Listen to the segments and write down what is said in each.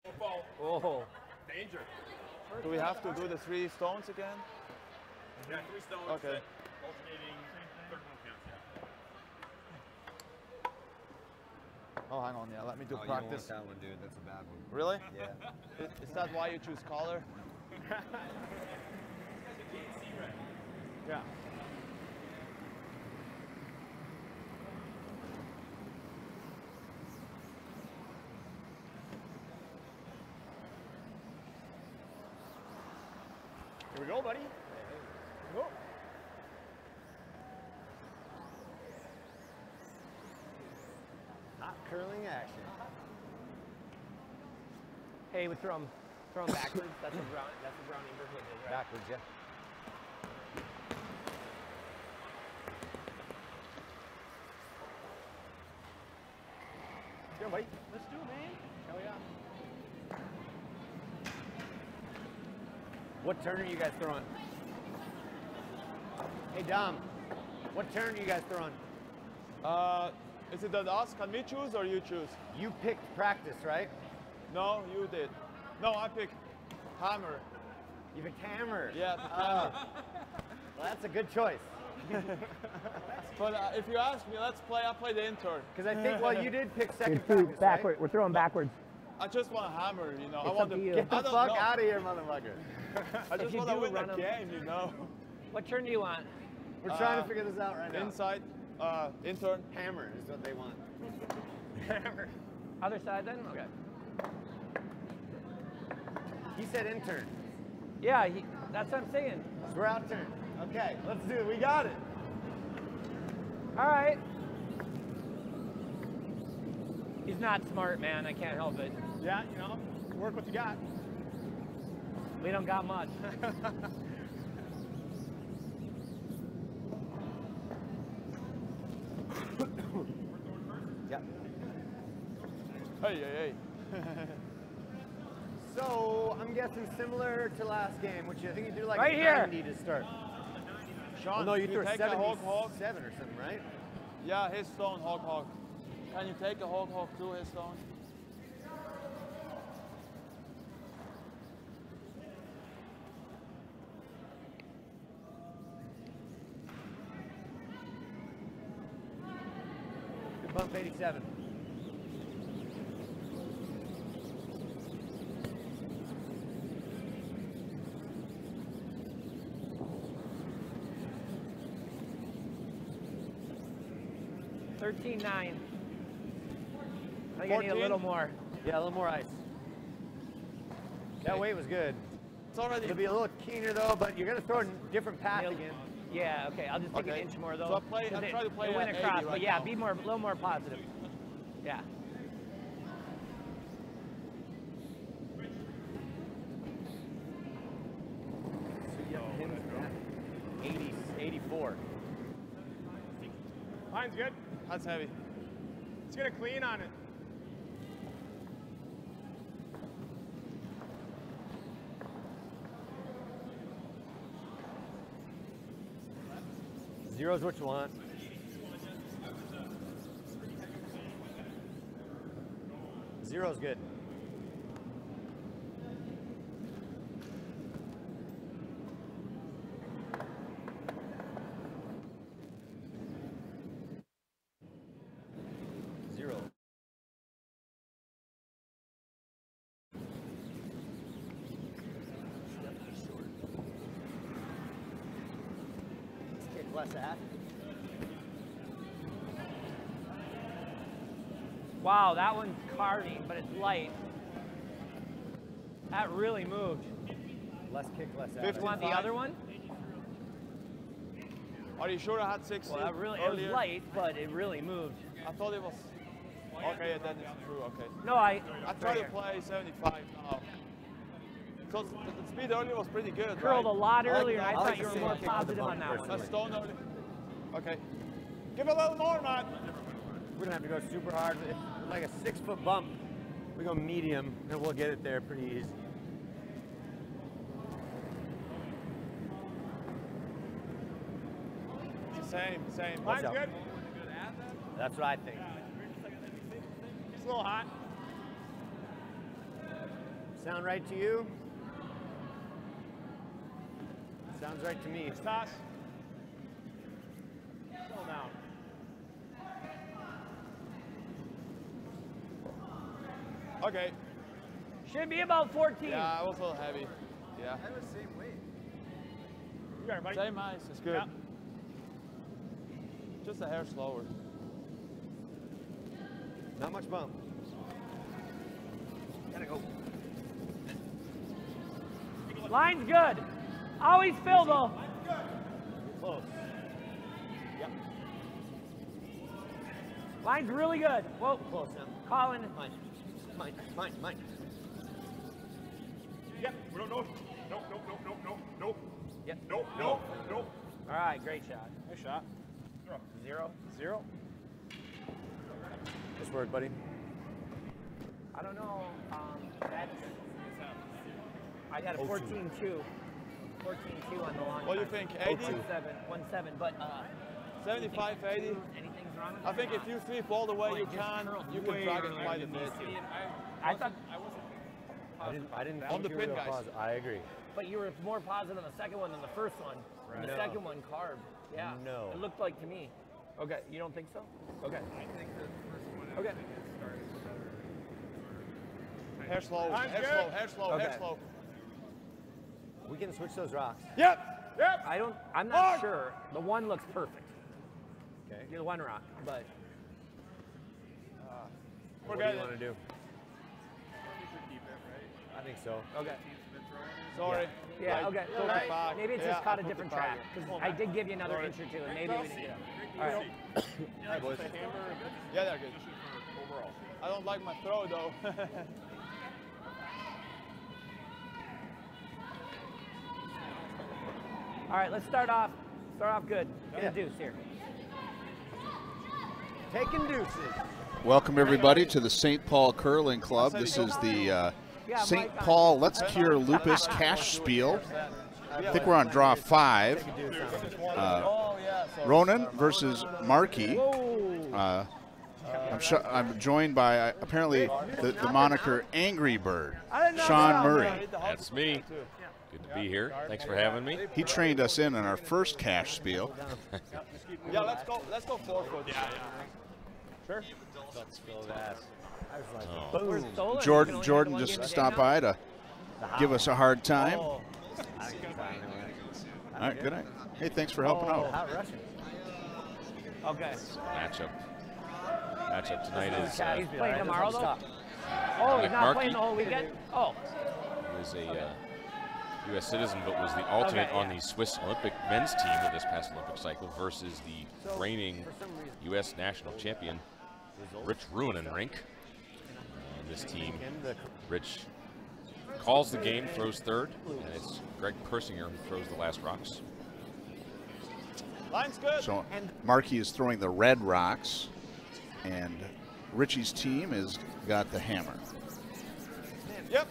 Oh. Danger. Do we have to do the 3 stones again? Yeah, 3 stones. Okay. Alternating 31 counts. Yeah. Oh, hang on. Yeah, let me do Oh, practice. you don't want that one, dude. That's a bad one. Really? Yeah. Is that why you choose color? Yeah. Here we go, buddy. Go. Hot curling action. Hey, we throw them backwards. That's what Brown Inverhood is, right? Backwards, yeah. Go, buddy. Let's do it, man. Hell yeah. What turn are you guys throwing? Hey, Dom. What turn are you guys throwing? Is it that us? Can we choose or you choose? You picked practice, right? No, you did. No, I picked hammer. You picked hammer. Yeah, Well, that's a good choice. but if you ask me, let's play. I play the intern. Because I think, well, you did pick second Dude, practice, backward. right? We're throwing backwards. I just want to hammer, you know. It's I want up to you. Get the I don't fuck know. out of here, motherfucker. I just you want to do win the run 'em- game, you know. What turn do you want? We're trying to figure this out right now. Inside, intern. Hammer is what they want. Hammer. Other side then? Okay. He said intern. Yeah, that's what I'm saying. So we're out turn. Okay, let's do it. We got it. All right. He's not smart, man. I can't help it. Yeah, you know, work what you got. We don't got much. Yeah. Hey, hey, hey. So I'm guessing similar to last game, which I think you do like Right a here. 90 to start. Sean, Well, no, you can threw a take a hog hog? 77 or something, right? Yeah, his stone, hog hog. Can you take a hog hog to his stone? Good bump 87. $13.9. I think I need a little more. Yeah, a little more ice. That weight was good. It's already. It'll be a little keener though, but you're gonna throw a different path It'll- again. Yeah, okay. I'll just take Okay. an inch more though. So I try to play it went at across, 80 but right yeah, now. be more, a little more positive. Yeah. Yeah, 80, 84. Line's good. That's heavy. Let's get a clean on it. Zero's what you want. Zero's good. Zero. Let's kick less at. Wow, that one's carving, but it's light. That really moved. Less kick, less at. 50. You want the other one? Are you sure I had 60 Well, that really, it was earlier? light, but it really moved. I thought it was. Okay, yeah, then it's true. Okay. No, I I try to play 75 now. Because the speed earlier was pretty good, curled right? a lot I like earlier. that. I I thought like you to were see more it kick with the positive bump on that one. That's stone early. Okay. Give a little more, man. We're gonna have to go super hard. It's like a 6-foot bump. We go medium, and we'll get it there pretty easy. Same. Line's out. good. That's what I think. It's a little hot. Sound right to you? Sounds right to me. Toss. Settle down. Okay. Should be about 14. Yeah, I was a little heavy. Yeah. I was the same weight. You got it, buddy. Same ice. It's good. Yeah. Just a hair slower. Not much bump. Gotta go. Line's good. Always fill though. Close. Yep. Line's really good. Whoa. Close now. Colin. Mine. Yep. No. Nope. Yep. Nope. All right, great shot. Nice shot. Zero. Nice word, buddy. I don't know. I got a 14-2. 14-2 on the long. What do you think, 80? 1-7, but 75, 80? anything's wrong with I think if you sweep all the way you can drag it quite a bit. I thought, I didn't On the think you pin, were guys. positive. I agree. but you were more positive on the second one than the first one. Right. And the No. second one carved. Yeah. No. It looked like to me. Okay, you don't think so? Okay. I think the first one Okay. started better. Hair slow, I'm hair good. slow, hair slow, hair Okay. slow. We can switch those rocks. Yep. I'm not sure. The one looks perfect. Okay. The one rock, but What do you want to do? I think so. okay. Sorry. Yeah, Like, okay. put it back. Maybe it's Yeah, just caught a put it different back. track. Because I did give you another inch or two, and maybe we didn't get it. All right. All right, boys. Yeah, they're good. I don't like my throw though. All right, let's start off good. Get Yeah. a deuce here. Taking deuces. Welcome everybody to the St. Paul Curling Club. This is the St. Paul Let's Cure Lupus Cash Spiel. I think we're on draw 5. Ronan versus Maerki. I'm joined by apparently the moniker Angry Bird, Sean Murray. That's me. Good to be here. Thanks for having me. He trained us in on our first cash spiel. Yeah, let's go 4 foot. Yeah. Sure. Let's fill that. I was like, Oh. boom. Stolen. Jordan just stopped by to give us a hard time. Oh. All right, good night. Hey, thanks for helping out. Hot Russian. Okay. Matchup tonight is He's playing right, tomorrow, doesn't though? stop. Oh, he's Maerki. not playing the whole weekend? Oh. was a U.S. citizen, but was the alternate on the Swiss Olympic men's team of this past Olympic cycle versus the reigning U.S. national champion, Rich Ruohonen rink. This team, Rich calls the game, throws third, and it's Greg Persinger who throws the last rocks. Line's good. So Maerki is throwing the red rocks, and Richie's team has got the hammer. Yep.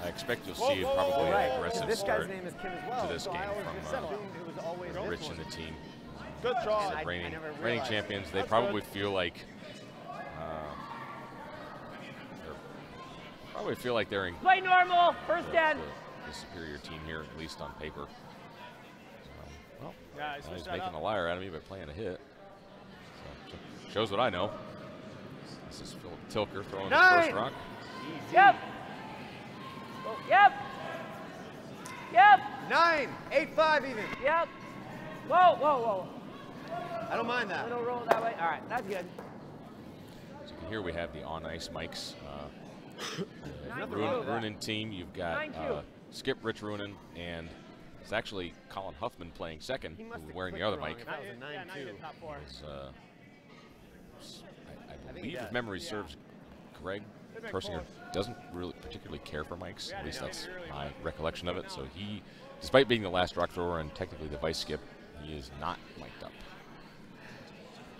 I expect you'll see probably an aggressive This guy's start name is Kim as well. to this so game I always just from assumed it was always this Rich one. and the team. Good draw. The reigning never reigning realized. champions. They That's probably good. feel like they're in Play normal. First 10. the superior team here, at least on paper. Well, Yeah, now he's making a liar out of me by playing a hit. So, shows what I know. This is Philip Tilker throwing the first rock. Yep. Yep. Yep. 9, 8-5 even. Yep. Whoa. I don't mind that. Little roll that way. All right, that's good. So here we have the on-ice mics. Nine Ruohonen team, you've got 9-2. Skip Rich Ruohonen, and it's actually Colin Huffman playing second, He must who's have wearing the quit other throwing mic. if that was a Yeah, now you're 9-2. in top 4. I believe, if memory serves, Greg Persinger doesn't really particularly care for mics. At least that's my recollection of it. So he, despite being the last rock thrower and technically the vice skip, he is not mic'd up.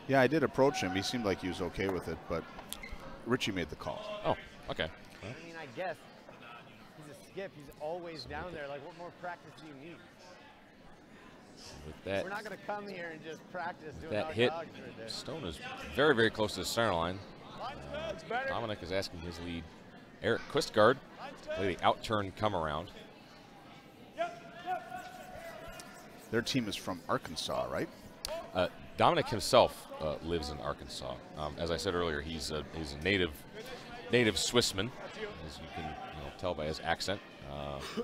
Yeah, I did approach him. He seemed like he was okay with it, but Richie made the call. Oh, okay. Well, I mean, I guess he's a skip. He's always down there. Like, what more practice do you need? with that, We're not going to come here and just practice doing that hard hit, dogs right there. Stone is very, very close to the center line. It's better. Dominic is asking his lead Eric Quistgaard play the out-turn come around. Their team is from Arkansas, right? Dominic himself lives in Arkansas. As I said earlier, he's a native Swissman, as you can tell by his accent,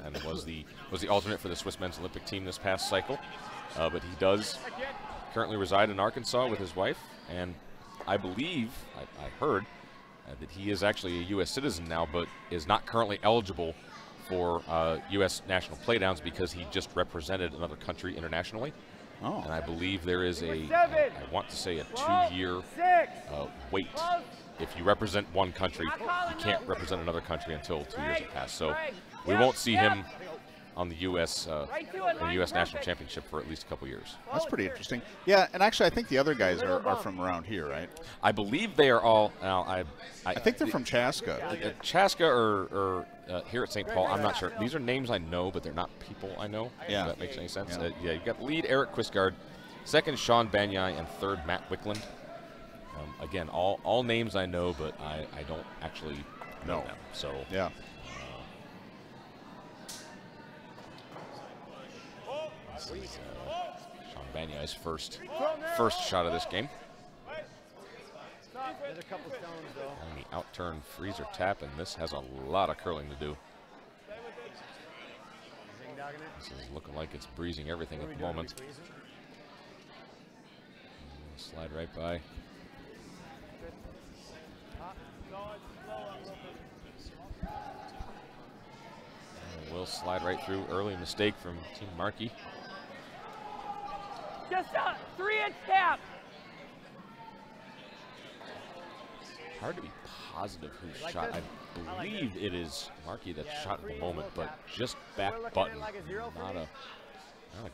and was the alternate for the Swiss men's Olympic team this past cycle. But he does currently reside in Arkansas with his wife, and I believe I heard that he is actually a U.S. citizen now, but is not currently eligible for U.S. national playdowns because he just represented another country internationally. Oh. And I believe there is I want to say a 2-year wait. If you represent one country, you can't represent another country until 2 years have passed. So we won't see him on the U.S. National Championship for at least a couple years. That's pretty interesting. Yeah, and actually I think the other guys are from around here, right? I believe they are all, now I think they're from Chaska. Chaska or here at St. Paul, I'm not sure. These are names I know, but they're not people I know, yeah. if that makes any sense. Yeah, you've got lead Eric Quistgaard, second Sean Banyai, and third Matt Wickland. Again, all names I know, but I don't actually know them. So yeah. This is Sean Banyai's first shot of this game. There's a couple stones, though. On the out-turn freezer tap, and this has a lot of curling to do. This is looking like it's breezing everything at the moment. Slide right by. Will slide right through. Early mistake from Team Maerki. Just a 3-inch tap. Hard to be positive who shot. I believe it is Maerki that shot at the moment, but just back button. Not a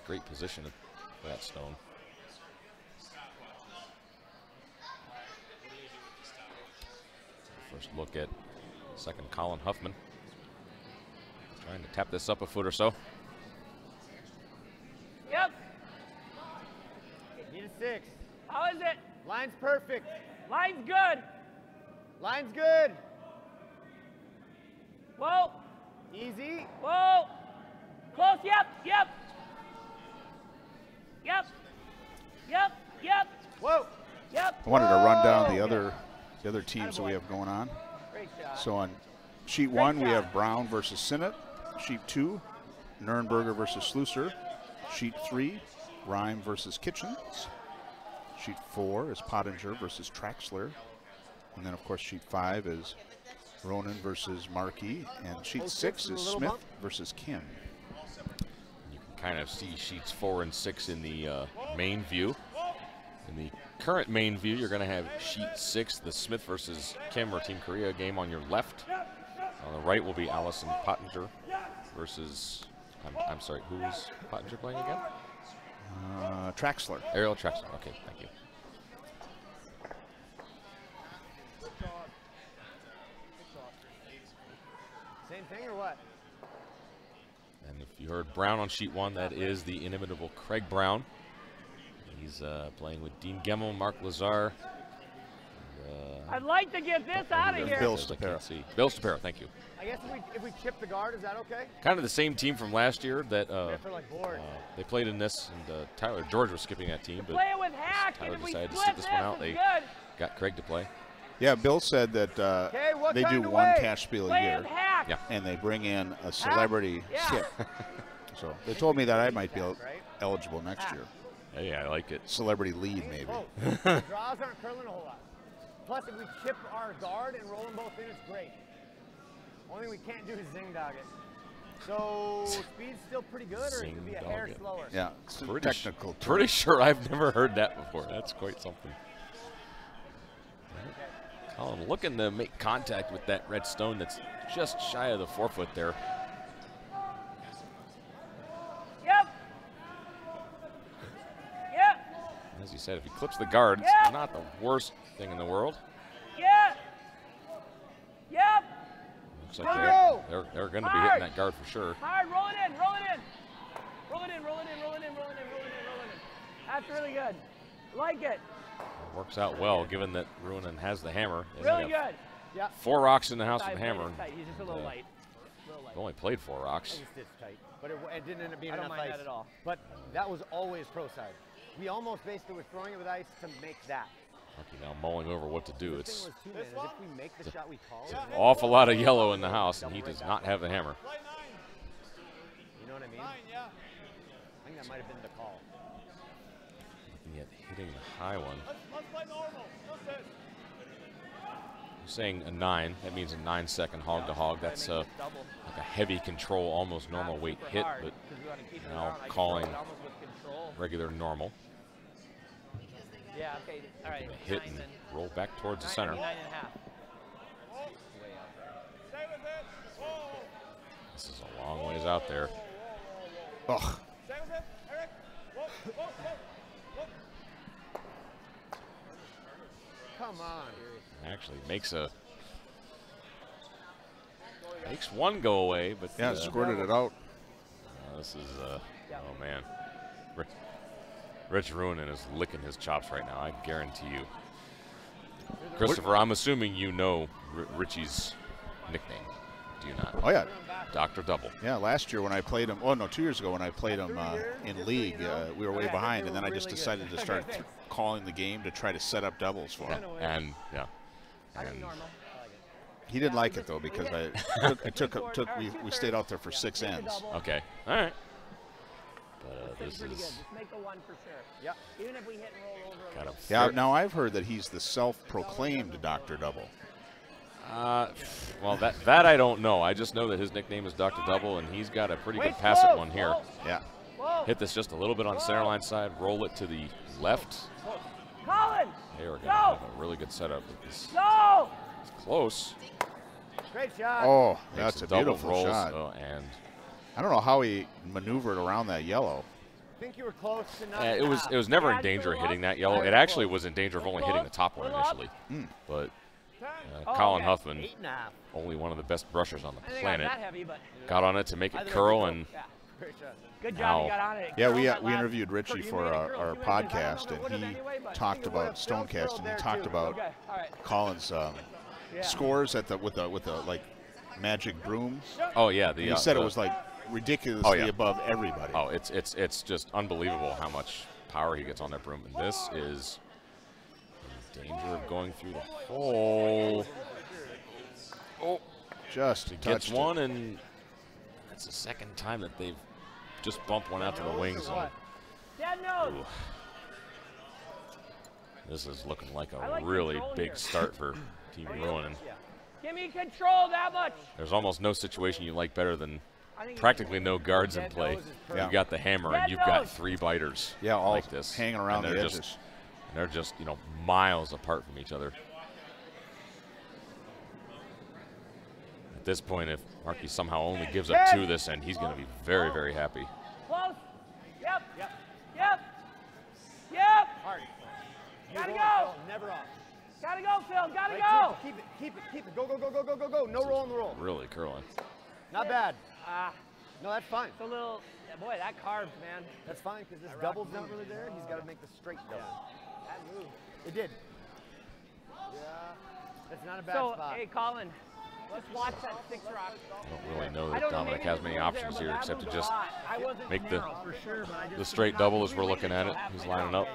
great position for that stone. First look at second Colin Huffman. Trying to tap this up a foot or so. Yep. Need a 6. How is it? Line's perfect. Line's good. Line's good. Whoa. Easy. Whoa. Close. Yep. Yep. Yep. Yep. Yep. Whoa. Yep. I wanted to run down the other teams that we have going on. Great shot. So on sheet 1, we have Brown versus Sinnott. Sheet 2, Nurnberger versus Slusser. Sheet 3, Rhyme versus Kitchens. Sheet 4 is Pottinger versus Traxler. And then, of course, sheet 5 is Ronan versus Maerki. And sheet 6 is Smith versus Kim. You can kind of see sheets 4 and 6 in the main view. In the current main view, you're going to have sheet 6, the Smith versus Kim or Team Korea game on your left. On the right will be Allison Pottinger versus, I'm sorry, who's Pottinger playing again? Traxler. Ariel Traxler. Okay, thank you. Same thing or what? And if you heard Brown on sheet 1, that is the inimitable Craig Brown. He's playing with Dean Gemmel, Mark Lazar. I'd like to get this out of here. Bill Stapero. Bill Stapero, thank you. I guess if we chip the guard, is that okay? Kind of the same team from last year that Like board. they played in this, and Tyler George was skipping that team, but Play it with hack, Tyler and if we decided to split sit this one out. They good. got Craig to play. Yeah, Bill said that they do one cash spiel a Play year, with hack. Yeah. and they bring in a celebrity Yeah. skip. So they told me that I might be eligible next year. Hey, I like it. Celebrity lead, maybe. Draws aren't curling a whole lot. Plus, if we chip our guard and roll them both in, it's great. Only thing we can't do is zing dog it. So speed's still pretty good, or it could be a hair slower? Yeah, it's Pretty technical. Pretty sure I've never heard that before. That's quite something. Colin looking to make contact with that red stone that's just shy of the 4-foot there. Yep. Yep. As you said, if he clips the guard, Yep. it's not the worst thing in the world. Yep. Yep. Looks like they're going to be hitting that guard for sure. Hard. Roll it in. Roll it in. Roll it in. Roll it in. Roll it in. Roll it in. Roll it in. Roll it in. That's really good. Like it. Works out well, given that Ruohonen has the hammer. They Really only have good. Yeah. 4 rocks in the house Side with blade hammer. is tight. He's just a little light. I've only played 4 rocks. Just it's tight, but it didn't end up being I don't enough mind ice. that at all. But that was always pro side. We almost basically were throwing it with ice to make that. Marky now mulling over what to do. The It's thing was too, man, is if we make the shot we call it, an awful lot of yellow in the house, and he does not have the hammer. you know what I mean? Yeah. I think that might have been the call. And yet hitting the high one. Let's play normal. That's it. Saying a 9, that means a 9-second hog to hog. That's like a heavy control, almost normal weight hit, but now calling regular normal. Yeah, okay, all right. Hit and roll back towards the center. 9.5. Stay with it. Whoa. This is a long ways out there. Ugh. Stay with it, Eric. Whoa, whoa, whoa, whoa. Come on. Actually makes one go away, but Yeah, squirted it out. this is oh man. Rich Ruohonen is licking his chops right now, I guarantee you. Christopher, I'm assuming you know Richie's nickname. Do you not? Oh yeah. Dr. Double. Yeah, last year when I played him, oh no, 2 years ago when I played him in league, we were way behind, and then I just decided to start calling the game to try to set up doubles for him. And yeah. And He didn't like it though because we stayed out there for 6 ends. okay. All right. But This this is is just make the 1 for sure. Yep. Even if we hit and roll over. kind of Yeah, now I've heard that he's the self-proclaimed Dr. Double. well, that I don't know. I just know that his nickname is Dr. Double, and he's got a pretty good pass at one here. Yeah. Hit this just a little bit on the center line side, roll it to the left. Colin! They are going to have a really good setup with this. No! It's close. Great shot. Oh, Makes that's some a double beautiful rolls, shot. and I don't know how he maneuvered around that yellow. I think you were close to not. it was never in danger of hitting that yellow. It actually was in danger of only hitting the top one initially. But Colin Huffman, 8.5. only one of the best brushers on I the think I'm planet, not heavy, but got on it to make it curl, and yeah. Great shot. Good Now- job, you got on it. Yeah, Curled we that interviewed last- Richie you for made it our curl. You would've podcast, been- I don't know if it and would've he anyway, but- talked about Stonecast, and he talked about Okay, all right. Colin's scores at with the like magic broom. oh yeah, He said it was like ridiculously above everybody. Oh, it's just unbelievable how much power he gets on that broom. And this is in danger of going through the hole. Oh, Just he touched gets one, and it's the second time that they've just bumped one out to the wings. And, Dead nose! ooh, this is looking like I a like really control big here. start for Team Ruohonen. Give me control that much! There's almost no situation you like better than I think practically no guards in play. Yeah. You've got the hammer, and you've got 3 biters. Yeah, all like this, hanging around and the they're edges. just- and they're just miles apart from each other. At this point, if Maerki somehow only gives up 2 this end, he's going to be very, very happy. Close! Yep! Yep. Yep! Yep! Hard. Gotta You go. won't, Phil. Never off. Gotta go, Phil! Gotta Right, go! Keep it. Keep it. Keep it. Go, go, go, go, go, go, go. No roll on the roll. Really curling. Not bad. Ah, No, that's fine. it's a little. Boy, that carved, man. That's fine because this double's not really there. He's got to make the straight double. That move. It did. Yeah. That's not a bad So, spot. hey, Colin, just watch that 6 rock. I don't really know I that don't know, Dominic maybe has the many move options there, here but except to that just moved a lot. I wasn't make the narrow for sure, but I just straight double as we're looking at it. He's lining up.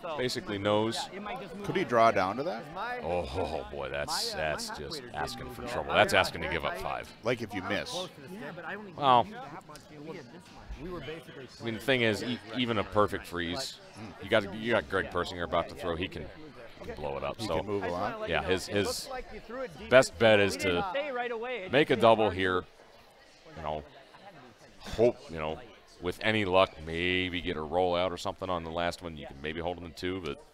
So, Basically knows. it might just move Could he draw down to that? Oh boy, that's my just halfway did asking move for though. trouble. I That's was asking to give up very 5. Like if you miss. Close to the stick. but I only Well, that much. We did this much. We were basically. I mean, the thing is, even a perfect freeze, you got Greg Persinger about to throw. He can blow it up. He So can move a lot. yeah, his Looks like you threw it deep. best bet is We didn't to stay right away. It make a just double hard. here. Hope with any luck, maybe get a rollout or something on the last one. You can maybe hold them to 2, but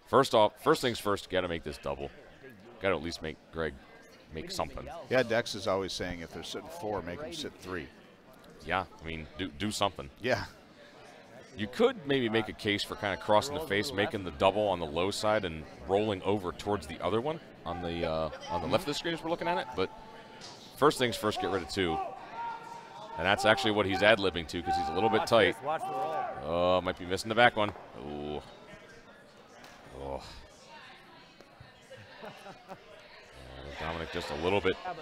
first things first, got to make this double. Got to at least make Greg make something. Yeah, Dex is always saying if they're sitting 4, make them sit 3. Yeah, I mean, do something. Yeah. You could maybe make a case for kind of crossing the face, making the double on the low side and rolling over towards the other one on the left of the screen as we're looking at it. But first things first, get rid of 2. And that's actually what he's ad-libbing to because he's a little bit tight. Watch the roll. Oh, might be missing the back one. Ooh. Oh. Dominic just a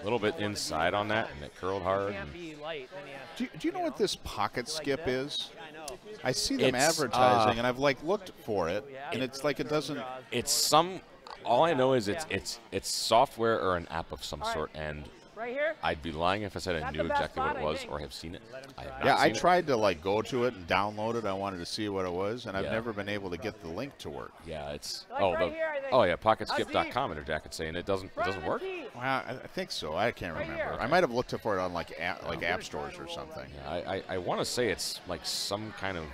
little bit inside on that, and it curled hard. Can't be light. Then you have, Do you know what this pocket skip is? I know. I see them It's, advertising, and I've like looked for it, and it's like it doesn't. It's some. All I know is it's software or an app of some sort, and Right here? I'd be lying if I said I That's knew the best exactly what spot, it I was think. or have seen it. I have not Yeah, I seen it. tried to like go to it and download it. I wanted to see what it was, and I've Yeah. never been able to get the link to work. Yeah, it's Like right here, I think. oh yeah, pocketskip.com Interjacket saying it doesn't work. Well, I think so. I can't Right remember. here. I might have looked for it on like app stores or something. Yeah, I want to say it's like some kind of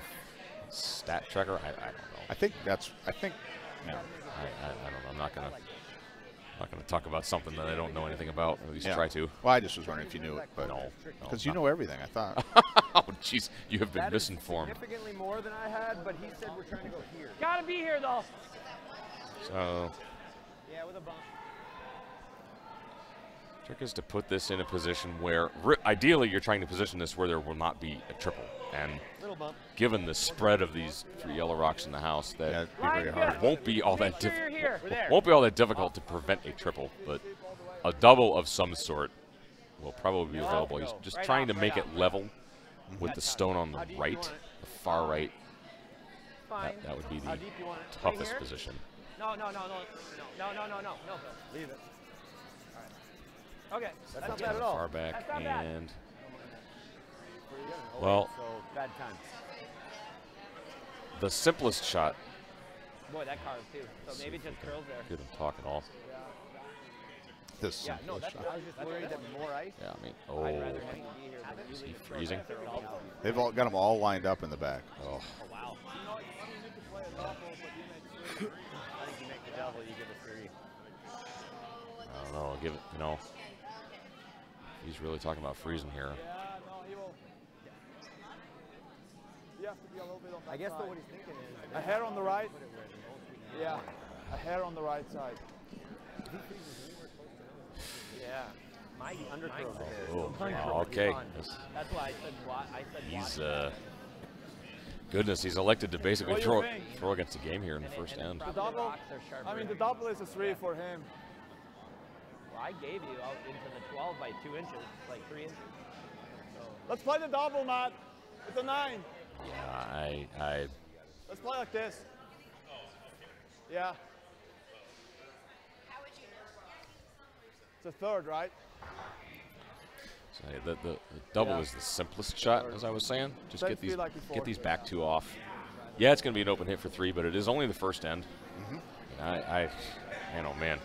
stat tracker. I don't know. I think. Yeah. I don't know. I'm not gonna talk about something that I don't know anything about. At least try to. Well, I just was wondering if you knew it, but No, because you know everything, I thought. Oh, jeez, you have been That is misinformed. significantly more than I had, but he said we're trying to go here. Gotta be here, though. So, Yeah, with a bump. trick is to put this in a position where, ideally, you're trying to position this where there will not be a triple. And Little bump. given the spread of these 3 yellow rocks in the house, that Yeah, it'd be very hard. it won't be all Make that sure you're here. won't be all that difficult to prevent a triple, but a double of some sort will probably be available. He's just Right trying off, to make right it level with the stone on the right, the far right. Fine. That would be How the deep you want it? toughest Here? position. No, Phil. Leave it. Okay. That's not bad at all. Far back That's not bad. and Oh, well, so bad time. the simplest shot. Boy, that carved too. So maybe it just curls there. Couldn't talk at all. This Yeah, no, simple that's. shot. I was just worried that more ice. Yeah, I mean, I'd oh, rather have you be here than is you he leave. freezing? They've all got them all lined up in the back. Oh, Oh, wow. I think you make the double, you give a 3. I don't know. Give it, he's really talking about freezing here. I guess what he's thinking is A hair on the right. Yeah, a hair on the right side. Yeah. My underthrows there. Oh, wow, okay. That's why I said what. I said He's watch. goodness, he's elected to basically What do you think? throw against the game here in the first end. Probably double- rocks are sharper. I mean, the double is a 3 for him. Well, I gave you out into the 12 by 2 inches, like 3 inches. Let's play the double, Matt. It's a 9. Yeah, Let's play like this. Yeah. It's a third, right? so the double is the simplest shot, as I was saying. Just Same get these speed like before. get these back 2 off. Yeah, it's going to be an open hit for 3, but it is only the first end. And man.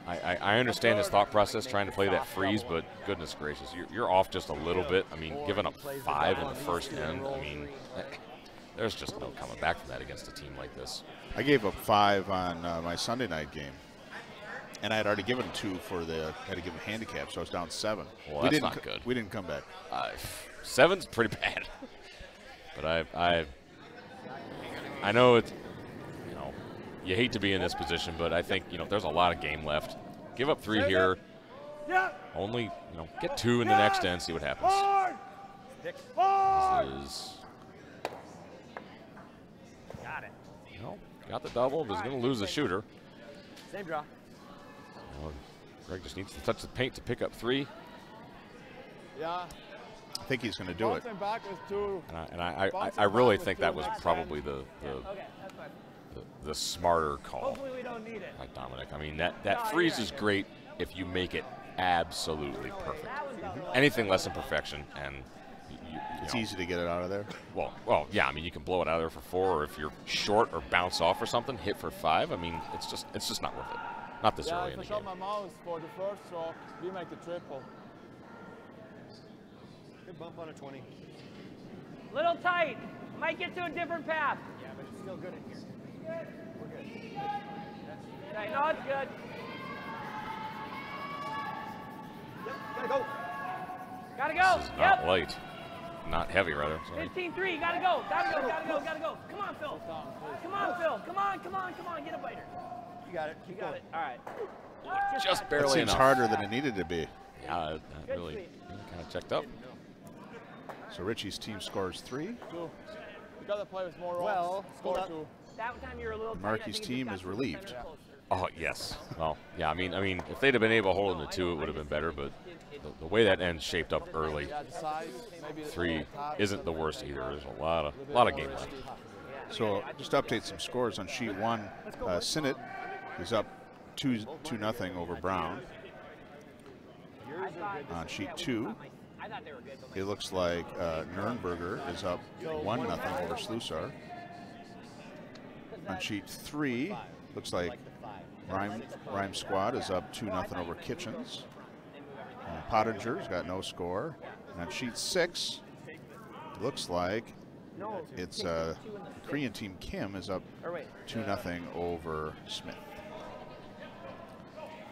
I understand his thought process trying to play that freeze, but goodness gracious, you're off just a little bit. I mean, giving up 5 in the first end, I mean, there's just no coming back from that against a team like this. I gave up 5 on my Sunday night game, and I had already given 2 for the. I had to give him handicap, so I was down 7. Well, we that's didn't not good. We didn't come back. 7's pretty bad. But I know it's, you hate to be in this position, but I think, there's a lot of game left. Give up 3 here. Yeah. Only, get 2 in the next end, see what happens. Hard. Hard. This is, Got it. got the double, but he's going to lose the shooter. same draw. Greg just needs to touch the paint to pick up 3. Yeah. I think he's going to do it. Bouncing back is 2. And I really think that was probably the Okay, that's fine. the smarter call Hopefully we don't need it. by Dominic. I mean, that freeze is great if you make it absolutely perfect. Anything less than perfection, and It's easy to get it out of there. Well, yeah. I mean, you can blow it out of there for 4, or if you're short or bounce off or something, hit for 5. I mean, it's just not worth it. Not this Yeah, early if in I the shot game. my mouse for the first stroke, we make the triple. Good bump on a 20. Little tight. Might get to a different path. Yeah, but it's still good in here. We're good. Okay, no, it's good. Yep, gotta go. Gotta go. This is not Yep. light, not heavy rather. Sorry. 15-3. Gotta go. Gotta go. Come on, Phil. Come on. Get a biter. You got it. You Keep got going. it. All right. Just That barely seems enough. harder than it needed to be. Yeah, that really kind of checked up. So Richie's team scores 3. 2. You gotta play with more rocks. Well, Score hold up. 2. That time you're a little tight. I Maerki's think you team just is got to relieved. center closer. Oh, yes. Well, yeah, I mean, if they'd have been able to hold him to 2, it would have been better, but the way that end shaped up early, 3 isn't the worst either. There's a lot of game left. So just to update some scores on sheet 1. Sinnott is up 2-0 over Brown. On sheet 2, it looks like Nürnberger is up 1-0 over Slusar. On sheet 3, looks like Rhyme Squad is up 2-0 over Kitchens. Pottinger's got no score. And on sheet 6, it looks like it's Korean team Kim is up 2-0 over Smith.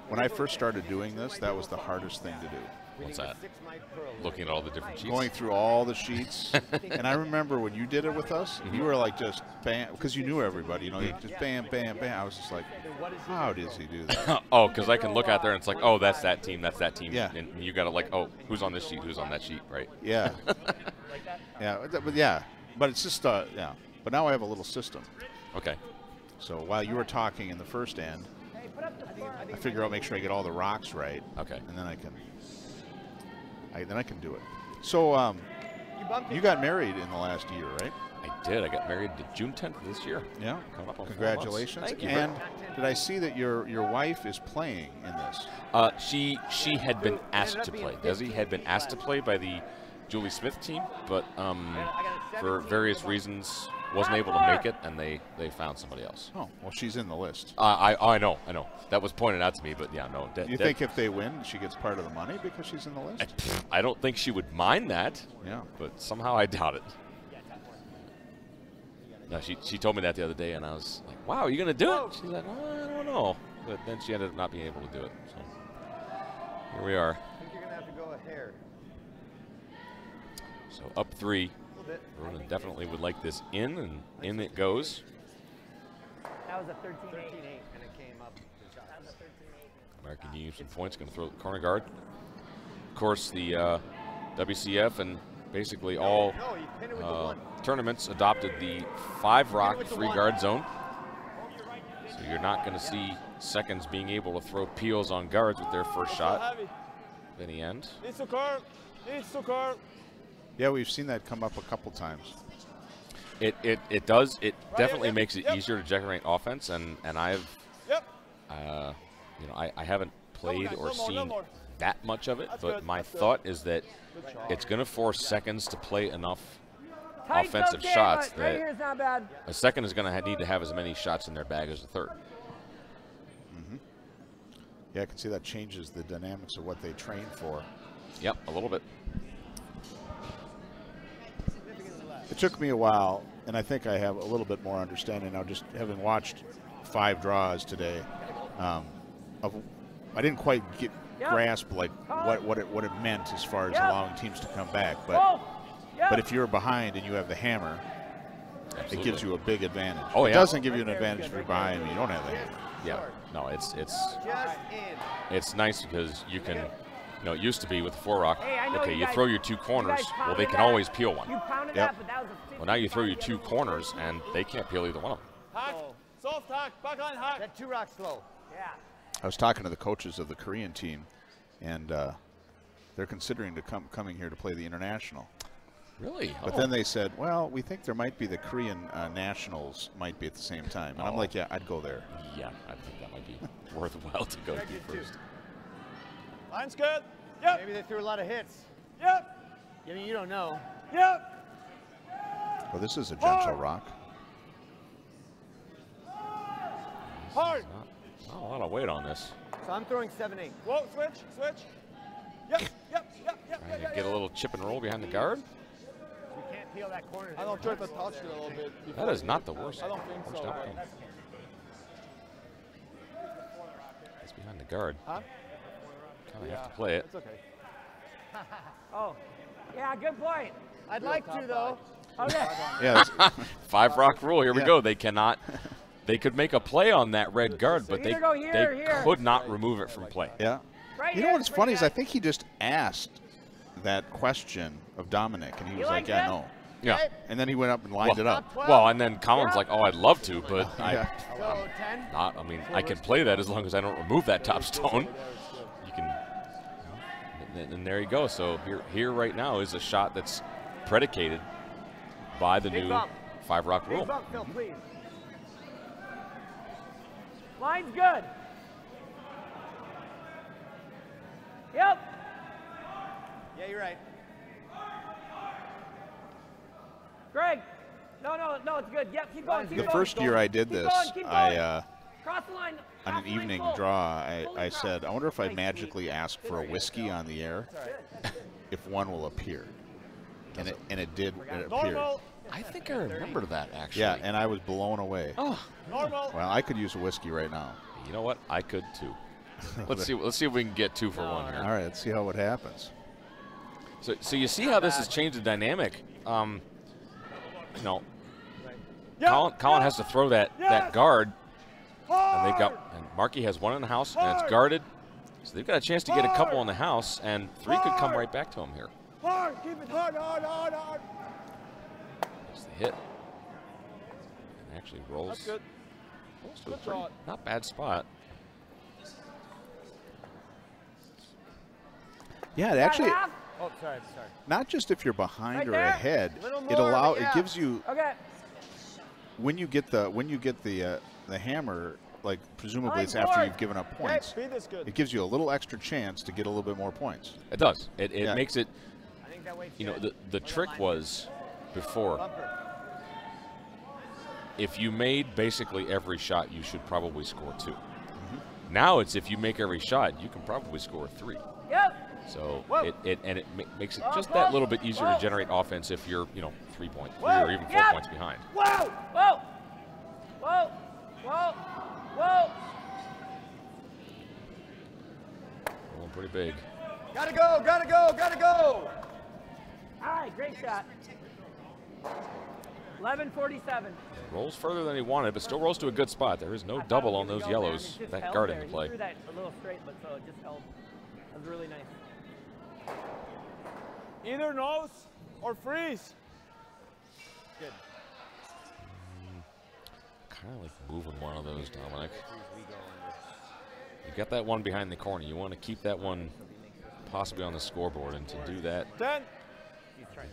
When I first started doing this, that was the hardest thing to do. What's that? Looking at all the different sheets? Going through all the sheets. And I remember when you did it with us, you were like just bam, because you knew everybody, you know, you just bam, bam, bam. I was just like, how does he do that? Oh, because I can look out there and it's like, oh, that's that team, that's that team. Yeah. And you got to like, oh, who's on this sheet, who's on that sheet, right? Yeah. Yeah, but it's just, yeah. But now I have a little system. Okay. So while you were talking in the first end, I figure I'll make sure I get all the rocks right. Okay. And then I can do it. So you got married in the last year, right? I did. I got married to June 10th of this year. Yeah. Coming up on 4 months. Congratulations. Thank you. And did I see that your wife is playing in this? She had been asked to play. Desi had been asked to play by the Julie Smith team, but for various reasons wasn't able to make it, and they found somebody else. Oh, well, she's in the list. I know. That was pointed out to me, but yeah, no. You think if they win, she gets part of the money because she's in the list? I don't think she would mind that. Yeah. But somehow I doubt it. No, she told me that the other day, and I was like, wow, are you going to do it? She's like, well, I don't know. But then she ended up not being able to do it. So here we are. I think you're going to have to go a hair. So up 3. Ronan definitely would like this in, and in it goes. That was a 13-8. And it came up. That was a 13-8. Maerki needs some points, going to throw the corner guard. Of course, the WCF and basically all tournaments adopted the 5-rock 3-guard zone. So you're not going to see seconds being able to throw peels on guards with their first shot. In the end. Needs to curve. Needs to curve. Yeah, we've seen that come up a couple times. It does. It definitely makes it easier to generate offense, and I've, I haven't played or seen that much of it, but my thought is that it's going to force seconds to play enough offensive shots that a second is going to need to have as many shots in their bag as a third. Yeah, I can see that changes the dynamics of what they train for. Yep, a little bit. It took me a while, and I think I have a little bit more understanding now, just having watched 5 draws today. I didn't quite grasp like what it meant as far as allowing teams to come back, but if you're behind and you have the hammer, it gives you a big advantage. Oh, it doesn't give you an advantage if you're behind and you don't have the hammer. Yeah, no, it's nice because you can. No, it used to be with the 4-rock. Okay, you throw your 2 corners. Well, they can always peel one. Well, now you throw your 2 corners, and they can't peel either one of them. Hack. Soft hack. Backline hack. That 2-rock slow. Yeah. I was talking to the coaches of the Korean team, and they're considering coming here to play the international. Really? But then they said, well, we think there might be the Korean nationals might be at the same time. And I'm like, yeah, I'd go there. Yeah, I think that might be worthwhile to go to first. Line's good. Yep. Maybe they threw a lot of hits. Yep. I mean, you don't know. Yep. Well, this is a gentle rock. Hard. Not a lot of weight on this. So I'm throwing 7-8. Whoa, switch. Yep. Trying to get a little chip and roll behind the guard. We can't peel that corner. I don't try to touch it a little bit. That is not the worst. I don't think so. Outcome. It's behind the guard. Huh? Kind of have to play it. It's okay. Oh, yeah, good point. I'd like to, though. Okay. Yeah. 5-rock rule. Here we Yeah. go. They cannot. They could make a play on that red guard, but they either go here or here. could not remove it from play. Yeah. Right You know here, what's funny is I right think he just asked that question of Dominic, and he was like, yeah, no. Yeah. And then he went up and lined it up. Well, and then Colin's like, oh, I'd love to, but Yeah. So 10. I mean, I can play that as long as I don't remove that top stone. You can, and there you go. So here right now is a shot that's predicated by the new 5-rock rule. Big bump, Phil, please. Line's good. Yep. Yeah, you're right. Greg. No, it's good. Yep, keep going, keep The going. first year I did Keep this, going, keep going. I Cross the line. on half an the line evening full. draw, Fully I cross. said, I wonder if I magically ask for a whiskey on the air, if one will appear. And it did. It appeared. Normal. I think I remember that, actually. Yeah, and I was blown away. Oh, Normal. Well, I could use a whiskey right now. you know what? I could too. Let's see if we can get 2 for 1 here. All right, let's see how it happens. So you see how this has changed the dynamic. You know, Yeah. Colin has to throw that Yes. guard, and Maerki has 1 in the house, and it's guarded. So they've got a chance to get a couple in the house, and 3 could come right back to him here. Hard. Keep it hard. That's the hit. And actually rolls. That's good. rolls to a Good pretty shot. not bad spot. Yeah, it actually, Half? Oh, sorry. not just if you're behind Right or there. ahead, Little it more, allow but it yeah. gives you Okay. when you get the hammer, like presumably it's Line after forward. you've given up points. Speed is good. It gives you a little extra chance to get a little bit more points. It does. It Yeah. makes it. I think that way. You know, the trick was before. Bumper. If you made basically every shot, you should probably score 2. Mm-hmm. Now it's if you make every shot, you can probably score 3. Yep. So Whoa. it makes it just that little bit easier to generate offense if you're 3 points or even 4 Yep. points behind. Whoa. Whoa. Whoa. Whoa. Whoa. Rolling pretty big. Gotta go. All right, great shot. 11:47. Rolls further than he wanted, but still rolls to a good spot. There is no double on those yellows. That guard into play. He threw that a little straight, but so it just held. That was really nice. Either nose or freeze. Good. Kind of like moving one of those, Dominic. You got that one behind the corner. You want to keep that one possibly on the scoreboard, and to do that, 10.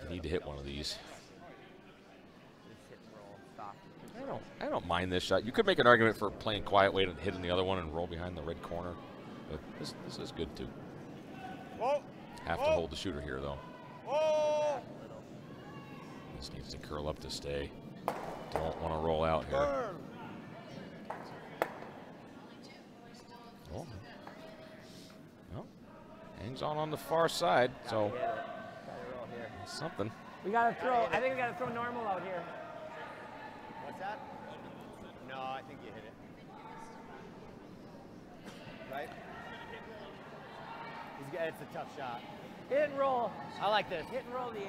you need to hit one of these. I don't mind this shot. You could make an argument for playing quiet weight and hitting the other one and roll behind the red corner, but this is good too. Whoa. Have to hold the shooter here though. Whoa. This needs to curl up to stay. Don't want to roll out here. Burn. Oh. Well, hangs on the far side, so Gotta roll here. something. We gotta throw. I think we gotta throw normal out here. What's that? No, I think you hit it. Right? It's a tough shot. Hit and roll. I like this. Hit and roll the 8.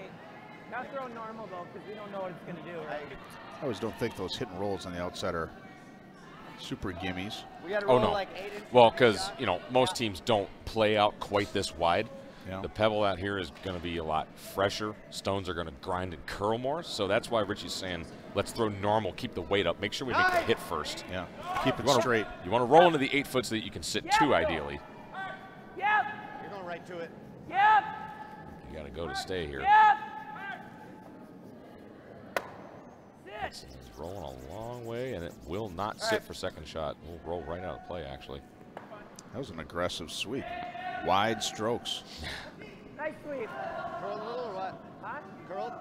Gotta throw normal though, because we don't know what it's gonna do, right? I always don't think those hit and rolls on the outside are super gimmies. We got to Oh roll no. like 8 inches. Well, because most teams don't play out quite this wide. Yeah. The pebble out here is going to be a lot fresher. Stones are going to grind and curl more, so that's why Richie's saying let's throw normal, keep the weight up, make sure we make the hit first. Yeah, keep it You wanna- straight. You want to roll into the 8 foot so that you can sit 2 ideally. Yep. You're going right to it. Yep. You got to go to stay here. Yep. This is rolling a long way, and it will not sit for second shot. We'll roll right out of play, actually. That was an aggressive sweep. Wide strokes. Nice sweep. Curled a little or what? Huh? Curled?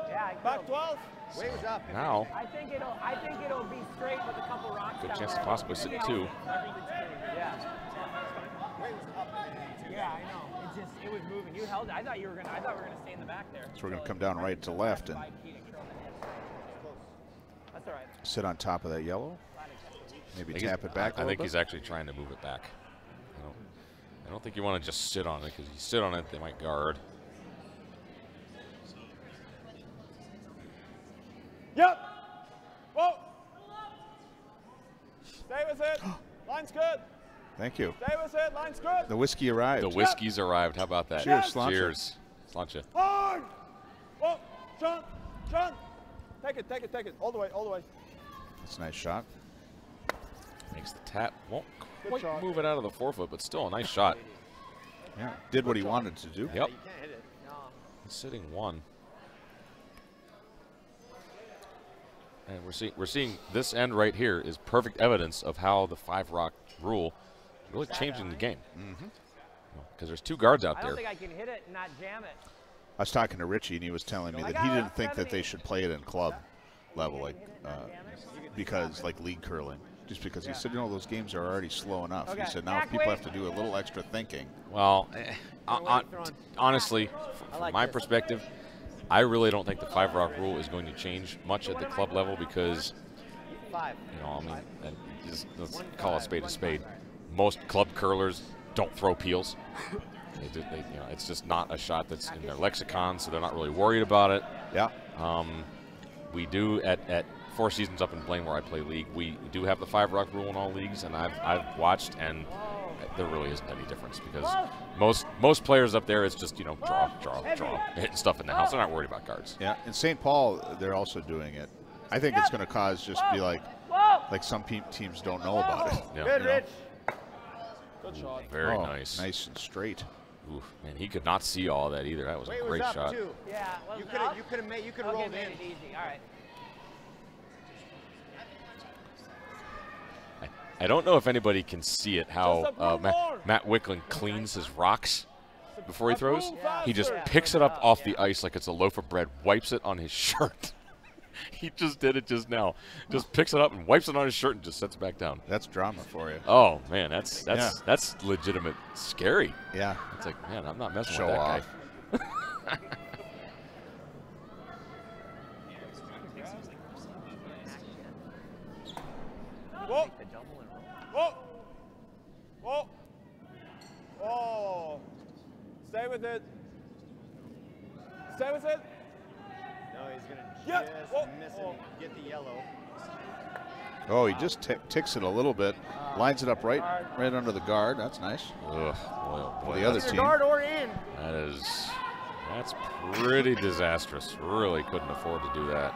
Yeah, I Back curled. 12. Weight was up. Now, I think it'll be straight with a couple rocks. good down chance to there. possibly sit 2. Yeah. Weight was up. Yeah, I know. It was moving. You held it. I thought we were gonna stay in the back there. So we're going to come down right to left and That's all right. sit on top of that yellow. Maybe I tap it back a I little think bit. he's actually trying to move it back. I don't think you want to just sit on it, because if you sit on it, they might guard. Yep. Whoa. Stay with it. Line's good. Thank you. Stay with it. Line's good. The whiskey arrived. The whiskey's arrived. How about that? Cheers, Sláinte. Cheers. Sláinte. Hard. Whoa. Jump. John! Take it, take it, take it. All the way, all the way. That's a nice shot. Makes the tap. Won't Good quite shot. move it out of the forefoot, but still a nice shot. Yeah, did what he wanted to do. Yep. You can't hit it. No. He's sitting 1. And we're seeing this end right here is perfect evidence of how the 5-rock rule is really changing the game. Because there's 2 guards out I there. don't think I can hit it and not jam it. I was talking to Richie, and he was telling me that he didn't think that they should play it in club level, like because like league curling. Just because he said, you know, those games are already slow enough. He said now if people have to do a little extra thinking. Well, honestly, from my perspective, I really don't think the 5-rock rule is going to change much at the club level because, you know, I mean, let's call a spade. Most club curlers don't throw peels. You know, it's just not a shot that's in their lexicon, so they're not really worried about it. Yeah. We do at 4 seasons up in Blaine where I play league, we do have the 5-rock rule in all leagues, and I've watched, and there really isn't any difference because most players up there, it's just, you know, draw, hitting stuff in the house. They're not worried about guards. Yeah, in St. Paul, they're also doing it. I think it's going to cause just be like some teams don't know about it. Yeah. Good, Rich. Good shot. Very nice. Nice and straight. Oof, man, he could not see all that either. That was a great shot. Too. Yeah. You could have made. You could have rolled made in. it easy. All right. I don't know if anybody can see it, how Matt Wicklund cleans his rocks before he throws. He just picks it up off the ice like it's a loaf of bread, wipes it on his shirt. He just did it just now. Just picks it up and wipes it on his shirt and just sets it back down. That's drama for you. Oh, man, that's legitimate scary. Yeah. It's like, man, I'm not messing Show with that off. guy. Whoa! Whoa! Whoa! Oh! Stay with it. Stay with it. No, he's gonna Yeah. just miss it and get the yellow. Oh, he just ticks it a little bit, lines it up right under the guard. That's nice. Ugh, boy, The other Either team. guard or in. That's pretty disastrous. Really couldn't afford to do that.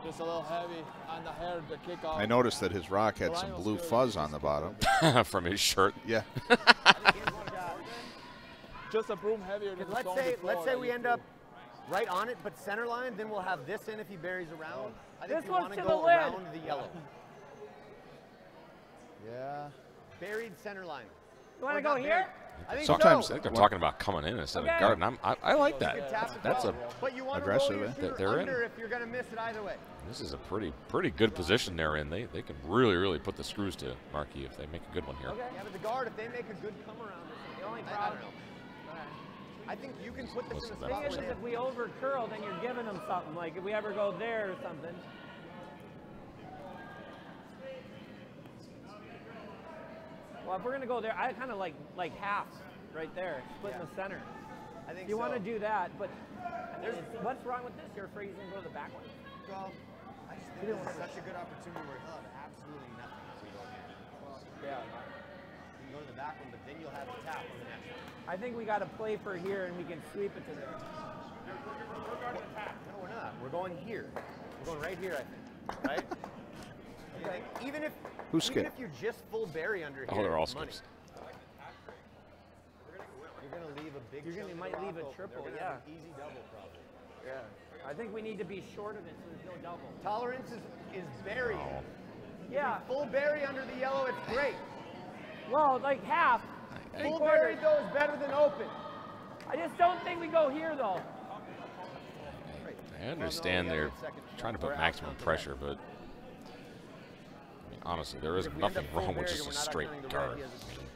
Just a little heavy on the hair, the kickoff. I noticed that his rock had some blue fuzz on the bottom. From his shirt. Yeah. Just a broom heavier than the Let's stone say before we that end you up right on it, but center line. Then we'll have this in if he buries around. I think This you one's want to to go the lid. around the yellow. Yeah. Buried center line. You want to Or go not here? I think Sometimes- so. I think they're talking about coming in instead of guarding. I like You can that. tap it That's well. a. But you want aggressive, to roll your eh? shooter They're in. under if you're going to miss it either way. This is a pretty good position they're in. They can really put the screws to Maerki if they make a good one here. Okay. Yeah, but the guard, if they make a good come around, The only I problem. don't know. I think you can put this in the Listen, The spot thing is, where if we over curl, then you're giving them something. Like if we ever go there or something. Well, if we're gonna go there, I kind of like half right there, split in the center. I think You want to so. do that, but what's wrong with this? You're afraid he's gonna go to the back one? Well, I just think this is such a good opportunity where he'll have absolutely nothing if we go here. Yeah. You can go to the back one, but then you'll have the tap on the next one. I think we got to play for here, and we can sweep it to there. No, we're not. We're going here. We're going right here, I think. Right? Okay. Even if Who's even skip? if you're just full Barry under here, Oh, they're all it's money. skips. You're gonna leave a big. You might leave a triple, They're gonna have an easy double probably. I think we need to be short of it so there's no double. Tolerance is Barry. Yeah. Full Barry under the yellow, it's great. Well, like half. Full Barry though is better than open. I just don't think we go here though. I understand they're trying to put maximum pressure, but I mean, honestly, there is nothing wrong with just a straight guard.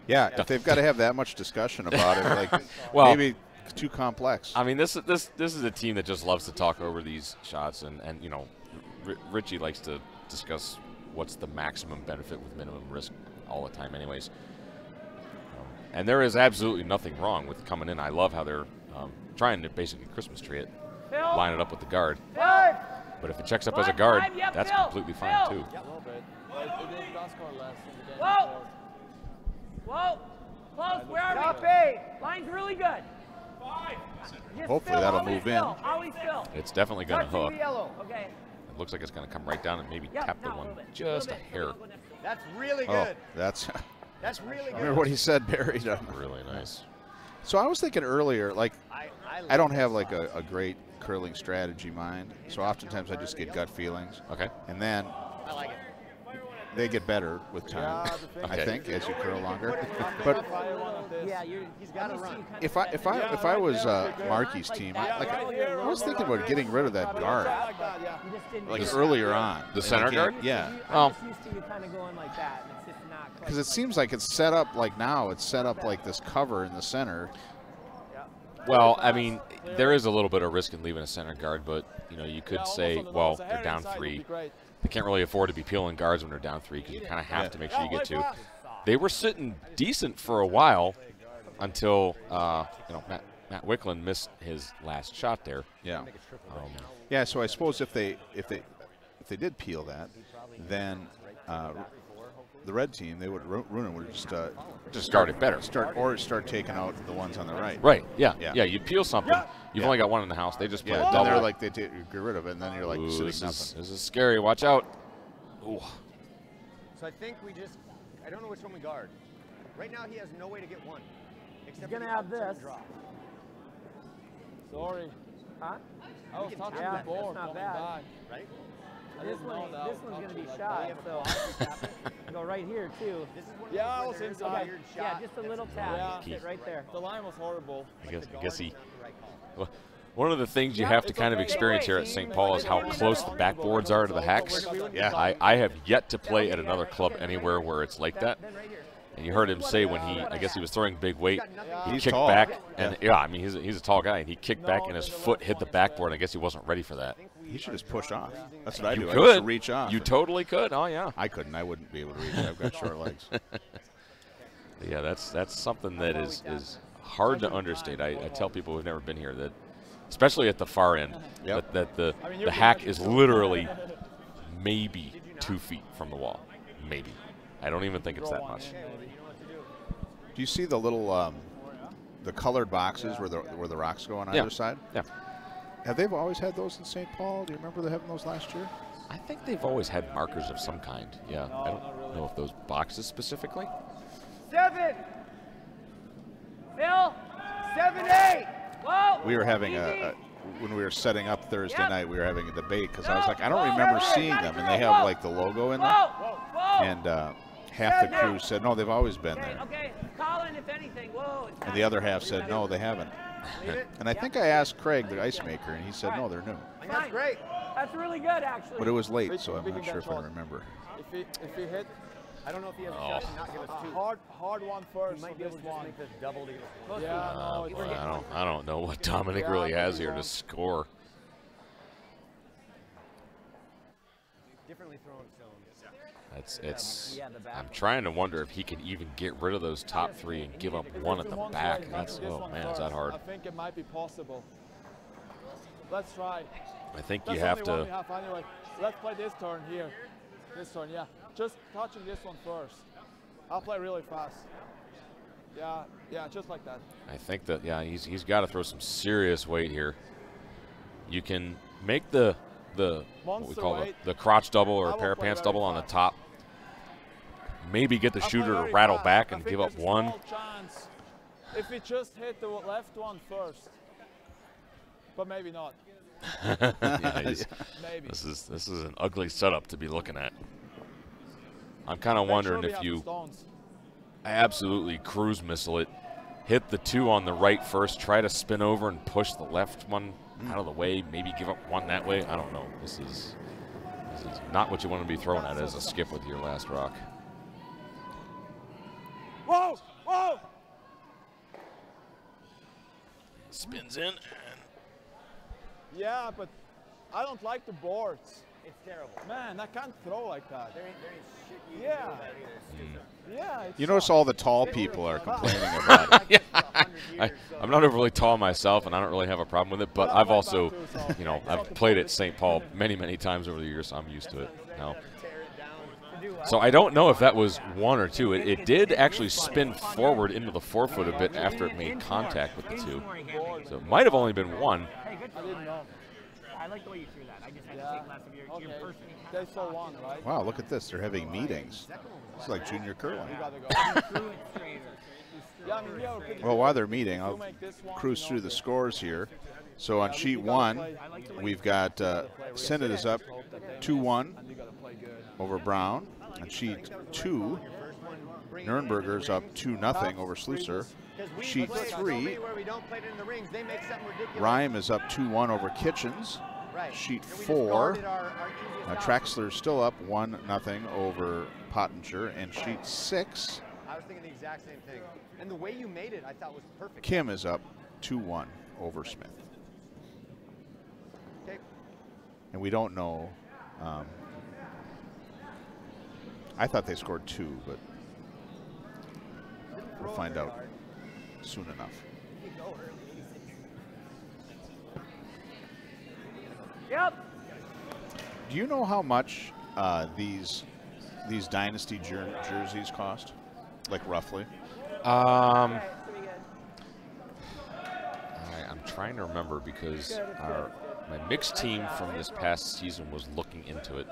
Yeah, if they've got to have that much discussion about it, like Well, maybe too complex. I mean, this is a team that just loves to talk over these shots, and you know, Richie likes to discuss what's the maximum benefit with minimum risk all the time, anyways. And there is absolutely nothing wrong with coming in. I love how they're trying to basically Christmas tree it, line it up with the guard. But if it checks up as a guard, that's completely fine too. A little bit. It did not score less in the game. Whoa! Whoa! Close, where are Stop we? it! Line's really good. Hopefully that'll move in. Always Spill. It's definitely going to Touching hook. the yellow. Okay. It looks like it's going to come right down and maybe Yeah, tap the no, one a little bit. just a Little bit. hair. That's really Oh, good. that's. That's really good. Remember what he said, Barry? Really nice. So I was thinking earlier, like, I I don't have like a great curling strategy mind, so oftentimes I just get gut feelings. Okay. And then I like it. they get better with time, I Okay. think, as you curl longer. But Yeah, He's got to run. if I was Maerki's team, I was thinking about getting rid of that guard, you just didn't. like earlier on. The center guard? Yeah. I'm just used to you kind of going like that, and it's just not quite. Because it seems like it's set up like now. It's set up like this cover in the center. Well, I mean, there is a little bit of risk in leaving a center guard, but you know, you could say, well, they're down 3. They can't really afford to be peeling guards when they're down 3 because you kind of have to make sure you get 2. They were sitting decent for a while until you know, Matt Wicklund missed his last shot there. Yeah. Yeah. So I suppose if they did peel that, then the red team, they would Ruohonen would just start it better. Start taking out the ones on the right. Right. Yeah. Yeah. Yeah. You peel something. You've Yeah. only got one in the house. They just play Yeah. a Then double. they're like get rid of it, and then you're like Ooh, sitting this nothing. is scary. Watch out. Ooh. So I think I don't know which one we guard. Right now he has no way to get one. Except gonna for the have upturn this. Drop. Sorry. Huh? I was touching Yeah, the board that's not coming bad. back. Right? This one's going to be shot, so go right here too. This is one of Yeah, those I where was there is a inside. weird Yeah, shot just a that's little tap. Yeah. Sit right there. The line was horrible. I the guess guard he. is not the right call. One of the things you have to it's kind of okay. experience here at St. Paul is how close the backboards are to the hacks. Yeah. I have yet to play at another club anywhere where it's like that. Then right here. And you heard him say when I guess he was throwing big weight, he He's kicked tall. back, and yeah, I mean he's a tall guy, and he kicked back and his foot hit the backboard. I guess he wasn't ready for that. He should just push off. That's what I You do. I could just reach off. You totally could. Oh yeah. I couldn't. I wouldn't be able to reach. I've got short legs. Yeah, that's something that is hard to understate. I tell people who've never been here that, especially at the far end, Yep. that the hack is literally maybe 2 feet from the wall. Maybe. I don't even think it's that much. Do you see the little the colored boxes where the rocks go on either side? Yeah. Have they always had those in St. Paul? Do you remember having those last year? I think they've always had markers of some kind. Yeah. I don't know if those boxes specifically. 7, Phil, 7, 8. whoa. We were having when we were setting up Thursday night, we were having a debate because I was like, I don't remember seeing them, and they have like the logo in them, Whoa. and half the crew said no, they've always been there, Okay, Colin, if anything, whoa. and the other half said no, they haven't. And I think I asked Craig, the ice maker, and he said no, they're new. That's great. That's really good, actually. But it was late, so I'm not sure if I remember. If he hit I don't know if he has a shot to not give us 2. hard one first. He might be on able this to just one. make this double to give us 2. Yeah, no, it's Well, I don't know what Dominic really has here to score. Differently thrown stones. It's I'm trying to wonder if he can even get rid of those top 3 and give up one at the back. That's is that hard? I think it might be possible. Let's try. I think That's you have the only one to. we have anyway. Let's play this turn here. This turn, yeah. Just touching this one first. I'll play really fast. Yeah, just like that. I think that he's got to throw some serious weight here. You can make the what we call the crotch double or pair of pants double on the top. Maybe get the shooter to rattle back and give up one. Chance if we just hit the left one first, but maybe not. Maybe. This is an ugly setup to be looking at. I'm kind of wondering if you absolutely cruise missile it, hit the 2 on the right first, try to spin over and push the left one out of the way, maybe give up 1 that way. I don't know. This is not what you want to be throwing at as a skip with your last rock. Whoa! Whoa! Spins in. Yeah, but I don't like the boards. It's terrible. Man, I can't throw like that. There ain't shit you can Yeah. do about either. It's just Yeah. It's You notice all the tall people are complaining about it. I'm not overly tall myself, and I don't really have a problem with it, but I've also, I've played at St. Paul many, many times over the years, so I'm used to it now. tear it down. So I don't know if that was 1 or 2. It did actually spin forward into the forefoot a bit after it made contact with the 2. So it might have only been 1. Hey, good throw. I didn't know. I like the way you threw that. I just had to take less of your person. They saw 1, right? Wow, look at this. They're having meetings. It's like junior curling. You gotta go. Yeah, I mean, yeah, Well, while they're meeting, I'll cruise through the scores here. So on sheet 1, we've got Sinnott is up 2-1 over Brown. On sheet 2, Nürnberger's up 2-0 over Slusser. Sheet 3, Rhyme is up 2-1 over Kitchens. Sheet 4, Traxler's still up 1-0 over Pottinger. And sheet 6, I was thinking the exact same thing. And the way you made it, I thought was perfect. Kim is up 2-1 over Smith. Okay. And we don't know. I thought they scored 2, but we'll find out soon enough. Yep. Do you know how much these Dynasty jerseys cost? Like roughly? I'm trying to remember because my mixed team from this past season was looking into it.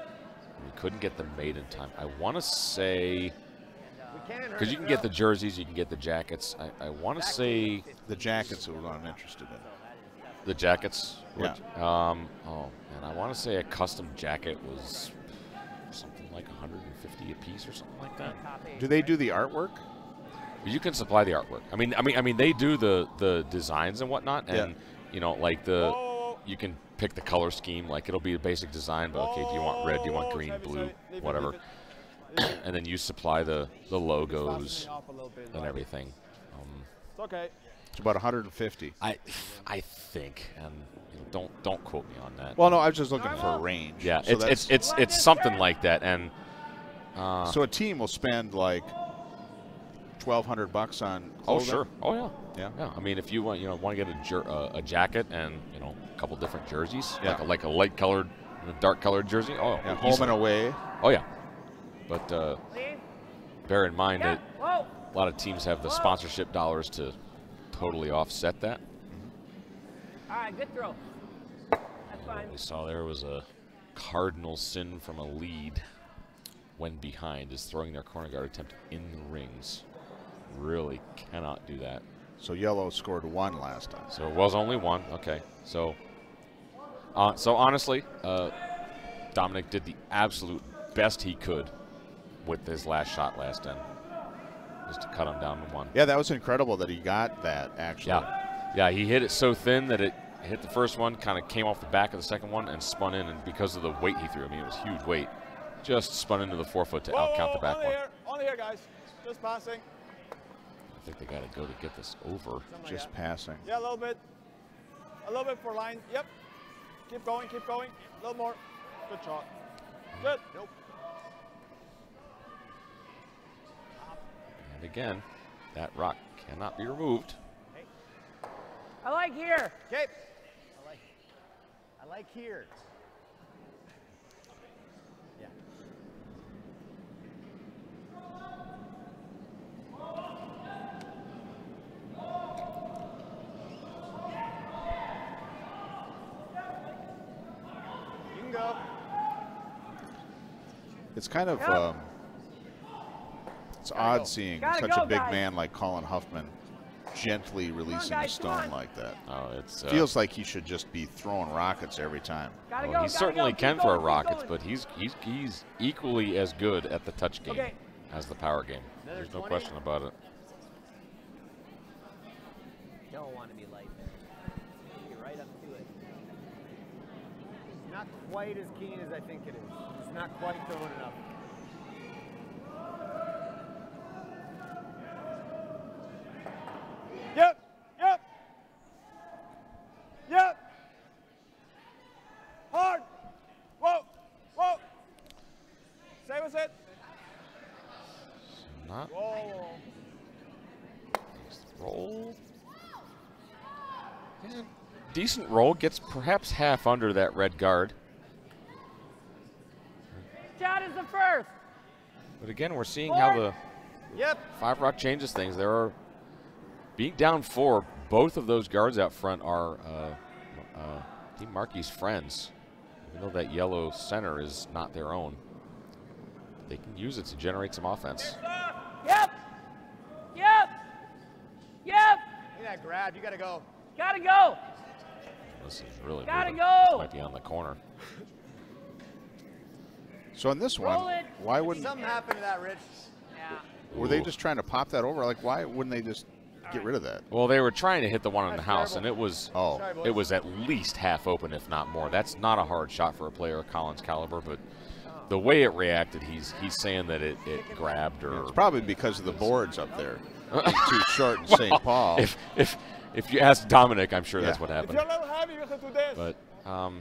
We couldn't get them made in time. I want to say, because you can get the jerseys, you can get the jackets. I want to say the jackets are what I'm interested in. The jackets? Yeah. Oh, man, I want to say a custom jacket was something like 150 a piece or something like that. Do they do the artwork? You can supply the artwork. I mean, they do the designs and whatnot, and you know, like you can pick the color scheme. Like it'll be a basic design, but okay, do you want red? Do you want green, blue, whatever? And then you supply the logos and everything. It's okay. It's about 150. I think, and you know, don't quote me on that. Well, no, I was just looking for a range. Yeah, so it's something like that, and so a team will spend like $1,200 on clothing? Oh sure, oh yeah. I mean, if you want to get a jacket and a couple different jerseys, like a light colored and a dark colored jersey. Oh, yeah, home and away. Oh yeah, but bear in mind that a lot of teams have the sponsorship dollars to totally offset that. All right, good throw. That's fine. What we saw there was a cardinal sin from a lead when behind is throwing their corner guard attempt in the rings. Really cannot do that. So yellow scored 1 last time. So it was only 1. Okay. So honestly, Dominic did the absolute best he could with his last shot last end, just to cut him down to 1. Yeah, that was incredible that he got that, actually. Yeah, he hit it so thin that it hit the first one, kind of came off the back of the second one, and spun in. And because of the weight he threw, I mean, it was huge weight, just spun into the forefoot to outcount the back one. On here, guys. Just passing. I think they got to go to get this over. Just passing. Yeah, a little bit. A little bit for line. Yep. Keep going, keep going. A little more. Good shot. Good. Nope. And again, that rock cannot be removed. I like here. Okay. I like here. Yeah. You can go. It's kind of it's odd seeing such a big man like Colin Huffman gently releasing a stone like that. Oh, it's feels like he should just be throwing rockets every time. Well, he certainly can throw rockets, but he's equally as good at the touch game as the power game. There's no question about it. Don't want to be light there. You're right up to it. It's not quite as keen as I think it is. It's not quite throwing enough. Yep, yep. Yep. Hard. Whoa, whoa. Stay with it. Not Whoa. roll. Yeah, decent roll, gets perhaps half under that red guard. Chad is the first. But again, we're seeing how the Yep. 5 Rock changes things. There are, being down 4, both of those guards out front are Team Maerki's friends. Even though that yellow center is not their own, they can use it to generate some offense. Yep. Yep. Yep. Look at that grab. You got to go. Gotta go. This is really Gotta moving. go. This might be on the corner. So in this Roll one, it. why wouldn't, Something happened to that, Rich. Yeah. were they just trying to pop that over? Like, why wouldn't they just get rid of that? Well, they were trying to hit the one in the That's house, terrible. and it was Oh, Sorry, boys. it was at least half open, if not more. That's not a hard shot for a player of Collins' caliber, but the way it reacted, he's saying that it grabbed or it's probably because of the boards up there. Too short in St. Paul. If you ask Dominic, I'm sure that's Yeah. what If happened. you're a little heavy, you can do this. But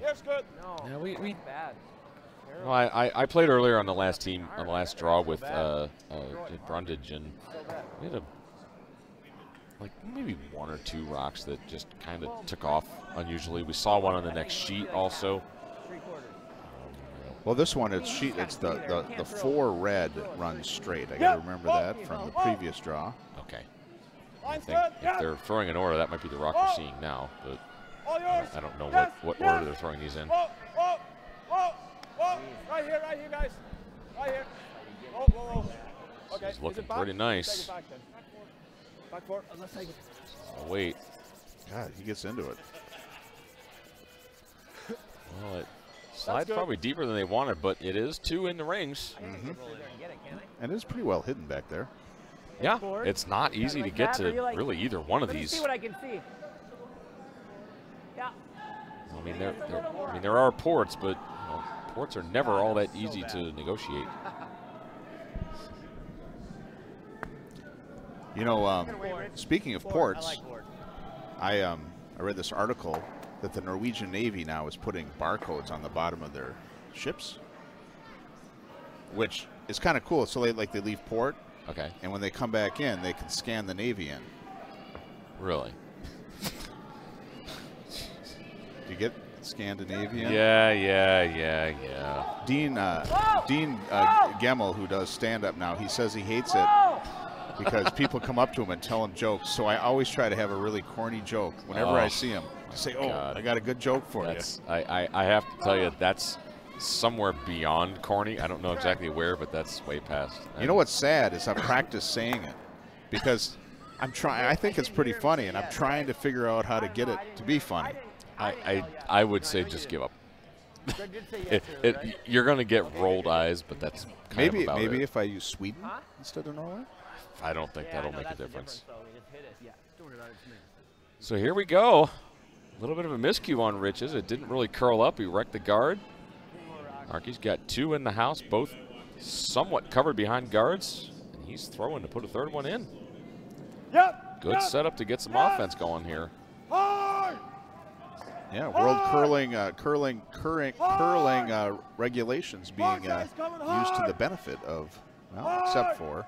Here's good. No. yeah, we Bad. well, I played earlier on the last team on the last draw with Brundage, and we had like maybe 1 or 2 rocks that just kind of took off unusually. We saw one on the next sheet also. Well, this one, it's the 4 red runs straight. I got to remember that from the previous draw. Okay. I think if they're throwing an order, that might be the rock we're seeing now, but I don't know what order they're throwing these in. Right here, guys. Right here. Okay. It's looking Is it back? pretty nice. Take it back then. Back four. Let's take it. Oh, wait. God, he gets into it. Well, it slides good. probably deeper than they wanted, but it is 2 in the rings. And it's pretty well hidden back there. Yeah, it's not easy to like get that, to or you like- really either one of Let me these. see what I can see. Yeah. I mean, there are ports, but you know, ports are never all that easy to negotiate. You know, speaking of ports, I like board. I read this article that the Norwegian Navy now is putting barcodes on the bottom of their ships, which is kind of cool. So they leave port, Okay, and when they come back in, they can scan the Navy in. really? Do you get Scandinavian? Yeah. Dean Gemmel, who does stand-up now, he says he hates it because people come up to him and tell him jokes. So I always try to have a really corny joke whenever I see him. I say, "Oh, God. I got a good joke for you." That's I have to tell you, that's somewhere beyond corny. I don't know exactly where, but that's way past. You know what's sad is I've practiced saying it because I'm trying. I think it's pretty funny, and I'm trying to figure out how to get it to be funny. I would say just give up. You're going to get rolled eyes, but that's kind of about maybe it. if I use Sweden instead of Norway. I don't think that'll make a difference. So we just hit it. Yeah. So here we go. A little bit of a miscue on Rich's. It didn't really curl up. He wrecked the guard. Maerki's got 2 in the house, both somewhat covered behind guards. And he's throwing to put a 3rd one in. Yep. Good setup to get some offense going here. Yeah, world curling regulations being used to the benefit of, well, except for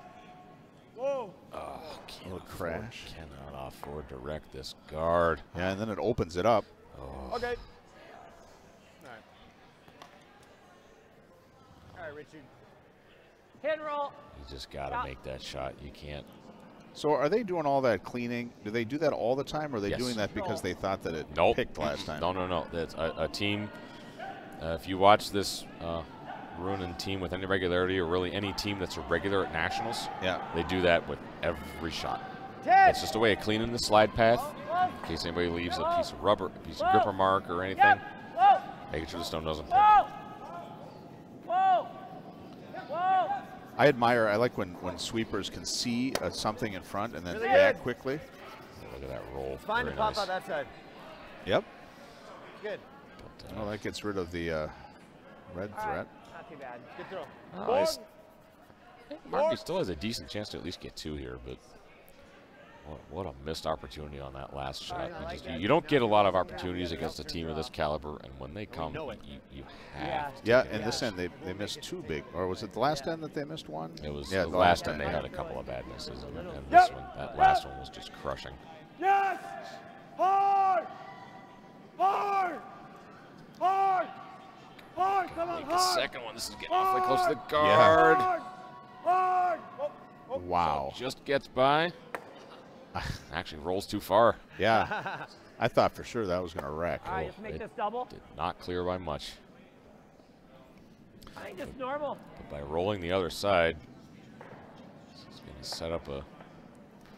Can't crash. Cannot afford to wreck this guard. Yeah, and then it opens it up. Okay. All right, Richard. Hit and roll. You just got to make that shot. You can't. So are they doing all that cleaning? Do they do that all the time, or are they Yes. doing that because they thought that it Nope. picked last time? No. That's a team. If you watch this Ruohonen team with any regularity, or really any team that's a regular at nationals, Yeah. they do that with every shot. It's just a way of cleaning the slide path in case anybody leaves a piece of rubber, a piece of gripper mark or anything, Yep. Whoa. making sure the stone doesn't pick. Whoa. Whoa. Whoa. I like when sweepers can see something in front and then Really react good. quickly. Look at that roll. Fine to Very pop nice. out that side. Yep. Good. Well, that gets rid of the red threat. Not too bad. Good throw. Maerki still has a decent chance to at least get 2 here, but what a missed opportunity on that last shot. You don't get a lot of opportunities against a team of this caliber, and when they come, you have to. Yeah, and this end they missed 2 big, or was it the last end that they missed 1? It was yeah, the last time they had a couple of bad misses, and this one, that last one was just crushing. Yes. Hard. Hard. Hard. Hard. Come on. Make the Hard. second one. This is getting awfully close to the guard. Hard. Wow. Just gets by. Actually rolls too far. Yeah. I thought for sure that was going to wreck. All right, let's make this double. Did not clear by much. I think it's normal. But by rolling the other side, it's going to set up a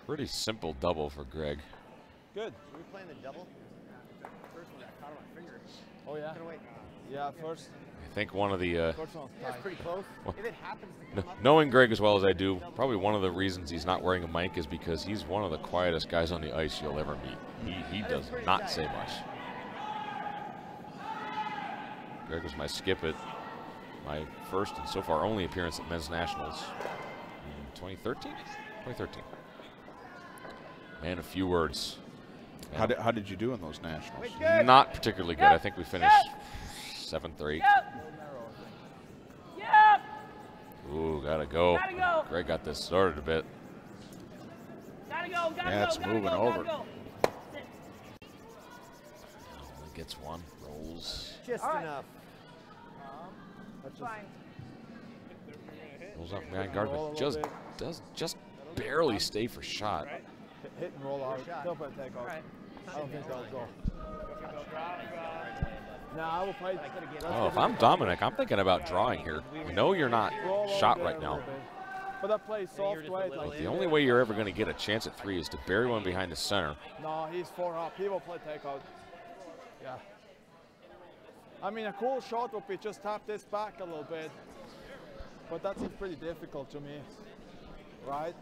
pretty simple double for Greg. Good. Are we playing the double? First one got caught on my finger. Oh, yeah. Gonna wait. Yeah, first. I think one of the First one's Yeah, it's tight. pretty close. Well, If it happens to come up, knowing Greg as well as I do, probably one of the reasons he's not wearing a mic is because he's one of the quietest guys on the ice you'll ever meet. He does not say much. Greg was my skip at my first and so far only appearance at men's nationals in 2013. 2013. Man, a few words. How did you do in those nationals? Not particularly good. I think we finished 7th or 8th. Yep. Ooh, gotta go. Gotta go. Greg got this started a bit. Gotta go. Gotta Yeah, go. it's gotta moving go, over. Gotta go. Gets one, rolls. just All right. enough. That's fine. Rolls up behind guard, Roll a but little just bit. does just barely stay for shot. Hit and roll out. shot. Don't play take off. All right. I don't think that'll go. No, I will play. Oh, if I'm Dominic, I'm thinking about drawing here. I know you're not Roll over shot there right a now. little bit. But that plays soft weight. But Like, the only way you're ever going to get a chance at 3 is to bury one behind the center. no, he's 4 up. He will play takeout. Yeah. I mean, a cool shot would be just tap this back a little bit. But that seems pretty difficult to me. Right?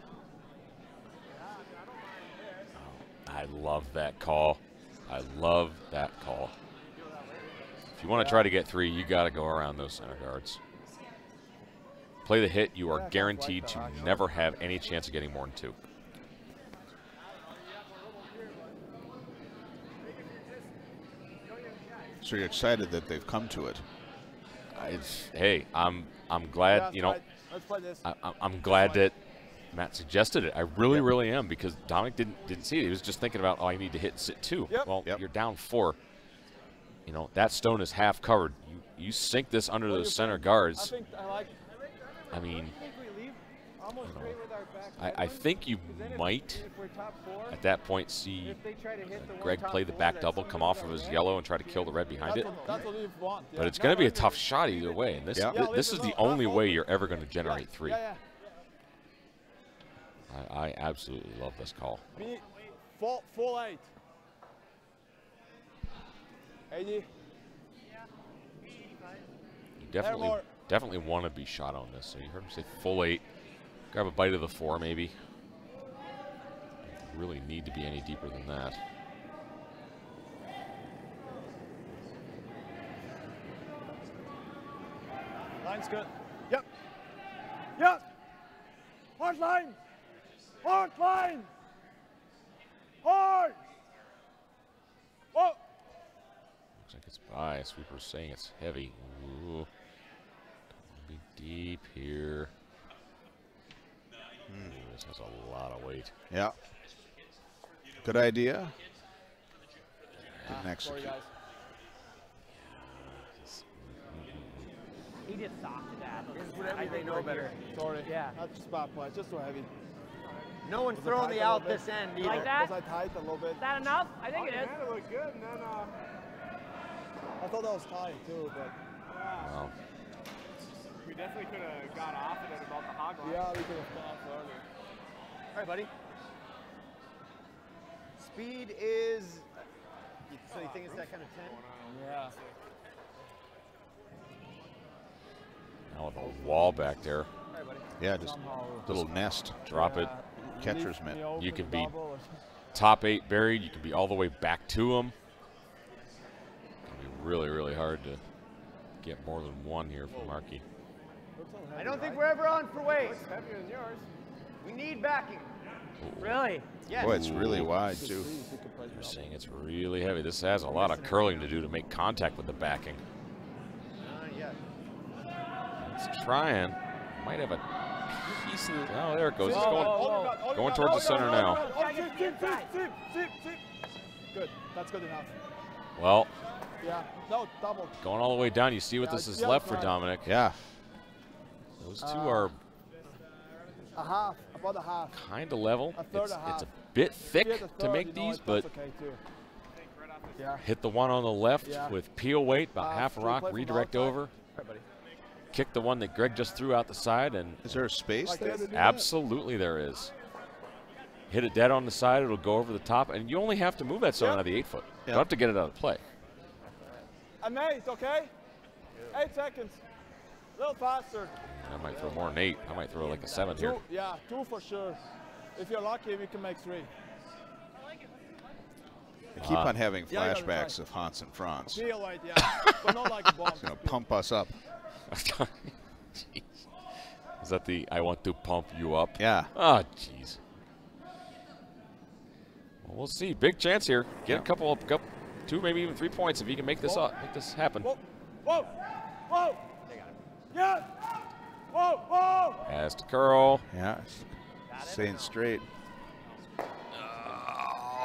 I love that call. I love that call. If you want to try to get 3, you got to go around those center guards. Play the hit, you are Yeah, I guaranteed like to that, actually. never have any chance of getting more than 2. So you're excited that they've come to it. Hey, I'm glad, Yeah, you know, right. Let's play this. I'm glad that Matt suggested it. I really am, because Dominic didn't see it. He was just thinking about, oh, I need to hit and sit 2. Yep. Well, Yep. you're down 4. You know, that stone is half covered. You sink this under What do you those center think? guards. I think I like. I mean, I think we leave almost straight with our back. I think you might, If we're top 4, at that point, see if they try to hit the Greg one play top the 4, back that's double, come off of either his red. yellow, and try to kill the red behind it. That's what we want. But yeah. it's going to be a tough shot either way. And this, Yeah. Yeah, this is leave the it alone. only way you're ever going to generate 3. Yeah, I absolutely love this call. yeah. Be full 8. 80. You definitely want to be shot on this. So you heard him say full 8. Grab a bite of the 4 maybe. You really need to be any deeper than that. Line's good. Yep. Yep. Hard line. Hard line. Hard. Oh. Looks like it's by. Sweeper's saying it's heavy. Ooh. Don't be deep here. Ooh, this has a lot of weight. Yeah. Good idea. Didn't Sorry, execute. guys. He just socked that. Whatever they know better. Sorry. Yeah. That's just bad play. Just too heavy. No one's Was it throwing tight the a little out bit? this end Like either. that? Was I tight a little bit? Is that enough? I think it is. It looked good, and then I thought that was tight too, but Wow. we definitely could have got off it at about the hog line. yeah, we could have gone further. All right, buddy. Speed is. So you think it's that kind of 10? Yeah. Now with a wall back there. All right, buddy. Yeah, just Somehow. little nest. Drop it. Catcher's Leave mitt. me open You can be double. top 8 buried. You can be all the way back to him. It'll be really hard to get more than 1 here for Maerki. I don't think we're ever on for weight. It's heavier than yours. We need backing. Really? Yes. Boy, it's really wide too. They're saying it's really heavy. This has a lot of curling to do to make contact with the backing. Yet. It's trying. Might have a piece of. Oh, there it goes. It's Whoa, going, going towards the center now. Good. That's good enough. Well, Yeah. No, double. going all the way down. You see what this is Yeah, left for right. Dominic. Yeah. Those two are about a half. Kind of level. A third, It's a half. a bit thick If you get a to third, make you know, these, that's but okay too. Yeah. hit the one on the left Yeah. with peel weight, about half a should we rock, play from redirect outside? over. Kick the one that Greg just threw out the side, and Is there a space Like there this? to do absolutely there is. Hit it dead on the side, it'll go over the top, and you only have to move that stone out of the 8-foot. You don't have to get it out of play. And 8, okay? 8 seconds. A little faster. I might throw more than 8. I might throw like a 7 here. 2, yeah, 2 for sure. If you're lucky, we can make 3. I keep on having Yeah, I gotta flashbacks try. of Hans and Franz. Feel right, yeah. But not like a bomb. It's going to pump us up. Jeez. Is that the I want to pump you up? Yeah. Oh, jeez. Well, we'll see. Big chance here. Get a couple, 2, maybe even 3 points if he can make this up, make this happen. Whoa, whoa, whoa. Yes. Whoa, whoa. Has to curl. Yeah. Staying straight.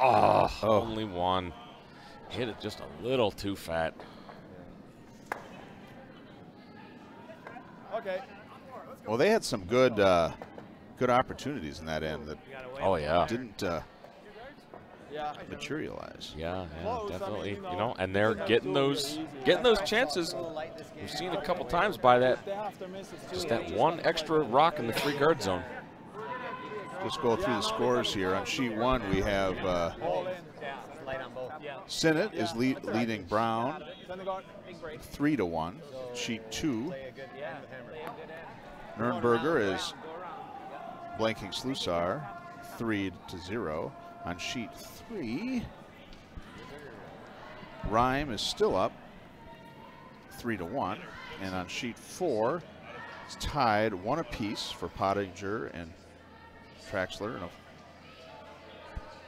Oh, only one. Hit it just a little too fat. Okay. Well, they had some good good opportunities in that end that Oh, yeah. didn't Yeah. materialize. Yeah, Close, I mean, definitely. you know, You know, and they're you getting do it those easy. chances. We've seen a couple times by that, They have to miss it too. just They that just one gotta play extra that. rock in the free guard zone. Just go through the scores here. On sheet 1, we have All in. Light on both. Yeah. Sinnott is leading Brown Send the guard. 3-1. Sheet 2, Play a good end with hammer. Nurnberger is blanking Slusar 3-0. On sheet 3, Rhyme is still up 3-1. And on sheet 4, it's tied 1 apiece for Pottinger and Traxler. And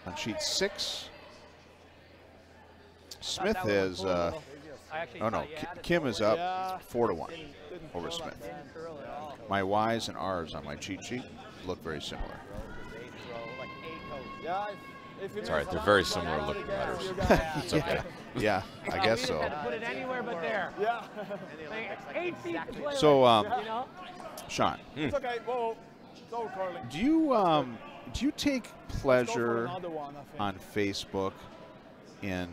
on sheet 6, Smith is, oh no, Kim is up Yeah. 4-1 over Smith. My Y's and R's on my cheat sheet look very similar. Yeah. If you It's all right. miss They're a very lot, similar but looking letters. you got it. It's okay. Yeah, I guess so. Put it anywhere but there. Yeah. Like 8 feet to play So, with, you know? Sean, It's okay. Whoa. It's all curling. do you take Go for pleasure another one, I think. on Facebook in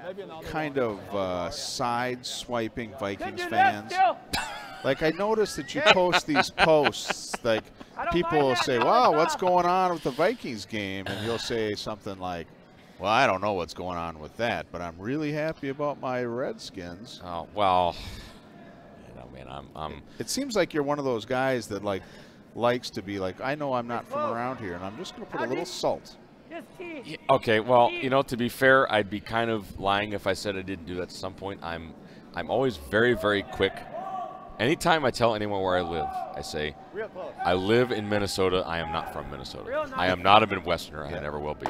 Maybe another kind one. of side swiping Vikings Do this, fans? Bill. Like, I noticed that you post these posts, like people will say, wow, what's going on with the Vikings game? And you'll say something like, well, I don't know what's going on with that, but I'm really happy about my Redskins. Oh, well, you know, man, I'm It seems like you're one of those guys that likes to be like, I know I'm not from around here, and I'm just going to put a little salt. Just T. Yeah, okay, well, you know, to be fair, I'd be kind of lying if I said I didn't do that at some point. I'm always very, very quick. Anytime I tell anyone where I live, I say, I live in Minnesota. I am not from Minnesota. Real nice. I am not a Midwesterner. I never will be.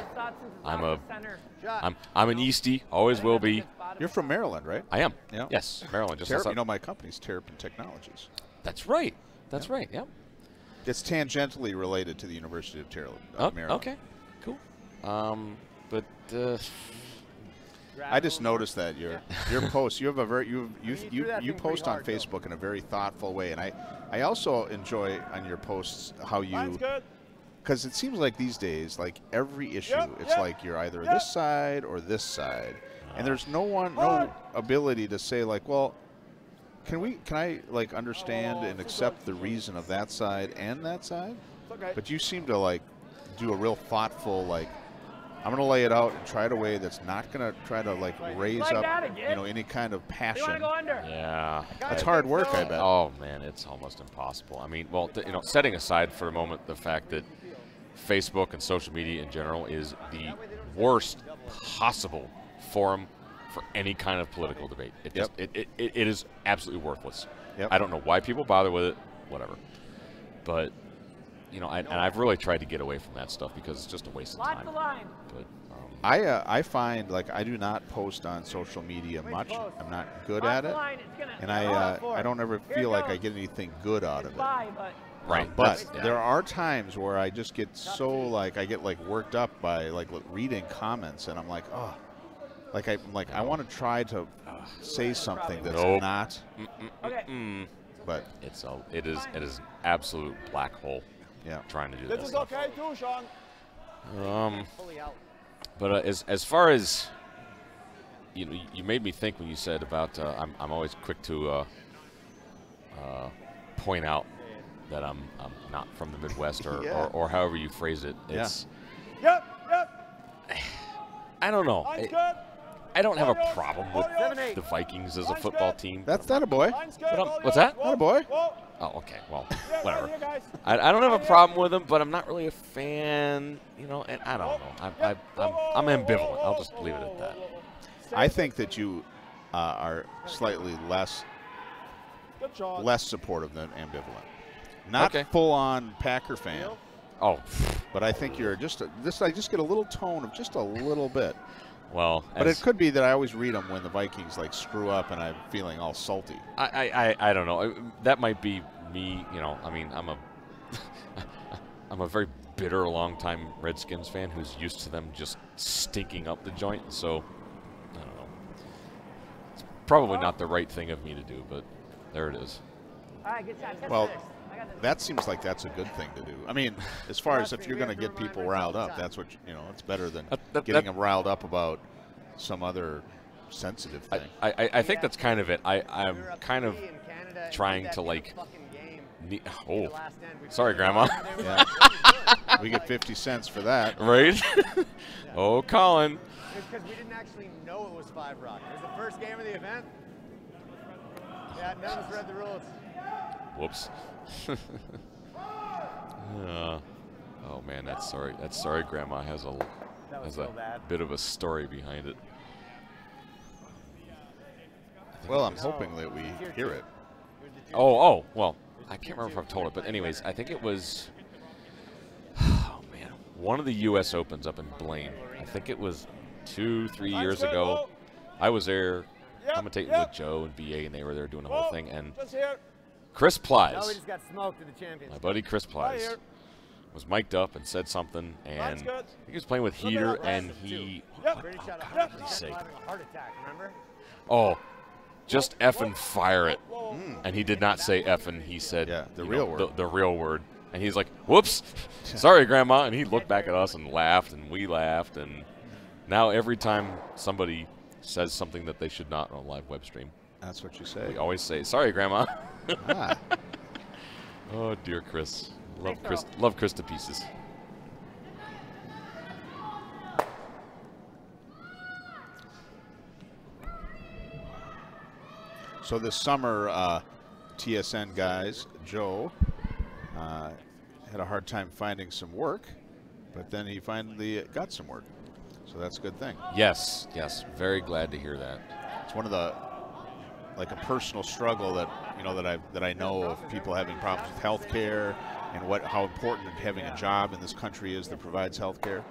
I'm an Eastie. Always will be. You're from Maryland, right? I am. Yeah. Yes, Maryland. Just Terrapin, outside. you know, my company's Terrapin Technologies. That's right. That's right. Yeah. It's tangentially related to the University of Maryland. Okay. Cool. But I just noticed that your post. You have a very you post on Facebook in a very thoughtful way, and I also enjoy on your posts how Mine's you, good. because it seems like these days, like every issue, it's like you're either this side or this side, and there's no ability to say like, well, can I like understand and accept the reason of that side and that side? It's okay. But you seem to like do a real thoughtful like, I'm going to lay it out and try it a way that's not going to try to like raise Like up, that again? any kind of You want passion. to go under? yeah. That's hard work, I bet. Oh man, it's almost impossible. I mean, well, setting aside for a moment the fact that Facebook and social media in general is the worst possible forum for any kind of political debate. It is absolutely worthless. Yep. I don't know why people bother with it. Whatever. But and I've really tried to get away from that stuff because it's just a waste of Lots time. of line. But I find like I do not post on social media much. I'm not good at it, and I don't ever feel like I get anything good out of it. right. But yeah. there are times where I just get so like I get like worked up by like reading comments, and I'm like, oh, I want to try to say something that's Nope. not, Okay. but It is an absolute black hole. trying to do This that is stuff. okay too, Sean. Fully out. But as far as you made me think when you said about I'm always quick to point out that I'm not from the Midwest or however you phrase it. It's Yep. I don't know. Line's good. I don't have a problem with 7-8. the Vikings as a football team. That's not a boy. Line's good. What's that? Not a boy. Whoa. Oh, okay. Well, Yeah, whatever. right here, guys. I don't have a problem with them, but I'm not really a fan. And I don't know. I'm ambivalent. I'll just leave it at that. I think that you are slightly less Good shot. supportive than ambivalent. Not Okay. full-on Packer fan, Oh, but I think you're just I just get a little tone of just a little bit. well. But it could be that I always read them when the Vikings like screw up and I'm feeling all salty. I don't know. That might be me. I'm a very bitter, longtime Redskins fan who's used to them just stinking up the joint. So I don't know. It's probably not the right thing of me to do, but there it is. All right, good shot. Well, that seems like that's a good thing to do. I mean, as far as if you're going to get people riled up, that's what it's better than getting them riled up about some other sensitive thing. I think that's kind of it. I'm kind of trying to like. Sorry, Grandma. Yeah. We get 50 cents for that. Right? Oh, Colin. It's because we didn't actually know it was 5 Rock. It was the first game of the event. Yeah, none of us read the rules. Whoops. Oh man, that's sorry. Grandma has a bit of a story behind it. Well, I'm hoping that we hear it. Oh, well, I can't remember if I've told it, but anyways, I think it was, one of the U.S. Opens up in Blaine. I think it was 2-3 years ago. I was there commentating with Joe and BA, and they were there doing the whole thing. And Chris Plies, No, we just got smoked at the championship. my buddy Chris Plies, was mic'd up and said something, and he was playing with heater, and he, what did he say? Having a heart attack, remember? Oh, just effing fire it. And he did not say effing. He said the real word. The real word. And he's like, whoops, sorry, Grandma. And he looked back at us and laughed, and we laughed. And now every time somebody says something that they should not on a live web stream, that's what you say. we always say, sorry, Grandma. Ah. Oh, dear Chris. Love Chris to pieces. So this summer, TSN guys, Joe, had a hard time finding some work, but then he finally got some work. So that's a good thing. Yes. Very glad to hear that. It's one of the, like a personal struggle that, that I know of people having problems with health care and how important having a job in this country is that provides health care.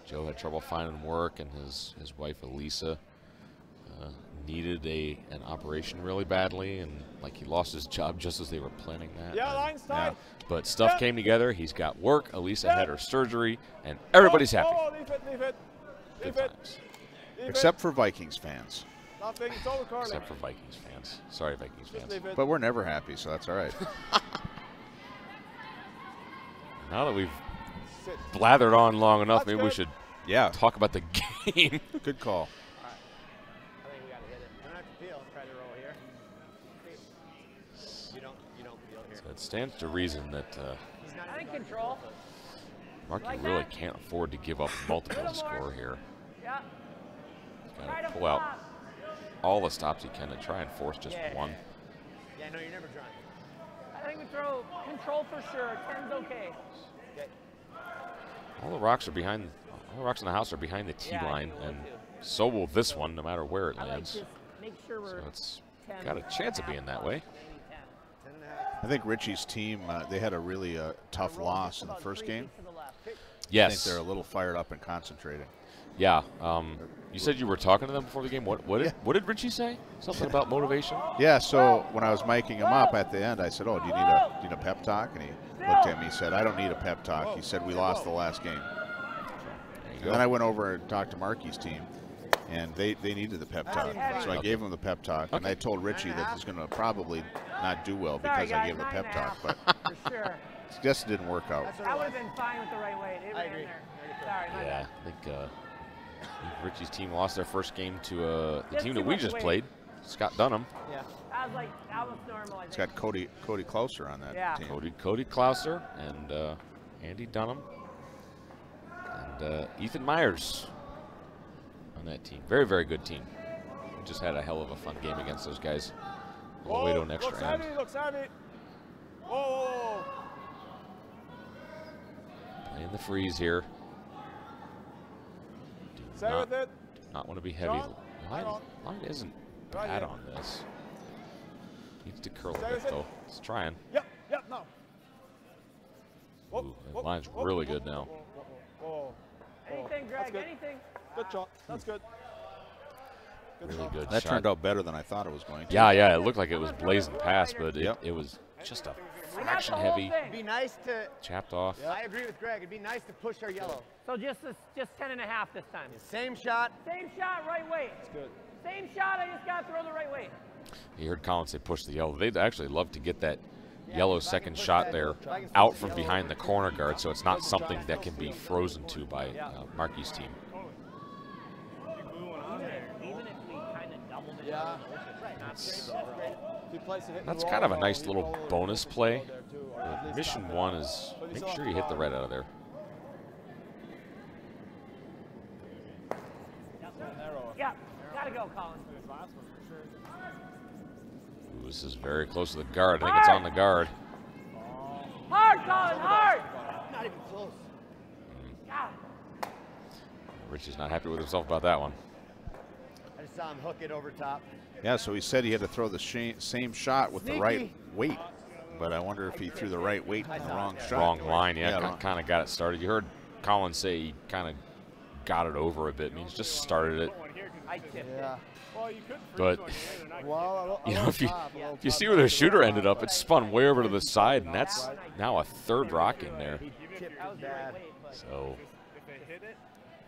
Joe had trouble finding work, and his wife Elisa needed an operation really badly, and like he lost his job just as they were planning that. Yeah, line's tight. But stuff came together. He's got work. Elisa had her surgery, and everybody's happy. Leave it. Good times. Except for Vikings fans. Nothing. It's all recording. Except for Vikings fans. Sorry, Vikings fans. Leave it. But we're never happy, so that's all right. Now that we've blathered on long enough, maybe we should talk about the game. Good call. I think we got to hit it. You don't have to feel. Try to roll here. You don't feel here. So it stands to reason that I think control. Maerki really can't afford to give up multiple to score here. Yeah. He's got to pull out all the stops he can and try and force just one. Yeah, no, you're never trying. I think we throw control for sure. 10's okay. All the rocks are behind. All the rocks in the house are behind the tee line, and so will this one, no matter where it lands. Like make sure we're so it's got a chance of being that way. I think Richie's team, they had a really tough loss in the first game. Yes. I think they're a little fired up and concentrating. Yeah. You said you were talking to them before the game. What did Richie say? Something about motivation? Yeah, so when I was miking him up at the end, I said, oh, do you need a pep talk? And he looked at me and said, I don't need a pep talk. He said, we lost the last game. There you And go. then I went over and talked to Maerki's team. And they needed the pep talk, so I gave him the pep talk, and I told Richie that he's going to probably not do well because I gave him the pep talk, but For sure. it just didn't work out. That would have been fine with the right weight. It ran there. Sorry, my Yeah, bad. I think Richie's team lost their first game to the Just team too that we much just weight. played, Scott Dunham. Yeah. That was normal, I It's think. got Cody Clouser on that Yeah. team. Cody Clouser and Andy Dunham and Ethan Myers on that team. Very, very good team. We just had a hell of a fun game against those guys. All the way to an extra end. Looks heavy. Whoa. Playing the freeze here. Stay with it. Not want to be heavy. John, hang on. Line isn't Right bad here. on this. Needs to curl Stay a bit with it. though. It's trying. Yep, no. Whoa, Ooh, that whoa, line's whoa, really whoa, good now. Whoa. Anything, That's Greg, good. anything. Good shot. That's good. Good Really shot. good That shot. turned out better than I thought it was going to. Yeah, it looked like it was blazing past, but Yep. it was just a I got fraction the whole heavy, thing. It'd be nice to, chapped off. I agree with Greg, it'd be nice to push our yellow. So just 10 and a half this time. Same shot. Same shot, right weight. That's good. Same shot, I just got to throw the right weight. You heard Colin say push the yellow. They'd actually love to get that yellow if I can second push shot that- there if I can out push from the behind the yellow- corner guard, so it's not something that can be frozen to by Maerki's team. Even if we kind of doubled it. Yeah. That's If he plays a hit and That's roll, kind of a though, nice he little will bonus go play. there too, or at least Mission tap one that. is But he's make off sure you hit the guard. red out of there. Narrow. Yeah, gotta go, Colin. Ooh, this is very close to the guard. I think it's on the guard. Hard, Colin, hard! Not even close. God. Richie's not happy with himself about that one. I just saw him hook it over top. Yeah, so he said he had to throw the same shot with the right Sneaky. weight. But I wonder if he threw the right weight in the wrong shot. Wrong line, yeah, wrong. kind of got it started. You heard Colin say he kind of got it over a bit. I mean, he's just started it. I tipped it. Yeah. Well, you could freeze But one here. They're not Well, you know, if you see where the shooter ended up, it spun way over to the side, and that's now a third rock in there. That was the right weight, but So, if they hit it,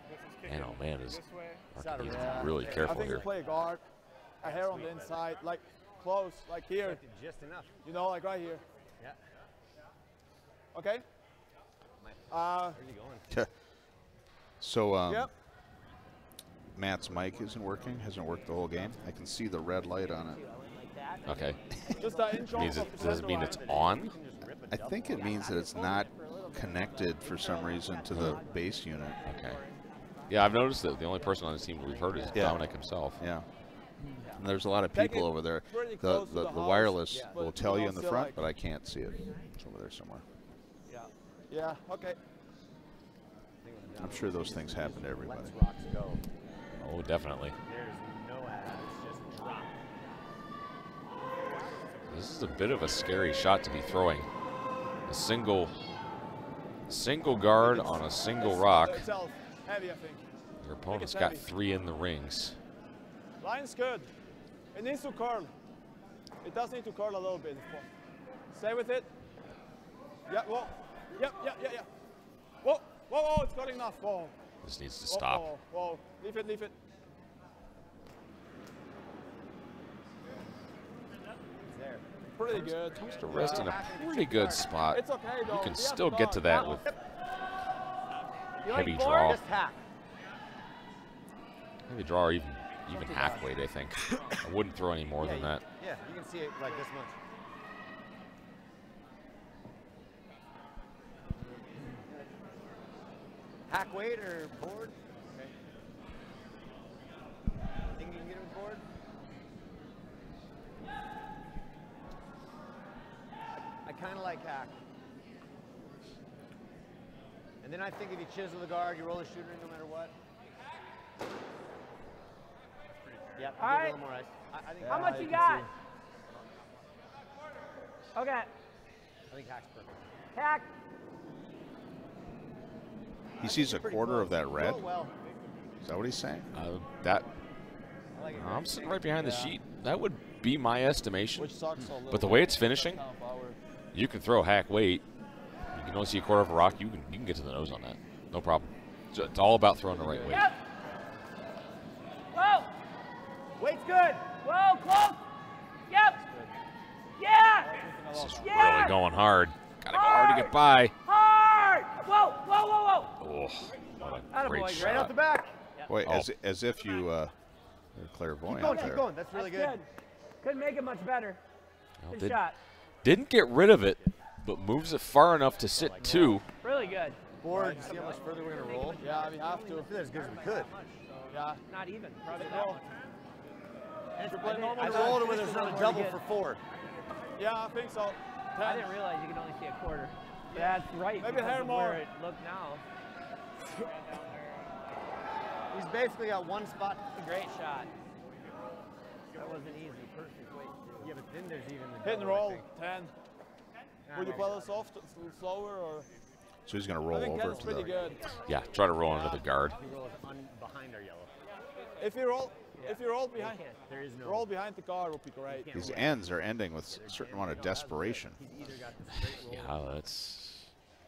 this is kicking man, oh man, is this way. Maerki needs to be really I careful think you here. play a guard, a hair on the inside, like close, like here. Just enough. You know, like right here. Yeah. Okay. Where's he going? So Yep. Matt's mic isn't working, hasn't worked the whole game. I can see the red light on it. Okay, Just that inch off means of it the doesn't mean center it's line. on. I think it means that it's not connected for some reason to the base unit. Okay. Yeah, I've noticed that the only person on this team that we've heard is Yeah. Dominic himself. Yeah. And there's a lot of Take people it over there. pretty The, close to the, the the house, wireless but will tell you you don't in the feel front, like- but I can't see it. It's over there somewhere. Yeah, okay. I'm sure those things happen to everybody. Let's rocks go. Oh, definitely. There's no ad. It's just drop. This is a bit of a scary shot to be throwing. A single guard on a single rock. Itself, heavy, I think. Your opponent's it's got heavy. 3 in the rings. Line's good. It needs to curl. It does need to curl a little bit. Stay with it. Yeah, whoa. Yep, yeah. Whoa, it's cutting off. Whoa. This needs to stop. Whoa. Leave it. There. Pretty good. Comes to rest in a pretty good spot. It's okay, though. You can We still have get to that with You heavy like board? draw. Just hack. Heavy draw or even hack weight, I think. I wouldn't throw any more than that. Yeah, you can see it like this much. Hack weight or board? Okay. Think you can get it with board? I kind of like hack. And then I think if you chisel the guard, you roll the shooter no matter what. Yep, All give it a right. little more ice. I think How much you can got? Okay. I think hack's perfect. Hack. He sees a quarter of that red. Oh, well. Is that what he's saying? That I like it. I'm sitting right behind the sheet. That would be my estimation. Which sucks a little. But the way it's finishing, Kind of our- you can throw hack weight. You can only see a quarter of a rock. You can get to the nose on that. No problem. So it's all about throwing the right weight. Yep. Go. Weight's good. Whoa, close. Yep. Yeah. This is really going hard. Gotta go hard to get by. Hard. Whoa, whoa, whoa, whoa. Oh, what a Attaboy, great right shot. Right out the back. Boy, Oh. as if you are clairvoyant Keep going, there. keep going. That's really That's good. Couldn't make it much better. Well, Good shot. Didn't get rid of it, but moves it far enough to sit 2. Really good. Board, you see how much further we're going to roll? Yeah, we have to. I feel as good as we could. Yeah. Not even. Probably No. not. I rolled it with another double for 4. Yeah, I think so. I 10. didn't realize you could only see a quarter. That's right. Maybe because a hair of more. Where it looked now. He's basically got one spot. It's a great shot. That wasn't easy. Perfect weight. Yeah, but then there's even the Hit and double, I roll, think. 10. Would you pedal soft, slower, or? So he's going to I roll think over 10's to pretty the. good. Yeah, try to roll into the guard. He rolls behind our yellow. If you roll behind, There is no. roll behind the car would be great. These ends are ending with a certain amount of desperation. He's either got the straight roll. Yeah, that's.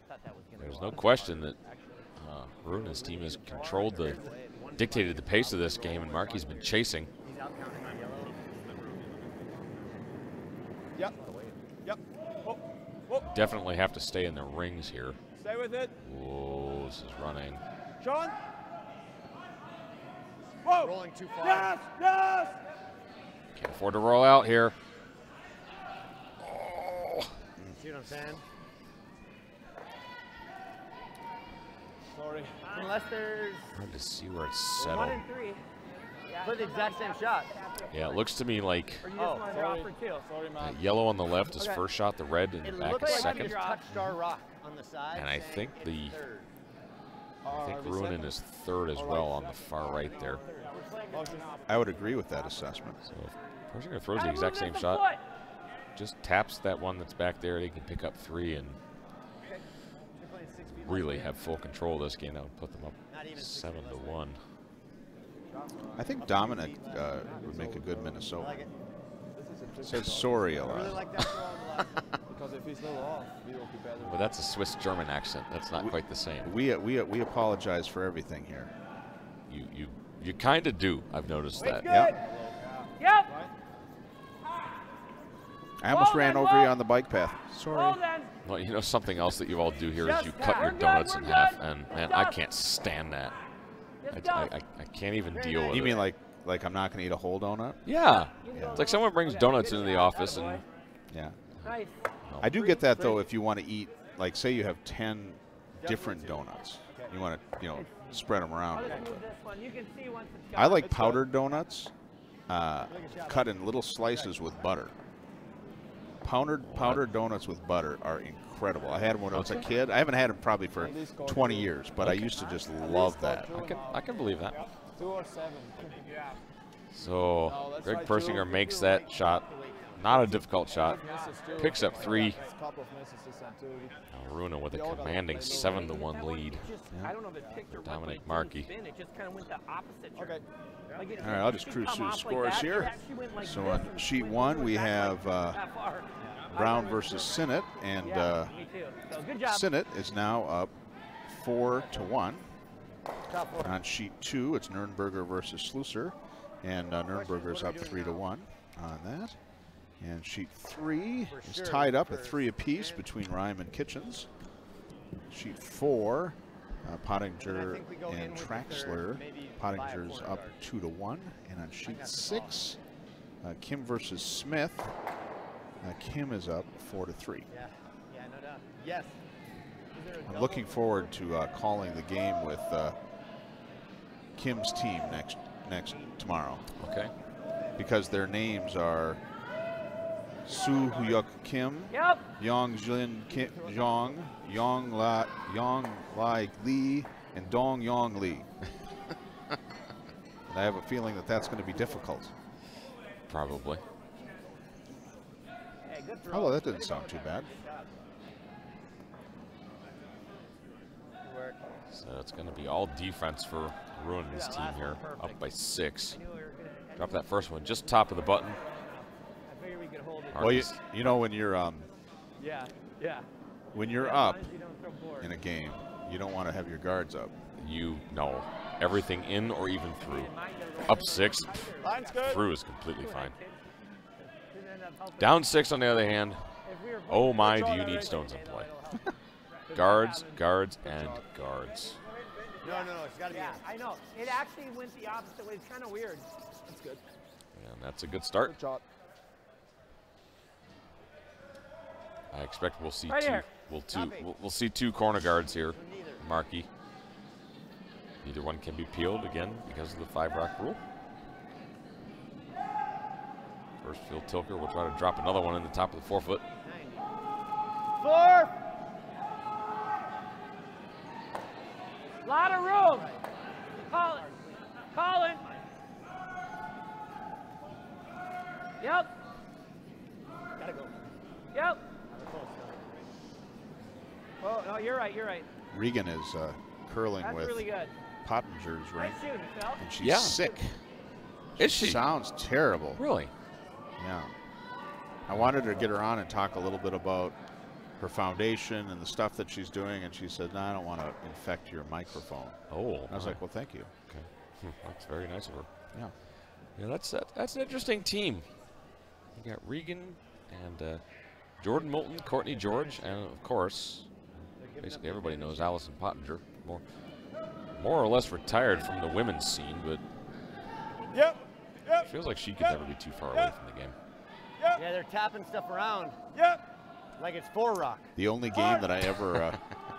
Thought that was gonna There's go no out. question that Ruonen's team has controlled dictated the pace of this game, and Maerki's been chasing. He's out counting on yellow. Yep. Yep. Oh. Oh. Definitely have to stay in the rings here. Stay with it. Whoa, this is running. Sean. Whoa. Rolling too far. Yes. Yes. Can't afford to roll out here. See what I'm saying? Sorry. Unless there's. Hard to see where it's 1 settled. and 3. Yeah. Play the exact same shot. Yeah, it looks to me like Or you just want to draw for 2. Sorry, man. yellow on the left is Okay. first shot, the red in It the back looks is like second. he just touched our rock on the side. And I saying think it's the- third. I think Ruohonen is third as well on the far right there. I would agree with that assessment. So if Pottinger throws the exact same shot, just taps that one that's back there, they can pick up 3 and really have full control of this game. That would put them up 7-1. I think Dominic would make a good I Minnesota. like it. Says sorry a I really lot. like that throw on the left. Because if he's a little off, we will be better. But that's a Swiss-German accent. That's not quite the same. We apologize for everything here. You kind of do. I've noticed Weight's that. good. Yep. Yep. I almost Well ran then, over you well. on the bike path. Sorry. Well then. Well, you know something else that you all do here is Just you cut your we're good, donuts we're in half, good. and man, Just I can't stand that. Just I can't even deal with You it. mean like I'm not going to eat a whole donut? Yeah. Yeah. It's like someone brings donuts into the office and Yeah. Nice. I do get that though. If you want to eat, like, say you have 10 different donuts, you want to, spread them around a I'll little just move bit. this one. You can see once it's I gone. like powdered donuts, cut in little slices with butter. Powdered donuts with butter are incredible. I had them when I was a kid. I haven't had them probably for 20 years, but I used to just love that. I can believe that. 2 or 7. So let's Greg try Persinger two. makes that shot. Not a difficult shot. Misses too. Picks up 3. It's a couple of misses and 2. Now Ruohonen with a commanding 7-1 lead. I don't know if it picked or what, Dominic but it didn't Maerki. spin. It just kind of went the opposite turn. Okay. Like it All right, I'll just didn't cruise come through the off like scores that, it here. actually went like So this on and sheet went 1, forward we back have that far. Brown versus Sinnott, and Yeah, me too. So good job. Sinnott is now up 4-1. Top 4. On sheet 2, it's Nürnberger versus Schlusser, and Nürnberger's up 3-1 on that. And sheet 3 is tied up at 3 apiece between Rhyme and Kitchens. Sheet 4, Pottinger and Traxler. Pottinger's up 2-1. And on sheet 6, Kim versus Smith. Kim is up 4-3. Yeah, no doubt. Yes. I'm looking forward to calling the game with Kim's team next tomorrow, Okay. because their names are Soo Hyuk Kim, Yep. Yong Jin Kim Jong, Yong Lai Lee, and Dong Yong Lee. And I have a feeling that that's going to be difficult. Probably. Hey, good throw. Oh, well, that didn't sound too bad. Good work. So it's going to be all defense for Ruonen's team here, up by 6. I knew we were gonna, Drop that first one just top of the button. I figured we could hold it. Well, Marcus. you know when you're Yeah. when you're As up long as you don't throw boards. in a game, you don't want to have your guards up. You know. Everything in or even through. Up 6, Line's good. through is completely fine. Down 6 on the other hand. Oh my, do you need stones in play. Guards, guards, and guards. No, it's got to be. Yeah, I know. It actually went the opposite way. It's kind of weird. That's good. And that's a good start. Good shot. I expect we'll see Right two. here. We'll see 2 corner guards here. Maerki. Neither one can be peeled again because of the 5-rock rule. First field Tilker will try to drop another one in the top of the 4-foot. 4. Lot of room. Colin. Yep. Gotta go. Yep. Oh, no, you're right. Regan is curling That's with really good. Pottinger's ring, Nice shooting, Phil. and she's Yeah. sick. Is she? Sounds terrible. Really? Yeah. I wanted to get her on and talk a little bit about her foundation and the stuff that she's doing, and she said, "No, I don't want to infect your microphone." Oh. I was like, "Well, thank you." Okay. That's very nice of her. Yeah. Yeah, that's an interesting team. You got Regan and Jordan Moulton, Courtney George, and of course, basically everybody knows Allison Pottinger. More or less retired from the women's scene, but Yep. Yep. feels like she could never be too far away from the game. Yep. Yeah, they're tapping stuff around Yep. like it's 4 rock. The only game that I ever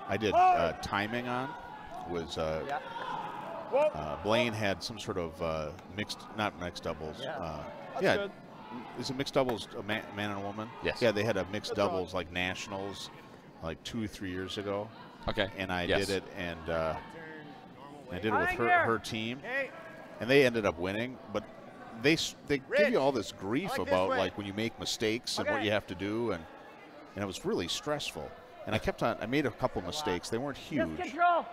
I did timing on was Yeah. Blaine had some sort of not mixed doubles. Yeah. Yeah, good. is it mixed doubles a man and a woman? Yes. Yeah, they had a mixed Good job. doubles like nationals like 2 or 3 years ago, Okay. and I Yes. did it and I did it with Hang her here. her team, Hey, and they ended up winning. But they give Rich, you all this grief I like this about way. like when you make mistakes and what Okay. you have to do, and it was really stressful. And I made a couple mistakes. They weren't Just huge, control.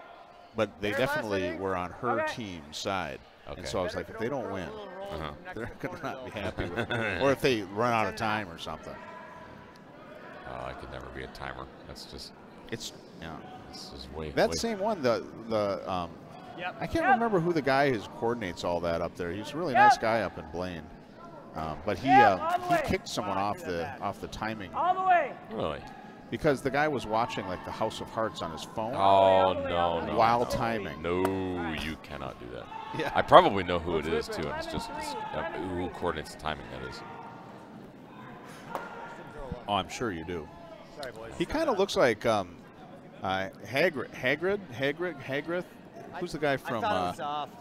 but they Very last definitely inning. were on her Okay. team's side. Okay. And so I was like, if they don't win, Uh-huh. they're going to not be happy with me. Or if they run out of time or something. I could never be a timer. That's just It's, yeah. this is way. That way same one, Yep. I can't Yep. remember who the guy who coordinates all that up there. He's a really Yep. nice guy up in Blaine. But he Yep, all the he way. kicked someone Wow, off do that the off the timing All the way. Really? because the guy was watching like the House of Hearts on his phone Oh all the way, no, all the way. no. while no. timing. No, you cannot do that. Yeah. I probably know who it is Let's too, rip and it. it's just who coordinates the timing. That is. Oh, I'm sure you do. Sorry, boys. He kind of looks like Hagrid. Who's the guy I from thought it was soft.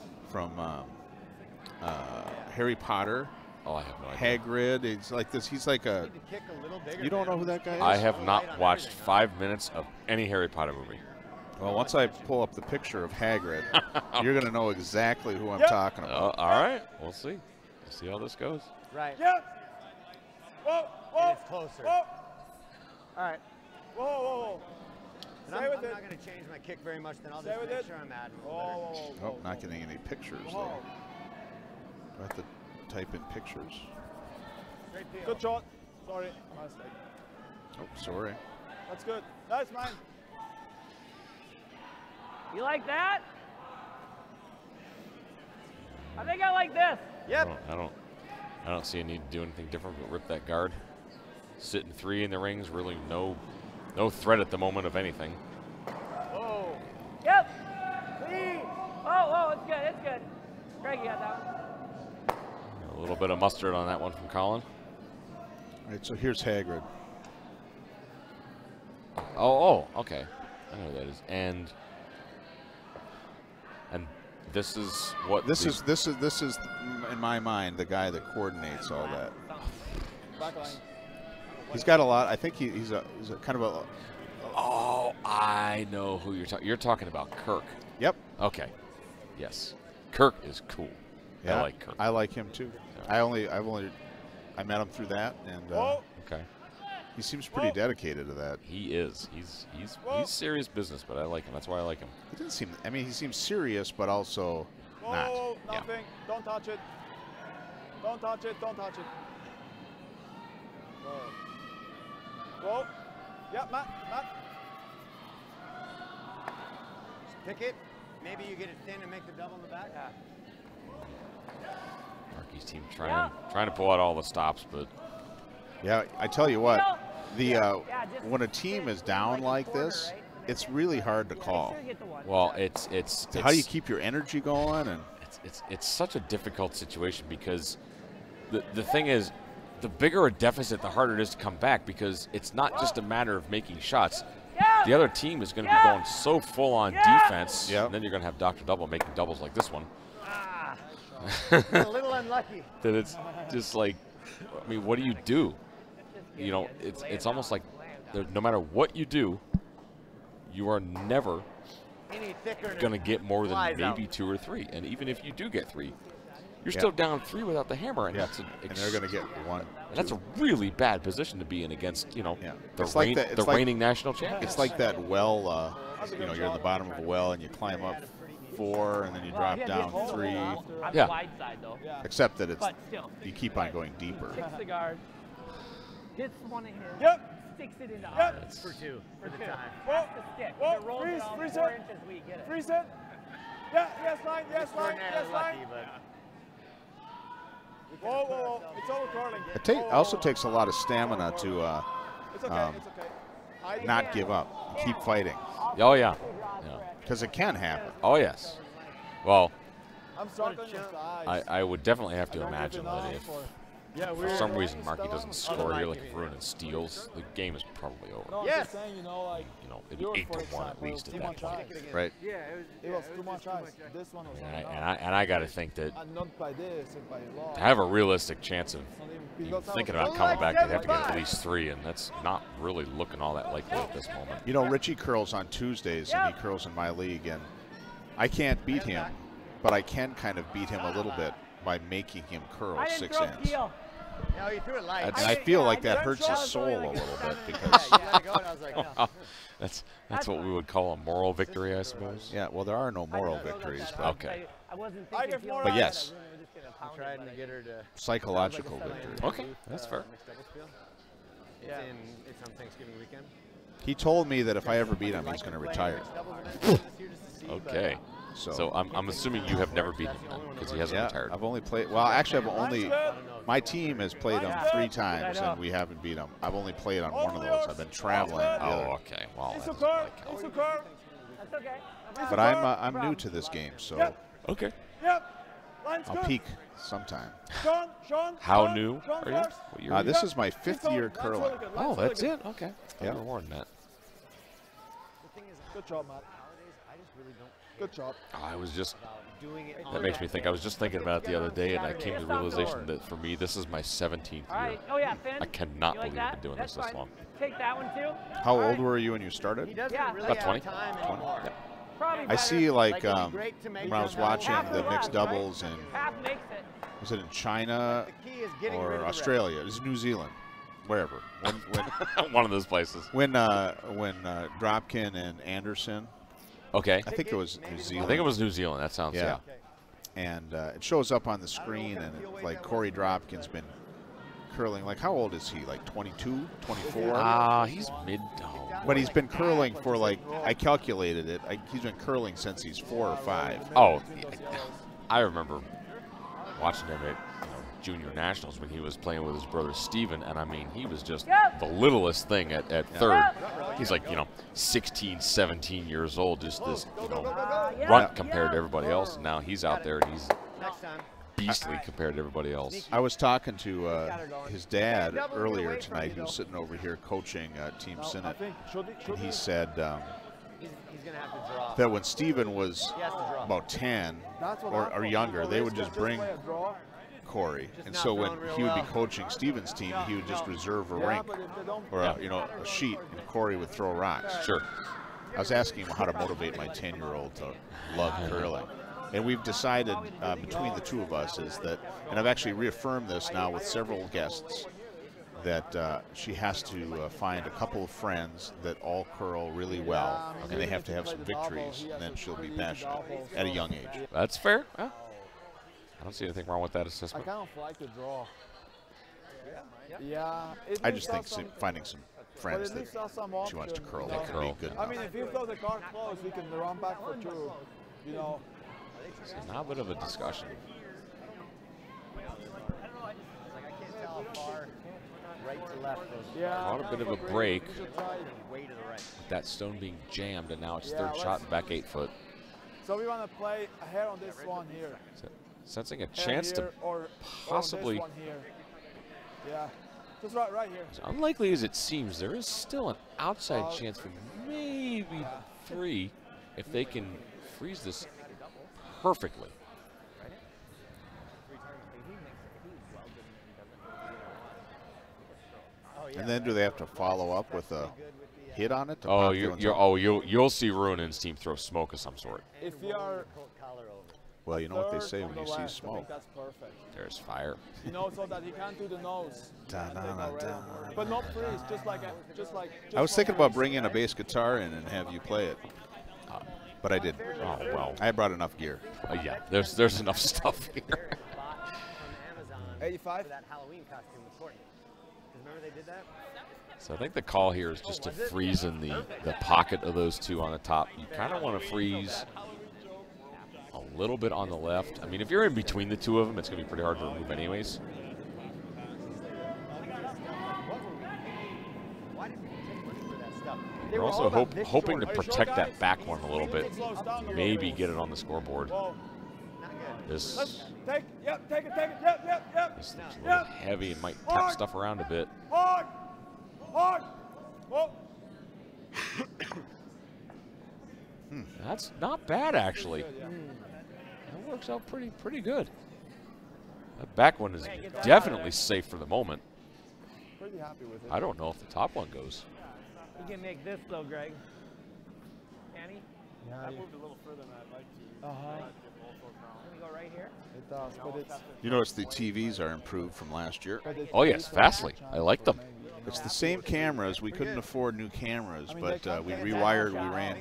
Harry Potter? Oh, I have no idea. Hagrid. It's like this. He's like a. Need to kick a little bigger. You don't know who man. that guy is? I have Light not on watched everything, huh? 5 minutes of any Harry Potter movie. Well, once I pull up the picture of Hagrid, you're going to know exactly who I'm Yep. talking about. All right, we'll see. We'll see how this goes. Right. Yep. Whoa. Whoa. It's closer. Whoa. All right. Whoa. Whoa. And Stay I'm with it. not going to change my kick very much. Then I'll Stay just with make it. sure I'm adding a Whoa. little Whoa. better. Whoa. Oh, not getting any pictures Whoa. though. Do I have to type in pictures? Straight peel. Good shot. Sorry. My mistake. Oh, sorry. That's good. That's mine. You like that? I think I like this. Yep. I don't see a need to do anything different but rip that guard. Sitting 3 in the rings, really no threat at the moment of anything. Whoa. Yep. Clean. Oh, it's good. It's good. Greg, you got that one. A little bit of mustard on that one from Colin. All right, so here's Hagrid. Oh, okay. I know who that is. And this is what This the- is in my mind the guy that coordinates all that. Back line. He's got a lot. I think he's a kind of a. Oh, I know who you're talking. You're talking about Kirk. Yep. Okay. Yes. Kirk is cool. Yeah, I like Kirk. I like him too. I met him through that, and Whoa. Okay. he seems pretty dedicated to that. He is. He's Whoa. serious business, but I like him. That's why I like him. He doesn't seem. I mean, he seems serious, but also Whoa. not. Whoa. Yeah. Nothing. Don't touch it. Don't touch it. Don't touch it. Whoa. Whoa. Yeah, Matt. Pick it. Maybe you get it thin and make the double in the back. Yeah. Maerki's team trying to pull out all the stops, but Yeah, I tell you what, Yeah, when a team is down like this, it's really hard to call. well, it's How do you keep your energy going? And it's such a difficult situation because the thing is, the bigger a deficit, the harder it is to come back because it's not just a matter of making shots. The other team is going to be going so full on defense, and then you're going to have Dr. Double making doubles like this one. A little unlucky. That it's just like, I mean, what do you do? You know, it's almost like no matter what you do, you are never going to get more than maybe 2 or 3. And even if you do get 3, you're still down 3 without the hammer, and that's and they're going to get 1. That's a really bad position to be in against, you know, the reigning national champions. It's like that well, you know, you're in the bottom of a well and you climb up 4 and then you drop down 3. Yeah. Wide side though. Except that it's you keep on going deeper. Kicks the guard. Hits one of his. Yep. Sticks it into Yep. For 2 for the time. That's the stick. Whoa, If it rolls freeze, down freeze 4 it. inches, we get it. Freeze it. Yeah, yes, line, yes, line, Extraordinarily yes, line. lucky, but Whoa, whoa, whoa. It's over curling. It also takes a lot of stamina to It's okay, it's okay. not give up, keep fighting, Oh, yeah. because it can happen. Oh, yes. Well, I'm stuck on your side. I would definitely have to imagine that if for some reason Maerki doesn't score here, like if Ruohonen steals, the game is probably over. No, I'm Yes. just saying, you know, like, You know, it'd be 8-1 at least at that point. Right. It was too much ice. This one was And I got to think that and not by this and by law. to have a realistic chance of Because even I was thinking about coming back, they'd have to get at least 3, and that's not really looking all that likely at this moment. You know, Richie curls on Tuesdays, and he curls in my league, and I can't beat him, but I can kind of beat him a little bit by making him curl 6 ends. no, you threw it light. And I feel like that hurts his soul a little bit because, You let it go, and I was like, no. That's what we would call a moral victory, I suppose. yeah, well, there are no moral victories, but Okay. I wasn't I thinking get more But yes. I'm trying to get her to. psychological victory. Okay, that's fair. It's on Thanksgiving weekend. He told me that if I ever beat him, he's going to retire. Okay. So I'm assuming you have never beaten him then, because he hasn't Yeah, retired. I've only played. Well, actually, my team has played him 3 times, and we haven't beat him. I've only played on one of those. I've been traveling. the other. Oh, okay. Well, It's that okay. doesn't really It's count. okay. That's okay. But I'm new to this game, so Okay. Yep. Line's I'll good. peak sometime. Sean, How Sean, new Sean are you? first. What year are you? This is my 5th year That's curling. really good. Oh, Line's really that's good. it? Okay. Yeah. More than that. Good job, Matt. Good job. Oh, I was just, Doing it. that makes me think. I was just thinking about it the other day, and I came to the realization that for me, this is my 17th year. All right. Oh yeah, Finn. I cannot You like believe I've that? been doing That's this fine. long. Take that one too. How old were you when you started? He doesn't Yeah, really about have 20. time anymore. Probably I better. see, like, Like, it'd be great to make when I was them watching half or the less, mixed right? doubles in, Half makes it. was it in China The key is getting rid or of the Australia? It was New Zealand, wherever. One of those places. When Dropkin and Anderson, Okay. I think it was New I Zealand. think it was New Zealand. That sounds, yeah. And it shows up on the screen, and like Corey Dropkin's been curling. Like, how old is he? Like 22, 24? He's mid. Oh, But he's been curling for, like, I calculated it. He's been curling since he's 4 or 5. oh, I remember watching him at junior nationals when he was playing with his brother Steven, and I mean, he was just the littlest thing at third. He's like, 16, 17 years old, just this, runt compared to everybody else. And now he's out there and he's Next time. beastly compared to everybody else. I was talking to his dad earlier tonight, who's sitting over here coaching Team I Senate, think should and he said He's going to have to draw. that when Steven was He has to draw. about 10 that's what or happens. younger, they would just bring play a draw. Corey. And not so when throwing real he would be well. coaching Steven's team, he would just reserve a Yeah, rink but if they don't or a sheet, and Corey would throw rocks. Sure. I was asking him how to motivate my 10-year-old to love curling. And we've decided between the two of us is that, and I've actually reaffirmed this now with several guests, that she has to find a couple of friends that all curl really well, and they have to have some victories, and then she'll be passionate at a young age. That's fair. Yeah. I don't see anything wrong with that I assessment. kind of like the draw. Yeah. I just think finding some friends at that least that's some she wants to option, curl you that know. could be good I enough. mean, if you throw the card close, we can run back for 2. you know. So now a bit of a discussion. I don't know. I can't tell how far right to left goes. Yeah. Caught a bit of a break. We should try Way to the right. That stone being jammed, and now it's Yeah, third shot back 8 foot. So we want to play a hair on this one here. Sensing a Hair chance here to or possibly. on this one here. Yeah. Just right here. As unlikely as it seems, there is still an outside chance for maybe 3 if they can freeze this perfectly. And then do they have to follow up with a hit on it? To Oh, pop the ones out? you'll see Ruonen's team throw smoke of some sort. If you are Well, you know what they third say on when the you see left, I think smoke. that's perfect. There's fire. You know, so that he can't do the nose. Da-na-na-da. But not freeze, just like I was thinking about bringing a bass guitar in and have you play it, but I didn't. Oh well. I brought enough gear. Yeah, there's enough stuff here. 85. That Halloween costume with Courtney. Because remember they did that? So I think the call here is just to freeze in the pocket of those two on the top. You kind of want to freeze a little bit on the left. I mean, if you're in between the two of them, it's going to be pretty hard to remove anyways. You're also hoping to protect that back one a little bit. Maybe get it on the scoreboard. This Take it, yep, yep. this looks a little heavy and might tap stuff around a bit. Hard. Whoa. That's not bad, actually. That works out pretty good. That back one is definitely safe for the moment. Pretty happy with it. I don't know if the top one goes. You can make this though, Greg. Can he? Yeah, I moved a little further than I'd like to. Can we go right here? it does, but it's. You notice the TVs are improved from last year. Oh yes, vastly. I like them. It's the same cameras. We couldn't afford new cameras, but we rewired. We ran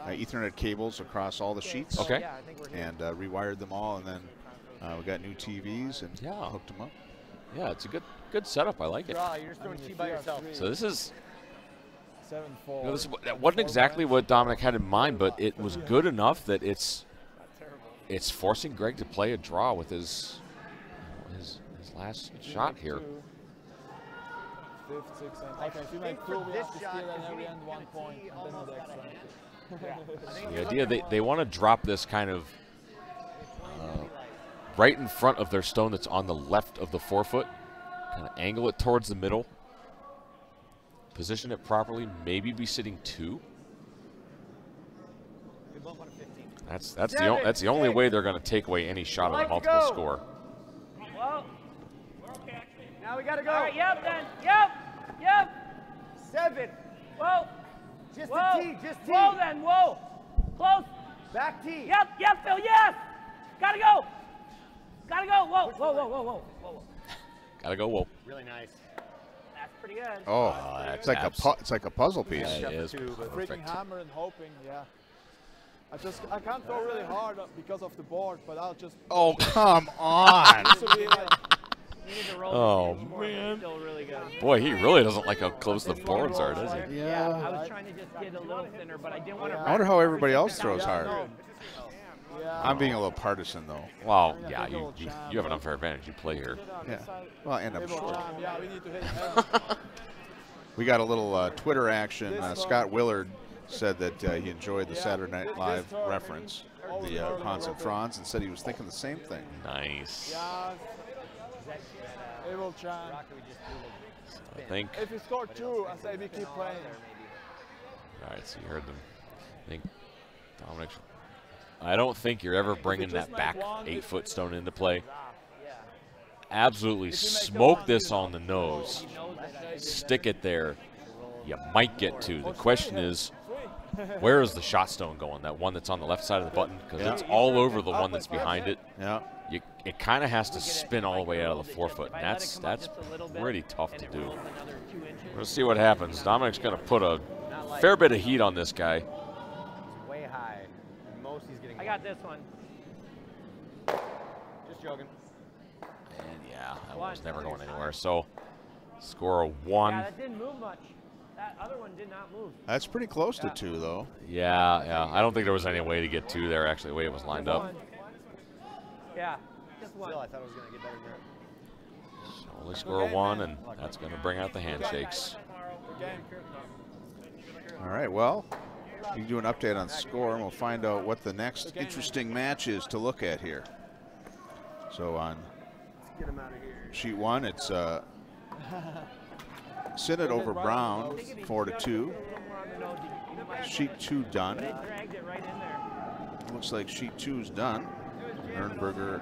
Ethernet cables across all the sheets. Okay. And rewired them all, and then we got new TVs and hooked them up. Yeah, it's a good setup. I like it. You're just throwing T by yourself. So this is. 7-4. You know, that wasn't exactly what Dominic had in mind, but it was good enough that it's forcing Greg to play a draw with his last shot here. 5th, 6th, okay, if you make 2, we have to steal at every end 1 point, and then the extra. The idea they want to drop this kind of right in front of their stone that's on the left of the 4 foot, kind of angle it towards the middle, position it properly, maybe be sitting 2. That's the only way they're going to take away any shot of the multiple score. Whoa. Now we gotta go. All right, yep, then. Yep. 7. Whoa. Just Whoa. a T. Just T. Whoa, then. Whoa. Close. Back T. Yep, Phil, yes. Gotta go. Whoa. Gotta go, whoa. Really nice. That's pretty good. Oh, it's like a puzzle piece. Yeah, it is Freaking perfect. hammer and hoping, yeah. I can't throw really hard because of the board, but I'll just. Oh, come on. This will be like, You need to roll Oh, the more, but it's man. still really good. Boy, he really doesn't like how close the boards are, does he? Yeah, I was trying to just get a little thinner, but I didn't want to. I wonder how everybody else throws hard. yeah. I'm being a little partisan, though. Well, yeah, you have an unfair advantage. You play here. Yeah. Well, and I'm short. Yeah, we need to hit every. We got a little Twitter action. Scott Willard said that he enjoyed the Saturday Night Live reference, the Hans and Franz, and said he was thinking the same thing. Nice. Yeah. It will chance. I think. If you score 2, I say we keep playing. All right, so you heard them. I think Dominic. I don't think you're ever bringing that back 8-foot stone into play. Absolutely smoke this on the nose. Stick it there. You might get 2. The question is, where is the shot stone going? That one that's on the left side of the button? Because it's all over the one that's behind it. Yeah. It kind of has to spin all the way out of the 4 foot. And that's pretty tough to do. We'll see what happens. Dominic's going to put a fair bit of heat on this guy. Way high. Most he's getting. I got this one. Just joking. And yeah, that one's never going anywhere. So score a 1. Yeah, that didn't move much. That other one did not move. That's pretty close to 2, though. Yeah, yeah. I don't think there was any way to get 2 there, actually, the way it was lined up. Yeah, just one. Still, I thought it was going to get better than that. So only score 1, and that's going to bring out the handshakes. All right, well, you can do an update on score, and we'll find out what the next interesting match is to look at here. So on sheet 1, it's Sinnott over Brown, 4-2. Sheet 2 done. Looks like sheet 2 is done. Nurnberger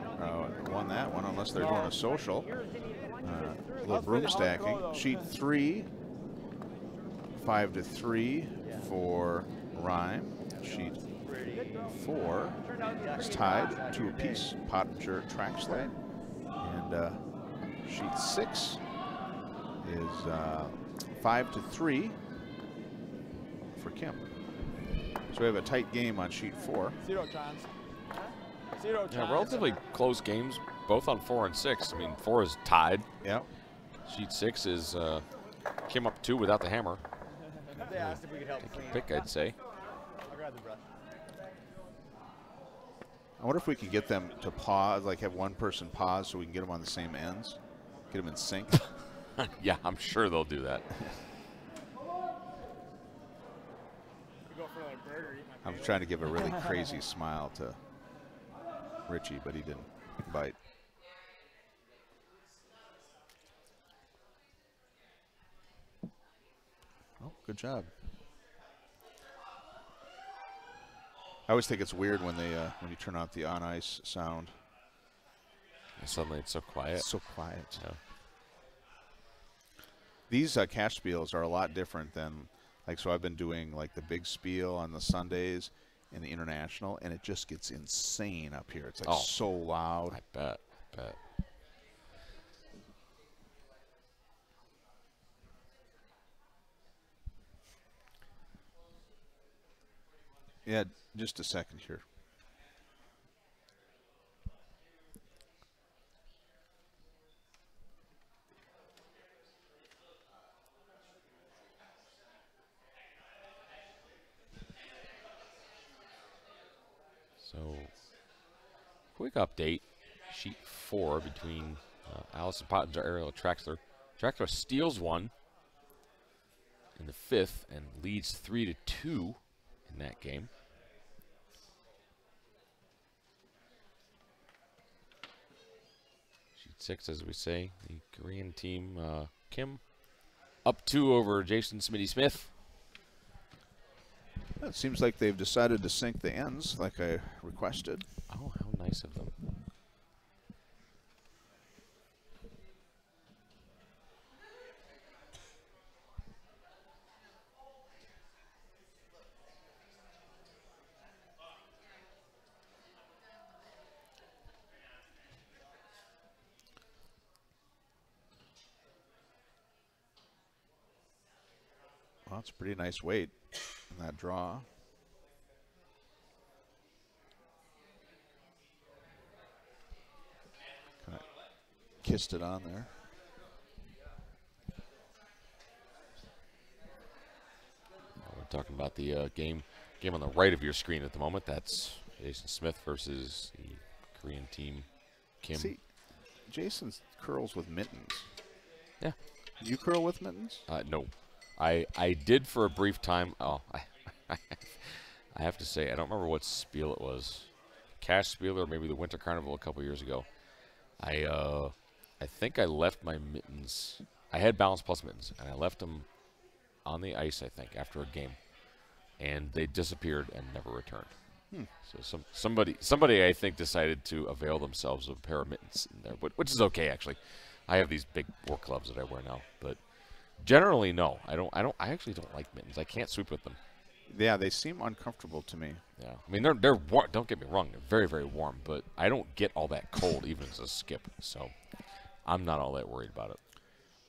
won that one, unless they're doing a social. A little broom stacking. Sheet 3, 5-3 for Rhyme. Sheet 4 is tied, 2 apiece. Pottinger, Traxler. And sheet 6 is 5-3 for Kim. So we have a tight game on sheet 4. 0 chance. 0 chance. Yeah, relatively close games, both on 4 and 6. I mean, 4 is tied. Yep. Sheet 6 is Kim up 2 without the hammer. They asked if we could help clean. Pick, I'd say. I'll grab the brush. I wonder if we could get them to pause, like have one person pause so we can get them on the same ends, get them in sync. Yeah, I'm sure they'll do that. I was trying to give a really crazy smile to Richie, but he didn't bite. Oh, good job. I always think it's weird when they when you turn out the on ice sound. And suddenly it's so quiet. It's so quiet. Yeah. These cash spiels are a lot different than, like, so I've been doing like the big spiel on the Sundays and the international, and it just gets insane up here. It's like so loud. I bet. Yeah, just a second here. So, quick update. Sheet 4 between Allison Pottinger, Ariel Traxler. Traxler steals one in the 5th and leads 3-2 in that game. Sheet 6, as we say, the Korean team, Kim, up 2 over Jason Smitty Smith. It seems like they've decided to sync the ends like I requested. Oh, how nice of them. Well, it's a pretty nice weight in that draw. Kind of kissed it on there. We're talking about the game on the right of your screen at the moment. That's Jason Smith versus the Korean team, Kim. See, Jason curls with mittens. Yeah. You curl with mittens? No. I did for a brief time. Oh, I have to say, I don't remember what Spiel it was. Cash Spiel or maybe the Winter Carnival a couple years ago. I think I left my mittens. I had Balance Plus mittens, and I left them on the ice, I think, after a game. And they disappeared and never returned. So somebody I think decided to avail themselves of a pair of mittens in there, which is okay actually. I have these big work gloves that I wear now, but generally no. I actually don't like mittens. I can't sweep with them. Yeah, they seem uncomfortable to me. Yeah, I mean they're warm. Don't get me wrong, they're very, very warm, but I don't get all that cold even as a skip, so I'm not all that worried about it.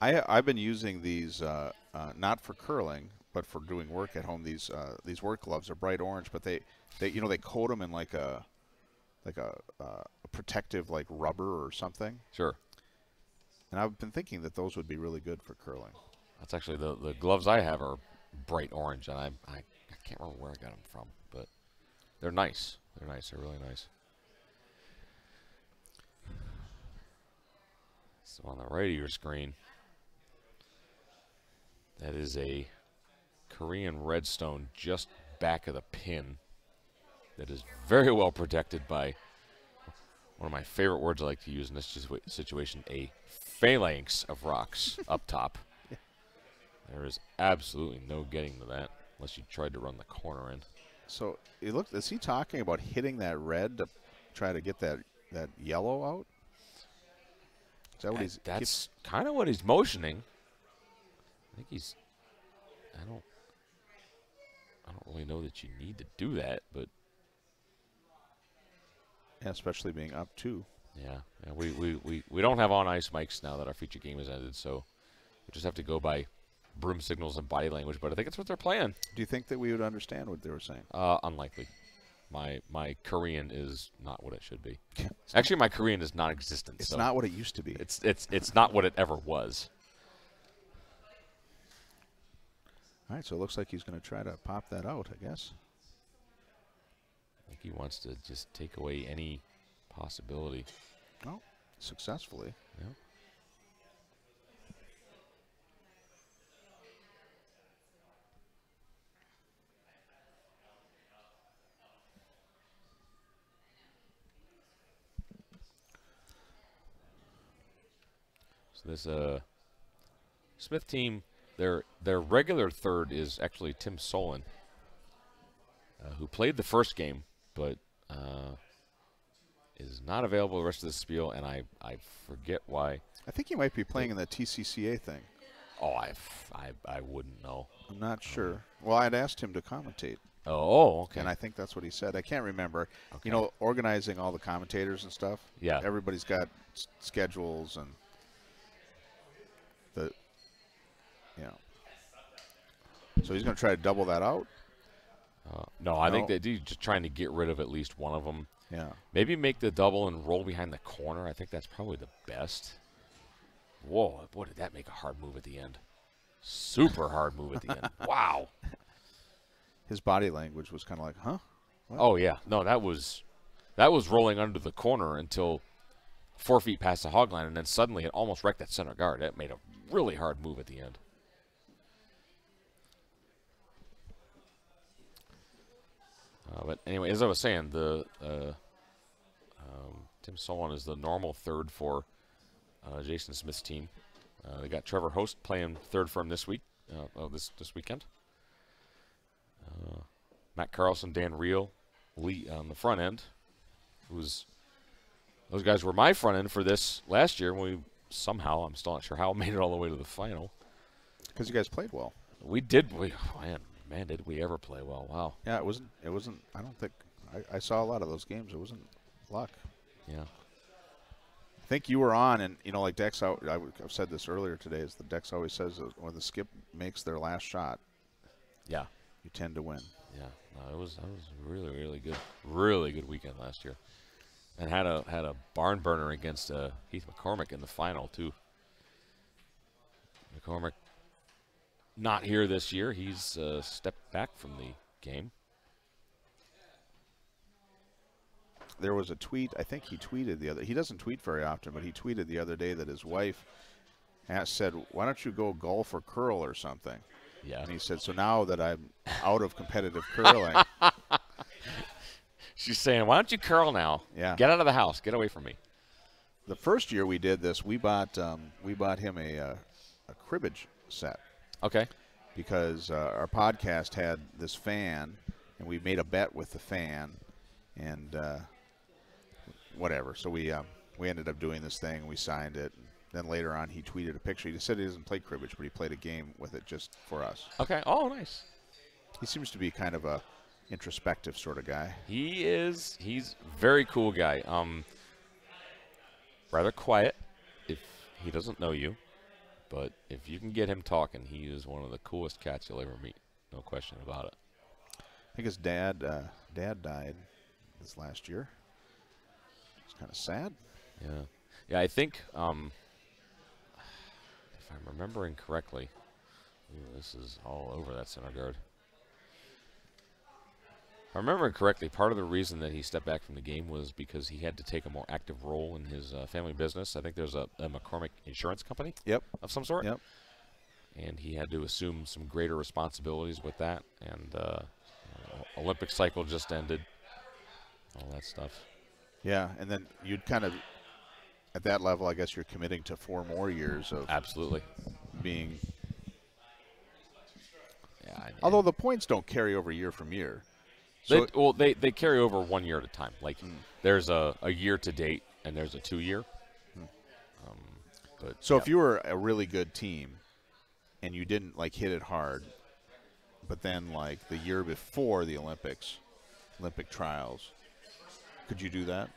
I've been using these not for curling, but for doing work at home. These work gloves are bright orange, but they coat them in like a protective like rubber or something. Sure. And I've been thinking that those would be really good for curling. That's actually the gloves I have are bright orange, and I can't remember where I got them from, but they're nice. They're nice. They're really nice. So on the right of your screen, that is a Korean redstone just back of the pin that is very well protected by one of my favorite words I like to use in this situation, a phalanx of rocks up top. There is absolutely no getting to that unless you tried to run the corner in. So is he talking about hitting that red to try to get that yellow out? Is that what he's? That's kind of what he's motioning. I think he's. I don't really know that you need to do that, but yeah, especially being up 2. Yeah, we don't have on ice mics now that our feature game has ended, so we just have to go by broom signals and body language. But I think it's what they're playing. Do you think that we would understand what they were saying? Unlikely. My Korean is not what it should be. Actually, my Korean is non-existent. It's so not what it used to be. It's not what it ever was. All right, so it looks like he's going to try to pop that out, I guess. I think he wants to just take away any possibility. Oh, successfully. Yeah. So this Smith team, their regular third is actually Tim Solon, who played the first game, but is not available the rest of the Spiel, and I forget why. I think he might be playing in the TCCA thing. Oh, I wouldn't know. I'm not sure. Well, I'd asked him to commentate. Oh, okay. And I think that's what he said. I can't remember. Okay. You know, organizing all the commentators and stuff. Yeah. Everybody's got schedules and So he's going to try to double that out? No, I think that he's just trying to get rid of at least one of them. Yeah. Maybe make the double and roll behind the corner. I think that's probably the best. Whoa, boy, did that make a hard move at the end. Super hard move at the end. Wow. His body language was kind of like, huh? What? Oh, yeah. No, that was rolling under the corner until 4 feet past the hog line, and then suddenly it almost wrecked that center guard. That made a really hard move at the end. But anyway, as I was saying, the Tim Solon is the normal third for Jason Smith's team. They got Trevor Host playing third for him this week, this weekend. Matt Carlson, Dan Reel, Lee on the front end. Those guys were my front end for this last year when we somehow, I'm still not sure how, made it all the way to the final. Because you guys played well. We did. Man, did we ever play well. Wow. Yeah, it wasn't, I don't think, I saw a lot of those games. It wasn't luck. Yeah. I think you were on, and, you know, like Dex, I've said this earlier today, is that Dex always says that when the skip makes their last shot, yeah, you tend to win. Yeah. No, it was really, really good. Really good weekend last year. And had a barn burner against Heath McCormick in the final, too. McCormick not here this year. He's stepped back from the game. There was a tweet, I think he tweeted he doesn't tweet very often, but he tweeted the other day that his wife said, why don't you go golf or curl or something? Yeah. And he said, so now that I'm out of competitive curling. She's saying, why don't you curl now? Yeah. Get out of the house. Get away from me. The first year we did this, we bought him a cribbage set. Okay. Because our podcast had this fan, and we made a bet with the fan, and whatever. So we ended up doing this thing, and we signed it. And then later on, he tweeted a picture. He said he doesn't play cribbage, but he played a game with it just for us. Okay. Oh, nice. He seems to be kind of a introspective sort of guy. He is. He's a very cool guy. Rather quiet if he doesn't know you. But if you can get him talking, he is one of the coolest cats you'll ever meet. No question about it. I think his dad died this last year. It's kind of sad. Yeah. Yeah, I think, if I'm remembering correctly, Ooh, this is all over that center guard. If I remember correctly, part of the reason that he stepped back from the game was because he had to take a more active role in his family business. I think there's a McCormick insurance company of some sort. Yep. And he had to assume some greater responsibilities with that. And Olympic cycle just ended. All that stuff. Yeah, and then you'd kind of, at that level, I guess you're committing to 4 more years of absolutely being. Yeah. Although the points don't carry over year from year. So they carry over 1 year at a time. Like there's a year to date and there's a 2 year. But so if you were a really good team and you didn't like hit it hard, but then like the year before the Olympic trials, could you do that?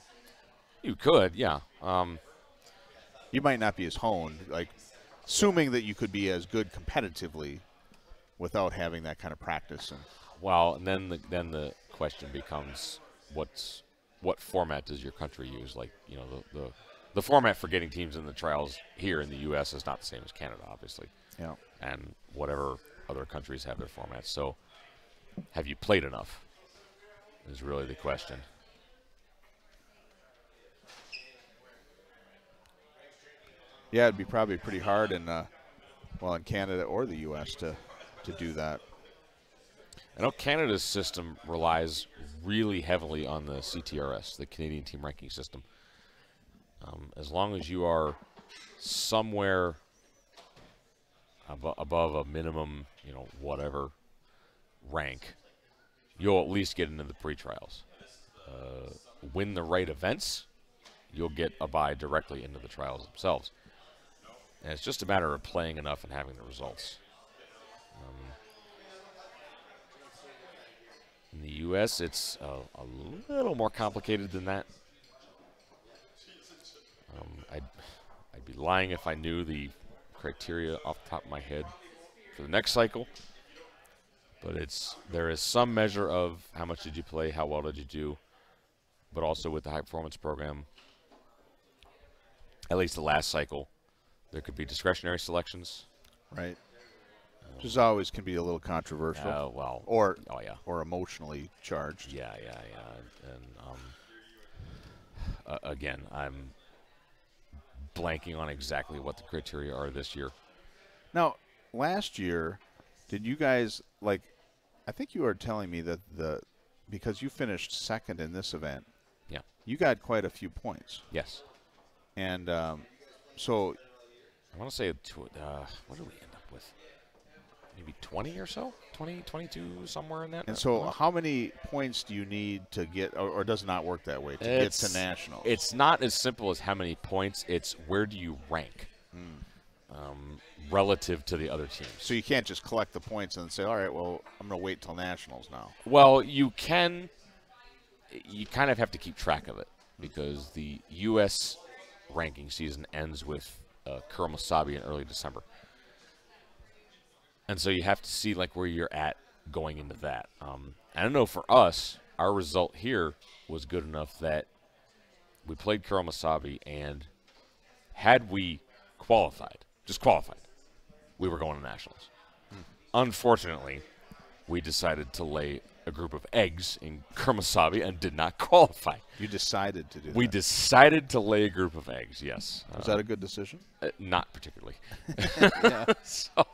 You could, yeah. You might not be as honed, like assuming that you could be as good competitively without having that kind of practice. And well, and then the question becomes what format does your country use? Like, you know, the format for getting teams in the trials here in the U.S. is not the same as Canada, obviously. Yeah. And whatever other countries have their formats. So, have you played enough? Is really the question. Yeah, it'd be probably pretty hard in Canada or the U.S. to do that. I know Canada's system relies really heavily on the CTRS, the Canadian Team Ranking System. As long as you are somewhere above a minimum, you know, whatever rank, you'll at least get into the pre-trials. Win the right events, you'll get a bye directly into the trials themselves. And it's just a matter of playing enough and having the results. In the U.S., it's a little more complicated than that. I'd be lying if I knew the criteria off the top of my head for the next cycle. But there is some measure of how much did you play, how well did you do, but also with the high performance program, at least the last cycle, there could be discretionary selections. Right. Which always can be a little controversial. Or emotionally charged. Yeah. And again, I'm blanking on exactly what the criteria are this year. Now, last year, did you guys, like, I think you were telling me that because you finished second in this event, yeah, you got quite a few points. Yes. And so I want to say, what did we end up with? Maybe 20 or so? 20, 22, somewhere in that. And so how many points do you need to get, or does it not work that way, to get to nationals? It's not as simple as how many points. It's where do you rank relative to the other teams. So you can't just collect the points and say, all right, well, I'm going to wait till nationals now. Well, you can. You kind of have to keep track of it because the U.S. ranking season ends with Kuramasabi in early December. And so you have to see like where you're at going into that. I don't know, for us, our result here was good enough that we played Kuramasabi, and had we qualified, we were going to nationals. Unfortunately, we decided to lay a group of eggs in Kuramasabi and did not qualify. You decided to do that? We decided to lay a group of eggs, yes. Was that a good decision? Not particularly. So,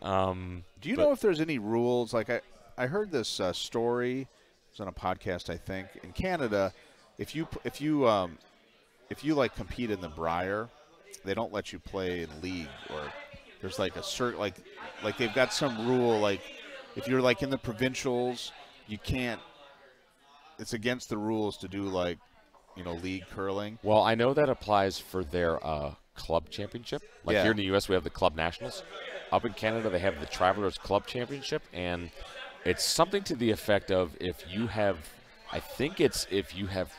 do you know if there's any rules? Like I heard this story. It was on a podcast, I think. In Canada, if you like compete in the Brier, they don't let you play in league, or there's like a certain like they've got some rule, like if you're like in the provincials, you can't. It's against the rules to do like, you know, league curling. Well, I know that applies for their club championship. Like here in the U.S., we have the club nationals. Up in Canada, they have the Travelers Club Championship, and it's something to the effect of if you have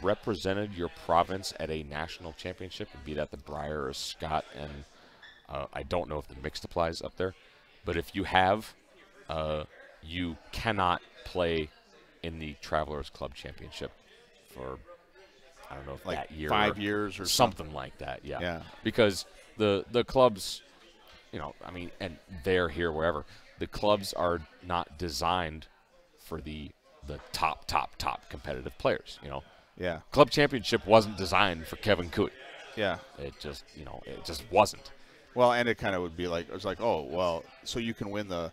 represented your province at a national championship, be that the Brier or Scott, and I don't know if the mixed applies up there, but if you have, you cannot play in the Travelers Club Championship for, I don't know if like that year. 5 years or something like that, yeah. Because the clubs you know, I mean, and there, here, wherever. The clubs are not designed for the top competitive players, you know. Yeah. Club championship wasn't designed for Kevin Cooey. Yeah. It just, you know, it just wasn't. Well, and it kind of would be like, it was like, oh, well, so you can win the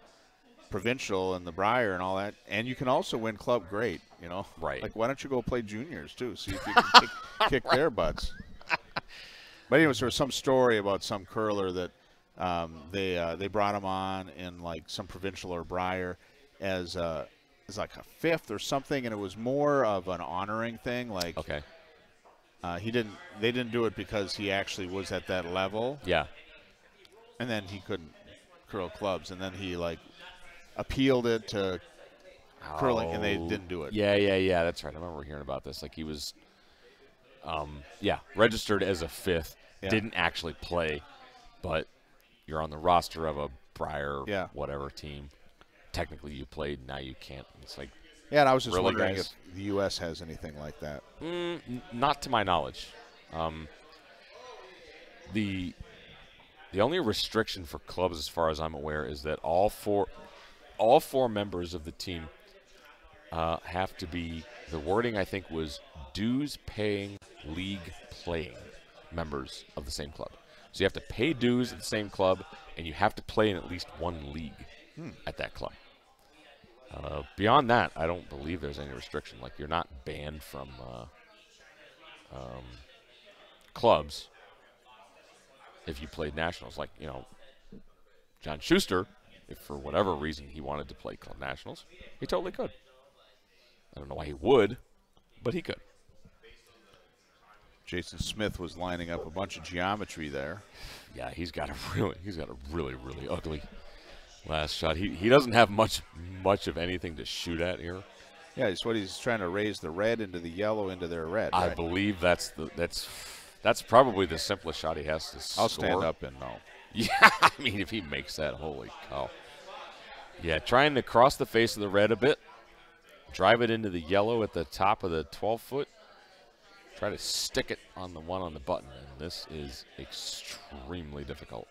provincial and the Brier and all that, and you can also win club great, you know. Right. Like, why don't you go play juniors too, see if you can kick their butts. But anyways, there was some story about some curler that they brought him on in like some provincial or Brier as like a fifth or something, and it was more of an honoring thing. Like, okay, they didn't do it because he actually was at that level. Yeah. And then he couldn't curl clubs, and then he like appealed it to curling, and they didn't do it. Yeah. That's right. I remember hearing about this. Like he was, registered as a fifth, didn't actually play, but you're on the roster of a Brier whatever team. Technically, you played. Now you can't. It's like, yeah. And I was just really, wondering guys? if the U.S. has anything like that. Not to my knowledge. The only restriction for clubs, as far as I'm aware, is that all four members of the team have to be. The wording, I think, was dues-paying, league-playing members of the same club. So you have to pay dues at the same club, and you have to play in at least one league at that club. Beyond that, I don't believe there's any restriction. Like, you're not banned from clubs if you played nationals. Like, you know, John Schuster, if for whatever reason he wanted to play club nationals, he totally could. I don't know why he would, but he could. Jason Smith was lining up a bunch of geometry there. Yeah, he's got a really ugly last shot. He doesn't have much of anything to shoot at here. Yeah, it's what he's trying to raise the red into the yellow into their red. I right? believe that's probably the simplest shot he has to score. I'll stand up and no. Yeah, I mean, if he makes that, holy cow. Yeah, trying to cross the face of the red a bit, drive it into the yellow at the top of the 12-foot, try to stick it on the one on the button, and this is extremely difficult.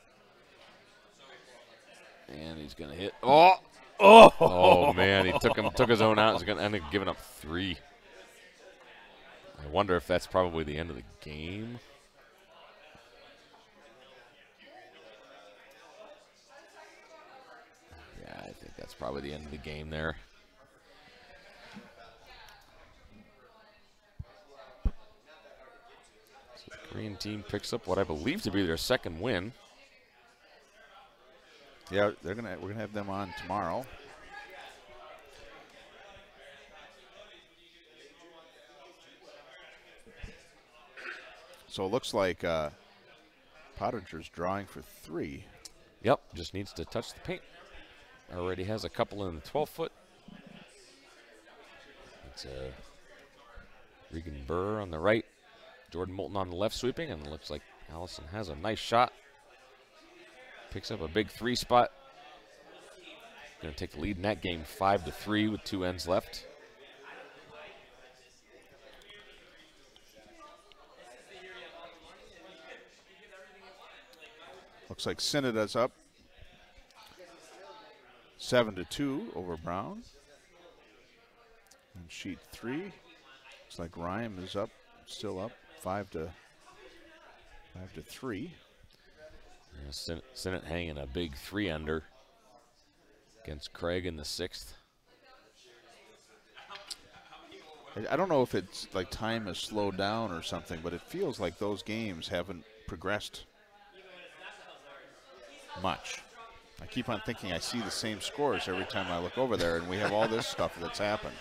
And he's going to hit. Oh, man, he took his own out. He's going to end up giving up 3. I wonder if that's probably the end of the game. Yeah, I think that's probably the end of the game there. So the Korean team picks up what I believe to be their second win. Yeah, we're gonna have them on tomorrow. So it looks like Pottinger's drawing for 3. Yep, just needs to touch the paint. Already has a couple in the 12-foot. It's Regan Burr on the right, Jordan Moulton on the left sweeping, and it looks like Allison has a nice shot. Picks up a big 3 spot. Going to take the lead in that game 5-3 with 2 ends left. Looks like Synod's up 7-2 over Brown. And sheet 3. Looks like Ryan is up, still up 5-3. Yeah, Sinnott hanging a big 3-under against Craig in the 6th. I don't know if it's like time has slowed down or something, but it feels like those games haven't progressed much. I keep on thinking I see the same scores every time I look over there, and we have all this stuff that's happened.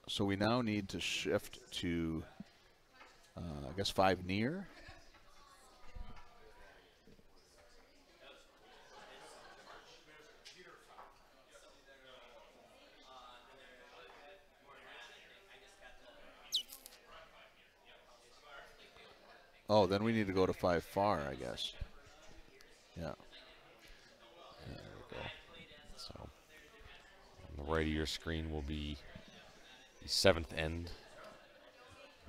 So we now need to shift to, I guess, 5 near. Oh, then we need to go to 5 far, I guess. Yeah. There we go. So on the right of your screen will be the 7th end.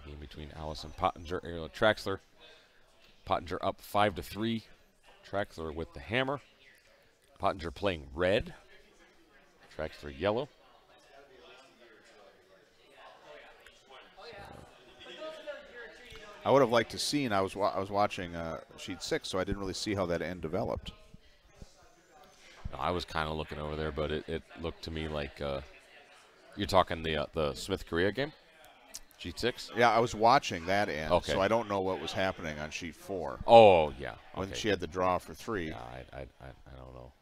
Game between Allison Pottinger, Ariel Traxler. Pottinger up 5-3. Traxler with the hammer. Pottinger playing red. Traxler yellow. I would have liked to seen. I was watching sheet 6, so I didn't really see how that end developed. No, I was kind of looking over there, but it looked to me like you're talking the Smith Korea game, sheet 6. Yeah, I was watching that end, Okay. so I don't know what was happening on sheet 4 Oh yeah, when okay. she had the draw for 3. Yeah, I don't know.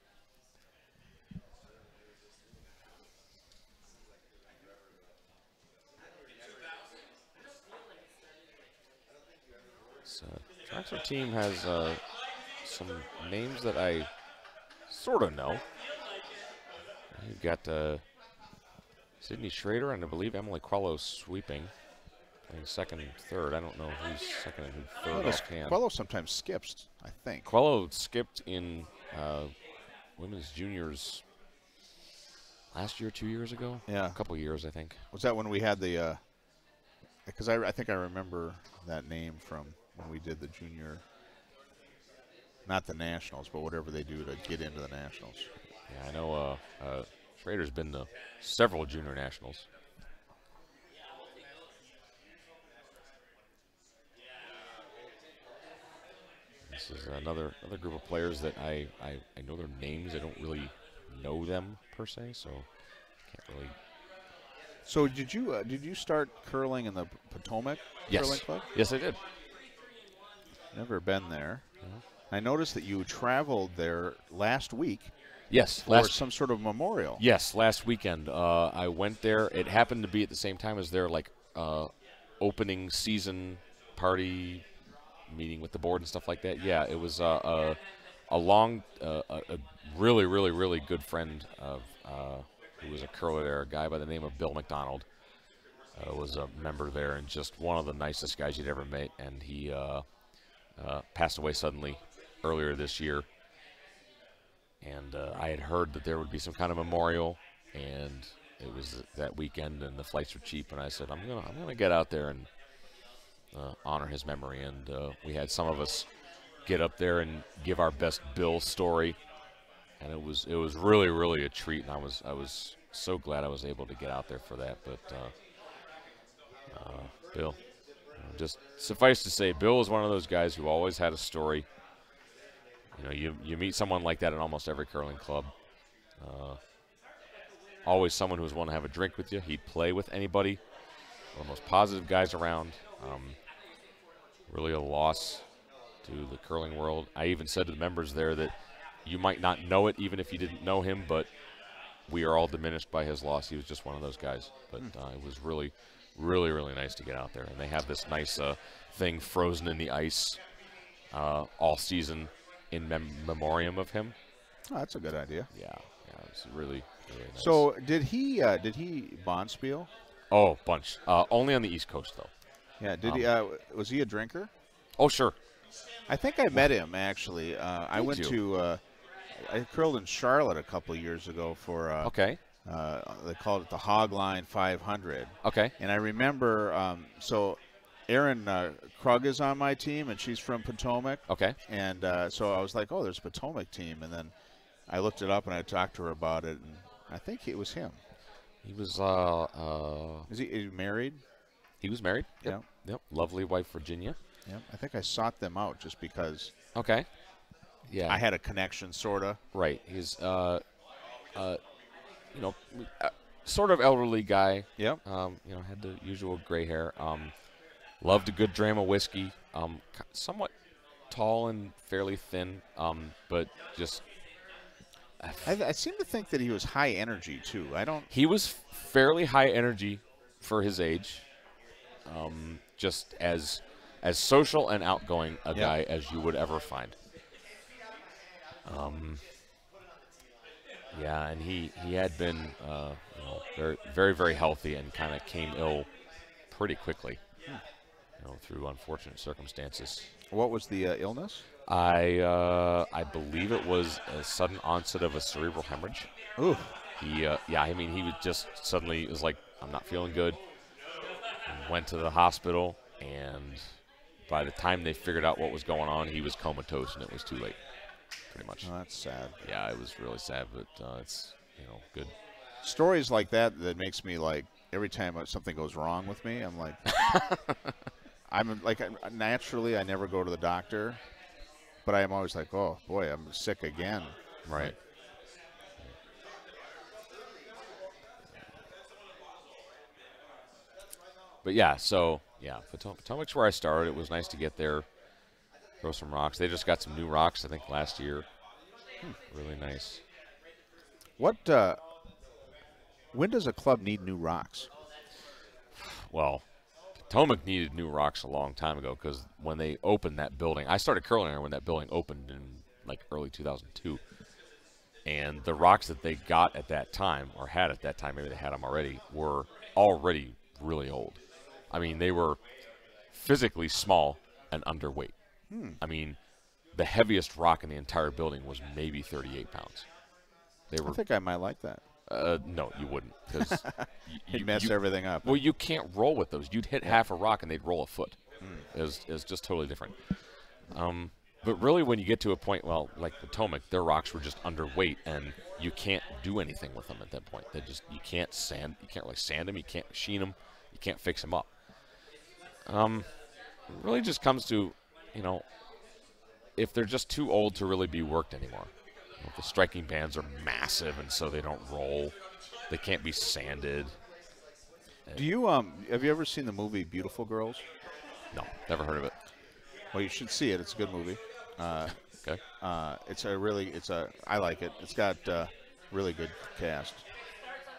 So Traxler team has some names that I sort of know. You've got Sydney Schrader and I believe Emily Quello sweeping, playing second and third. I don't know who's second and who's third offhand. Quello sometimes skips, I think. Quello skipped in women's juniors last year, 2 years ago? Yeah. A couple years, I think. Was that when we had the because I think I remember that name from when we did the junior, not the nationals, but whatever they do to get into the nationals. Yeah, I know Schrader's been to several junior nationals. This is another group of players that I know their names. I don't really know them per se, so can't really. So did you start curling in the Potomac Curling Club? Yes, I did. Never been there. I noticed that you traveled there last week. Yes, for some sort of memorial. Yes, last weekend I went there. It happened to be at the same time as their opening season party meeting with the board and stuff like that. Yeah, it was a really good friend of who was a curler there, a guy by the name of Bill McDonald, was a member there and just one of the nicest guys you'd ever met. And he passed away suddenly earlier this year. And I had heard that there would be some kind of memorial, and it was that weekend, and the flights were cheap. And I said, I'm gonna get out there and honor his memory. And we had some of us get up there and give our best Bill story, and it was really a treat. And I was so glad I was able to get out there for that. But Bill, just suffice to say, Bill was one of those guys who always had a story. You know, you meet someone like that in almost every curling club. Always someone who was willing to have a drink with you. He'd play with anybody. One of the most positive guys around. Really a loss to the curling world. I even said to the members there that you might not know it even if you didn't know him, but we are all diminished by his loss. He was just one of those guys. But it was really nice to get out there. And they have this nice thing frozen in the ice all season in memoriam of him. Oh, that's a good idea. Yeah, it's really nice. So did he bond Spiel? Oh, bunch. Only on the East Coast though. Yeah. Did he? Was he a drinker? Oh, sure. I think I met him actually. I went to. I curled in Charlotte a couple of years ago for. Okay. They called it the Hogline 500. Okay. And I remember. So Erin Krug is on my team, and she's from Potomac. Okay. And so I was like, oh, there's a Potomac team. And then I looked it up, and I talked to her about it, and I think it was him. He was, Is he married? He was married. Yep. Yep. Lovely wife, Virginia. Yep. I think I sought them out just because. Okay. Yeah. I had a connection, sort of. Right. He's, sort of elderly guy. Yep. Had the usual gray hair. Loved a good dram of whiskey. Somewhat tall and fairly thin, but just. I seem to think that he was high energy too. He was fairly high energy for his age. Just as social and outgoing a guy as you would ever find. And he had been very, very healthy and kind of came ill pretty quickly. Through unfortunate circumstances. What was the illness? I believe it was a sudden onset of a cerebral hemorrhage. Ooh. He would just suddenly was like, I'm not feeling good. And went to the hospital and by the time they figured out what was going on, he was comatose and it was too late, pretty much. Oh, that's sad. Yeah, it was really sad, but it's, good. Stories like that makes me like, every time something goes wrong with me, I'm like, naturally I never go to the doctor, but I am always like, oh boy, I'm sick again. Right. But yeah, so Potomac's where I started. It was nice to get there, throw some rocks. They just got some new rocks, I think, last year. Really nice. When does a club need new rocks? Well, Potomac needed new rocks a long time ago because when they opened that building, I started curling there when that building opened in like early 2002. And the rocks that they got at that time, or had at that time, maybe they had them already, were already really old. I mean, they were physically small and underweight. I mean, the heaviest rock in the entire building was maybe 38 pounds. I think I might like that. No, you wouldn't, because you'd mess everything up. Well, you can't roll with those. You'd hit half a rock and they'd roll a foot. It was just totally different. But really, when you get to a point, well, like Potomac, their rocks were just underweight, and you can't do anything with them at that point. You can't really sand them, you can't machine them, you can't fix them up. It really just comes to, if they're just too old to really be worked anymore. The striking bands are massive, and so they don't roll. They can't be sanded. Do you have you ever seen the movie Beautiful Girls? No, never heard of it. Well, you should see it. It's a good movie. Okay. I like it. It's got really good cast.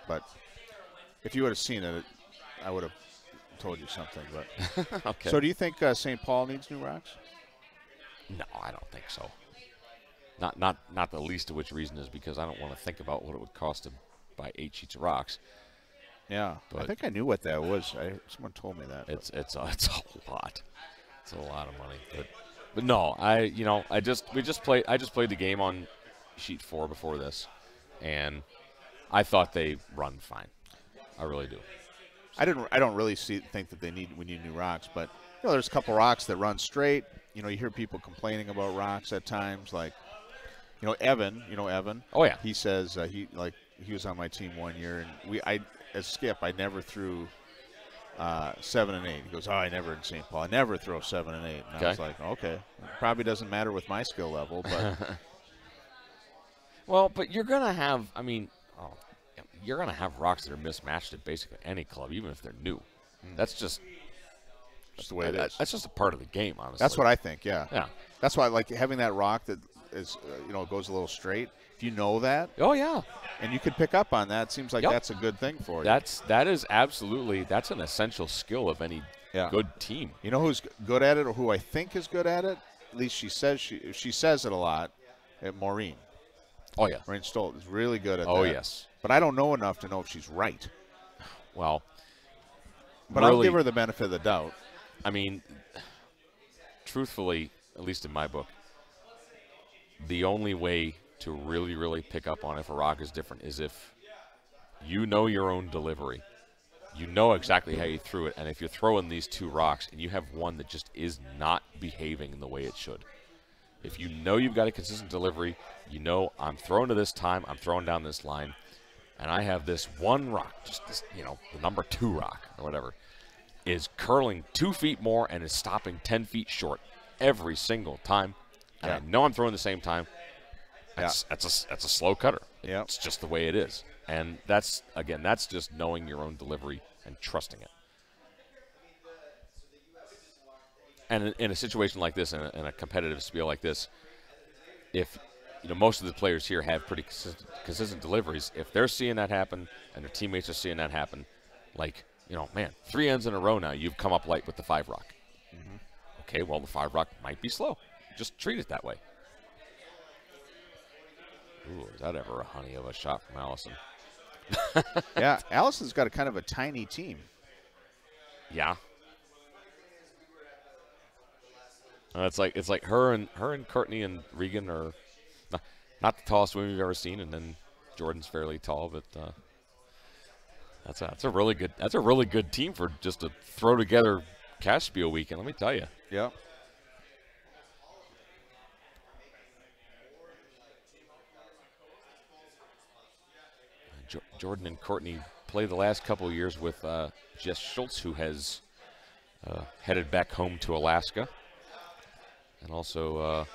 But if you would have seen it, I would have told you something. But okay. So do you think St. Paul needs new rocks? No, I don't think so. Not the least of which reason is because I don't want to think about what it would cost to buy 8 sheets of rocks. Yeah, but I think I knew what that was. Someone told me that. It's a lot. It's a lot of money. But no, I just played the game on sheet 4 before this, and I thought they run fine. I really do. I don't really think that we need new rocks, but there's a couple rocks that run straight. You hear people complaining about rocks at times, like Evan. Evan. Oh yeah. He says he was on my team one year, and as Skip, I never threw 7 and 8. He goes, I never in St. Paul. I never throw 7 and 8. And okay. I was like, okay, probably doesn't matter with my skill level, but. Well, but you're gonna have. You're gonna have rocks that are mismatched at basically any club, even if they're new. That's just the way it is. That's just a part of the game, honestly. That's what I think. Yeah. Yeah. That's why I like having that rock that is, goes a little straight. If you know that. Oh yeah. And you could pick up on that. It seems like that's a good thing for you. That is absolutely an essential skill of any good team. You know who's good at it, or who I think is good at it? At least she says it a lot. Maureen. Oh yeah. Maureen Stolt is really good at that. Oh yes. But I don't know enough to know if she's right. Well. But really, I'll give her the benefit of the doubt. I mean, truthfully, at least in my book, the only way to really, really pick up on if a rock is different is if you know your own delivery. You know exactly how you threw it, and if you're throwing these 2 rocks and you have one that just is not behaving in the way it should. If you know you've got a consistent delivery, I'm throwing to this time, I'm throwing down this line, and I have this one rock, just this, the number 2 rock or whatever, is curling 2 feet more and is stopping 10 feet short every single time. And I know I'm throwing the same time. That's a slow cutter. Yeah. It's just the way it is. And that's just knowing your own delivery and trusting it. And in a situation like this, in a competitive spiel like this, if most of the players here have pretty consistent deliveries, if they're seeing that happen and their teammates are seeing that happen, like, 3 ends in a row now, you've come up light with the 5 rock. Mm-hmm. Okay, well, the 5 rock might be slow. Just treat it that way. Ooh, is that ever a honey of a shot from Allison? Yeah, Allison's got a kind of a tiny team. Yeah. It's like her and Courtney and Regan are not the tallest women we've ever seen, and then Jordan's fairly tall, but that's a really good team for just to throw together cash Spiel weekend, let me tell you. Yep. Jordan and Courtney played the last couple of years with Jess Schultz, who has headed back home to Alaska. And also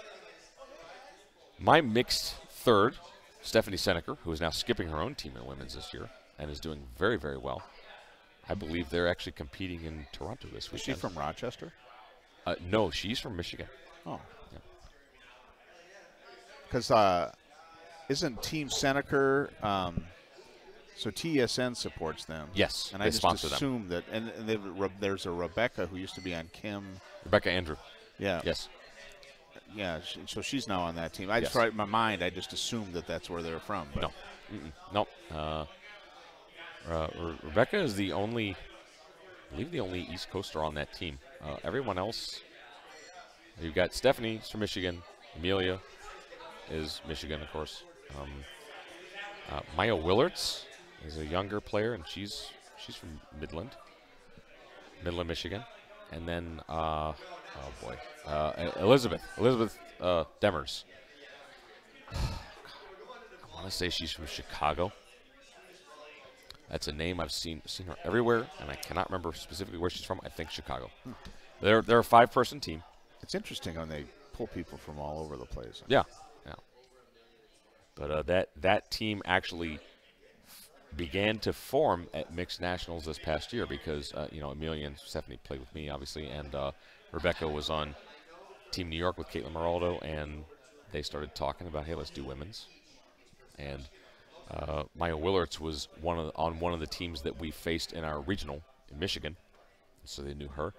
my mixed third, Stephanie Seneker, who is now skipping her own team in women's this year and is doing very, very well. I believe they're actually competing in Toronto this weekend. Is she from Rochester? No, she's from Michigan. Oh. Because isn't Team Seneker, so TSN supports them? Yes, and they I just sponsor assume that, and there's a Rebecca who used to be on Kim. Rebecca Andrew. Yeah. Yes. Yeah, so she's now on that team. I just, right in my mind, I just assumed that that's where they're from. But. No. Nope. Rebecca is the only, I believe the only East Coaster on that team. Everyone else, you've got Stephanie's from Michigan. Amelia is Michigan, of course. Maya Willards is a younger player, and she's from Midland, Michigan. And then, Elizabeth Demers. I want to say she's from Chicago. That's a name I've seen her everywhere, and I cannot remember specifically where she's from. I think Chicago. They're a 5-person team. It's interesting when they pull people from all over the place. Yeah. But that team actually began to form at mixed nationals this past year because Amelia and Stephanie played with me, obviously, and Rebecca was on Team New York with Caitlin Maraldo, and they started talking about, hey, let's do women's. And Maya Willards was on one of the teams that we faced in our regional in Michigan, so they knew her.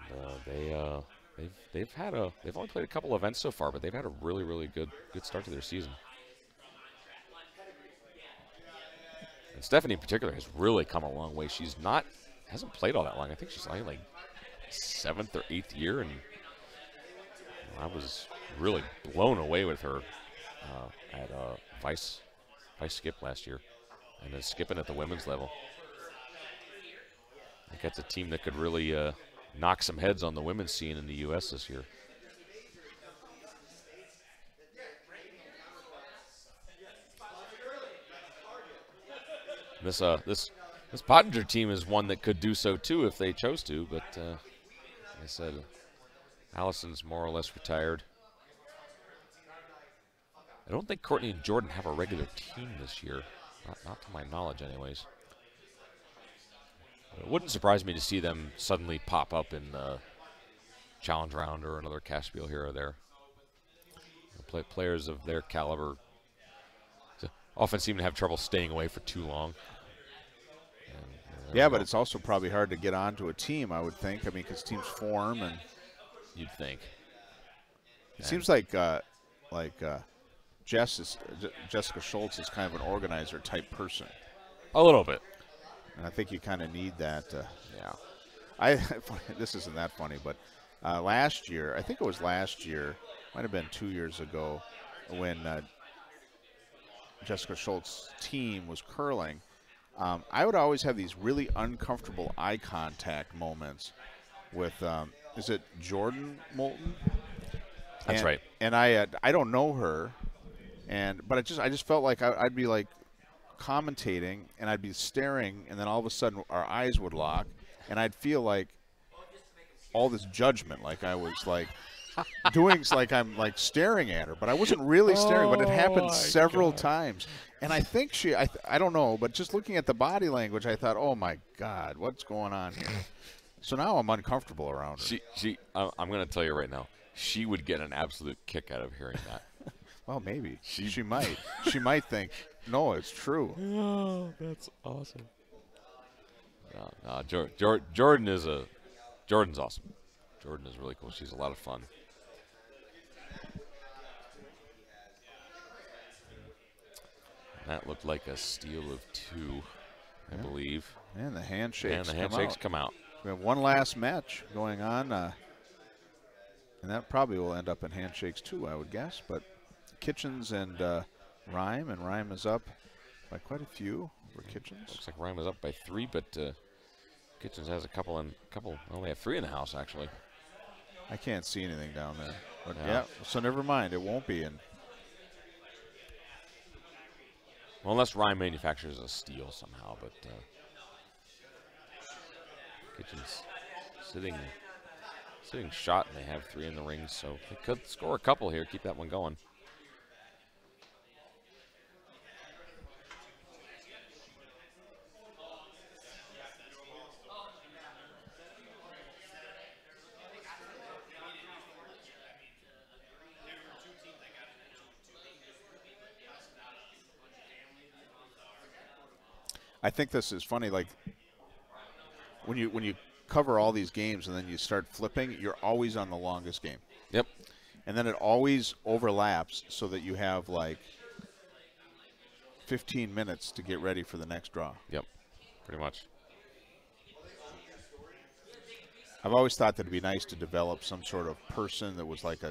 And they've only played a couple events so far, but they've had a really, really good start to their season. And Stephanie in particular has really come a long way. Hasn't played all that long. I think she's only like 7th or 8th year, and I was really blown away with her at Vice Skip last year, and then skipping at the women's level. I think that's a team that could really knock some heads on the women's scene in the U.S. this year. This Pottinger team is one that could do so too if they chose to, but like I said, Allison's more or less retired. I don't think Courtney and Jordan have a regular team this year, not to my knowledge anyways. It wouldn't surprise me to see them suddenly pop up in the challenge round or another cash Spiel here or there. Players of their caliber often seem to have trouble staying away for too long. Yeah, but it's also probably hard to get onto a team, I would think. I mean, because teams form, and you'd think. It seems like Jessica Schultz is kind of an organizer type person. A little bit. And I think you kind of need that. Yeah. This isn't that funny, but last year, I think it was last year, might have been 2 years ago, when Jessica Schultz's team was curling, I would always have these really uncomfortable eye contact moments with, is it Jordan Moulton? That's right. And I don't know her, but I just felt like I'd be like commentating, and I'd be staring, and then all of a sudden our eyes would lock, and I'd feel like all this judgment, like I was like doing, like I'm like staring at her, but I wasn't really staring, but it happened several times. And I think I don't know, but just looking at the body language, I thought, oh my God, what's going on here? So now I'm uncomfortable around her. I'm going to tell you right now, she would get an absolute kick out of hearing that. Well, maybe. She might. She might think, no, it's true. Oh, that's awesome. No, Jordan's awesome. Jordan is really cool. She's a lot of fun. And that looked like a steal of 2, I believe. And the handshakes come out. We have one last match going on, and that probably will end up in handshakes too, I would guess. But Kitchens and Rhyme, and Rhyme is up by quite a few over Kitchens. Looks like Rhyme is up by 3, but Kitchens has a couple. Well, they have 3 in the house actually. I can't see anything down there. But Yeah. yeah, so never mind. It won't be in. Well, unless Ryan manufactures a steal somehow, but Kitchens sitting shot, and they have 3 in the ring, so they could score a couple here, keep that one going. I think this is funny. Like when you cover all these games and then you start flipping, you're always on the longest game. Yep. And then it always overlaps so that you have like 15 minutes to get ready for the next draw. Yep. Pretty much. I've always thought that it'd be nice to develop some sort of person that was like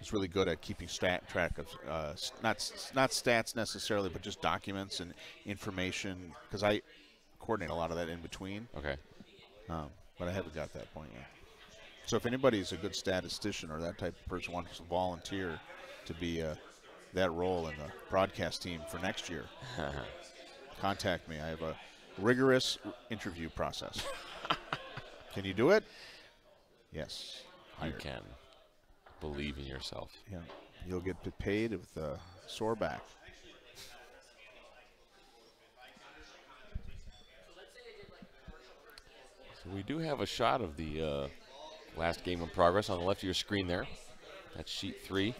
was really good at keeping track of not stats necessarily, but just documents and information, because I coordinate a lot of that in between. Okay. But I haven't got that point yet. So if anybody's a good statistician or that type of person wants to volunteer to be that role in the broadcast team for next year, contact me. I have a rigorous interview process. Can you do it? Yes. You can. Believe in yourself. Yeah. You'll get paid with a sore back. So we do have a shot of the last game in progress on the left of your screen there. That's sheet 3.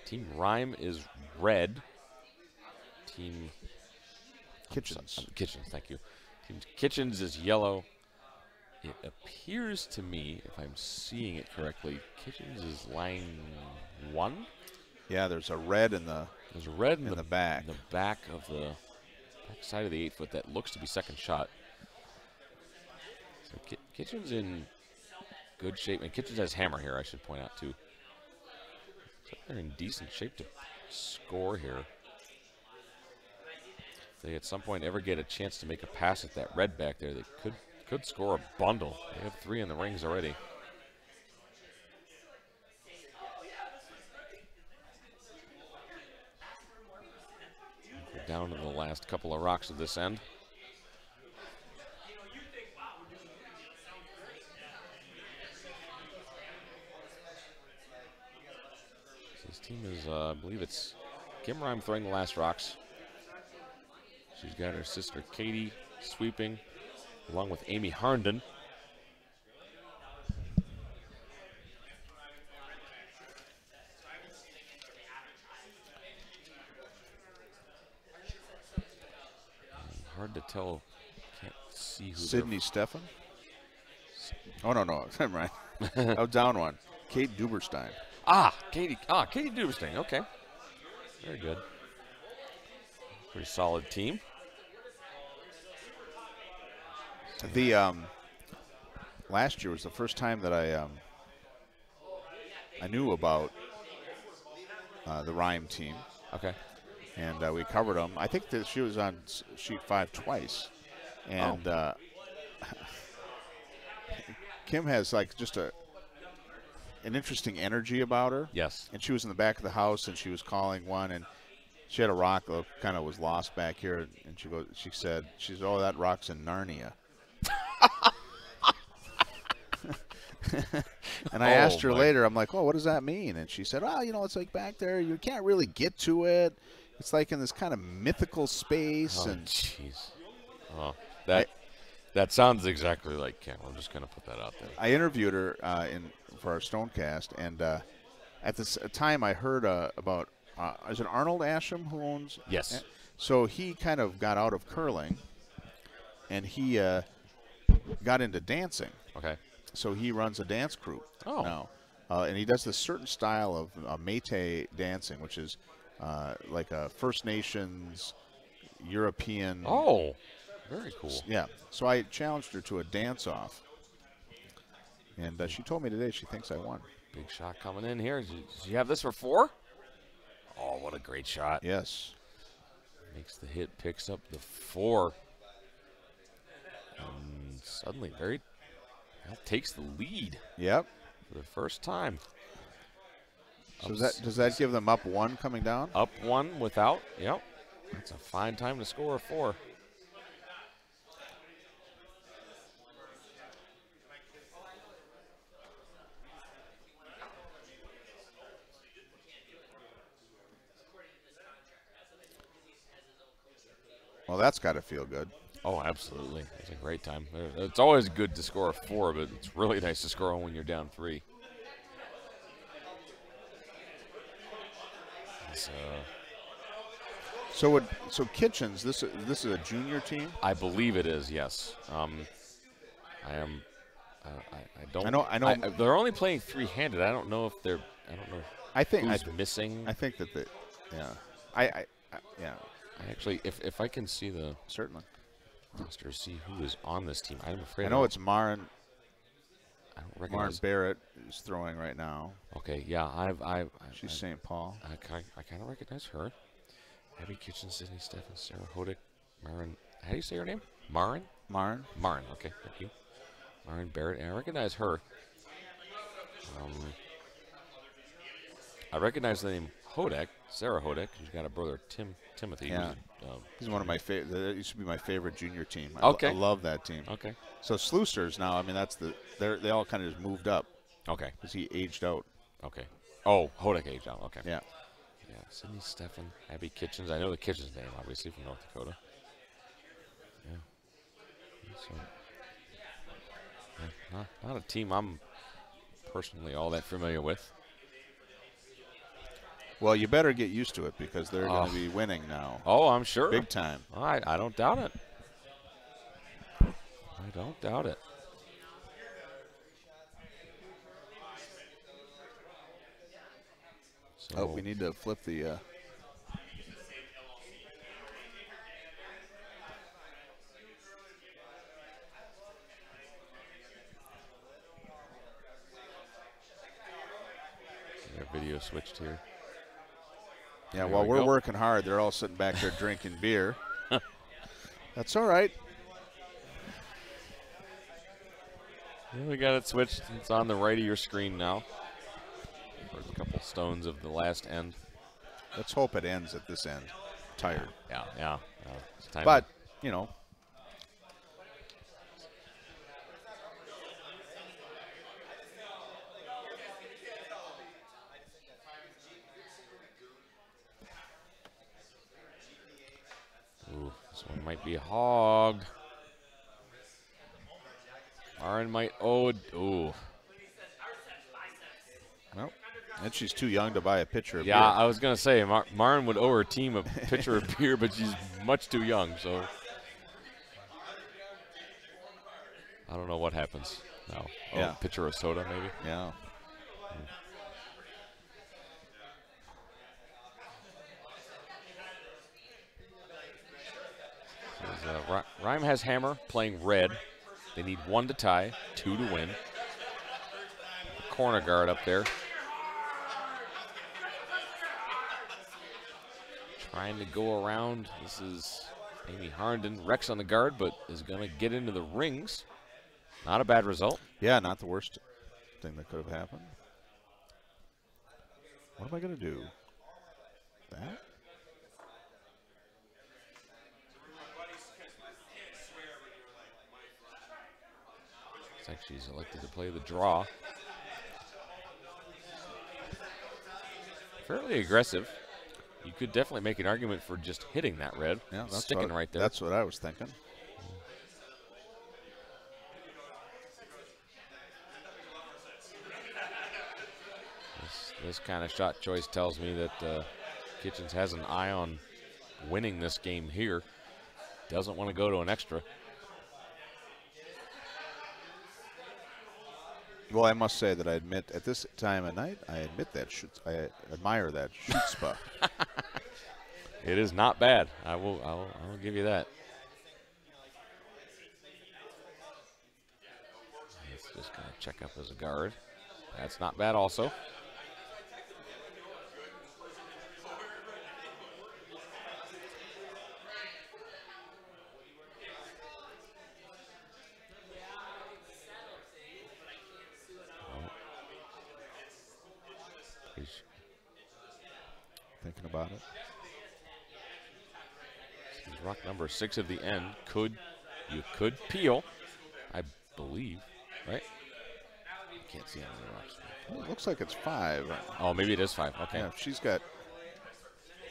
Team Rhyme is red. Team Kitchens. Kitchens, thank you. Team Kitchens is yellow. It appears to me, if I'm seeing it correctly, Kitchens is line 1. Yeah, there's a red in the back. In the back of the back side of the 8-foot that looks to be second shot. So Kitchens in good shape, and Kitchens has hammer here, I should point out too. So they're in decent shape to score here. If they at some point ever get a chance to make a pass at that red back there, they could score a bundle. They have 3 in the rings already. We're down to the last couple of rocks of this end. This team is, I believe it's Kim Rhyme throwing the last rocks. She's got her sister Katie sweeping, along with Amy Harnden. Hard to tell. Can't see who. Sydney Steffen? Oh, no. I'm right. Oh, down one. Kate Duberstein. Katie Duberstein. Okay. Very good. Pretty solid team. The last year was the first time that I knew about the Rhyme team. Okay. And we covered them. I think that she was on sheet 5 twice. And Kim has like just an interesting energy about her. Yes. And she was in the back of the house, and she was calling one, and she had a rock that kind of was lost back here, and she said, oh, that rock's in Narnia. And I asked her later, I'm like, oh, what does that mean? And she said, it's like back there, you can't really get to it. It's like in this kind of mythical space. Oh, and jeez. Oh, that sounds exactly like Kim. I'm just going to put that out there. I interviewed her for our Stonecast, and at this time I heard about, is it Arnold Asham who owns? Yes. So he kind of got out of curling, and he got into dancing. Okay. So he runs a dance group now. And he does this certain style of Métis dancing, which is like a First Nations, European. Oh, very cool. Yeah. So I challenged her to a dance-off. And she told me today she thinks I won. Big shot coming in here. Did you have this for 4? Oh, what a great shot. Yes. Makes the hit, picks up the 4. suddenly takes the lead Yep. for the first time. So does that give them up 1 coming down? Up 1 without, yep. That's a fine time to score a 4. Well, that's got to feel good. Oh, absolutely. It's a great time. It's always good to score a 4, but it's really nice to score when you're down 3. So Kitchens, this is a junior team? I believe it is, yes. I don't. I know. They're only playing 3-handed. I don't know if they're. I don't know. Who's missing? I think that yeah. Yeah. Actually, if I can see the certainly roster, see who is on this team. I'm afraid. I know it's Marin. I don't recognize. Marin Barrett is throwing right now. Okay, yeah, She's St. Paul. I kind of recognize her. Abby Kitchen, Sydney Stephens, Sarah Hodick, Marin. How do you say her name? Marin. Marin. Okay, thank you. Marin Barrett. And I recognize her. I recognize the name Hodick, Sarah Hodick. She's got a brother Timothy. Yeah. He's one of my favorite. That used to be my favorite junior team. I love that team. Okay. So Sluicers now. I mean, they all kind of just moved up. Okay. Because he aged out. Okay. Oh, Hodick aged out. Okay. Yeah. Yeah. Sydney Steffen, Abby Kitchens. I know the Kitchens name, obviously, from North Dakota. Yeah. So, not a team I'm personally all that familiar with. Well, you better get used to it because they're going to be winning now. Oh, I'm sure. Big time. I don't doubt it. I don't doubt it. So we need to flip the... video switched here. Yeah, while we're working hard, they're all sitting back there drinking beer. That's all right. Yeah, we got it switched. It's on the right of your screen now. There's a couple stones of the last end. Let's hope it ends at this end. Tired. Yeah. It's time but, you know. Ooh, this one might be hogged. Marin might ooh. Well, and she's too young to buy a pitcher of beer. Yeah, I was going to say, Marin would owe her team a pitcher of beer, but she's much too young, so. I don't know what happens now. Oh, yeah. Pitcher of soda, maybe? Yeah. Rhyme has hammer playing red. They need 1 to tie, 2 to win. The corner guard up there. Trying to go around. This is Amy Harnden. Rex on the guard, but is going to get into the rings. Not a bad result. Yeah, not the worst thing that could have happened. What am I going to do? That? Looks like she's elected to play the draw. Fairly aggressive. You could definitely make an argument for just hitting that red. Yeah, that's sticking right there. That's what I was thinking. This kind of shot choice tells me that Kitchens has an eye on winning this game here. Doesn't want to go to an extra. Well, I must say that I admit at this time of night, I admire that chutzpah. It is not bad. I will give you that. It's just going to check up as a guard. That's not bad also. She's thinking about it. This is rock number 6 at the end. You could peel, I believe, right? You can't see any of the rocks. Well, it looks like it's 5. Oh, maybe it is 5. Okay. Yeah, she's got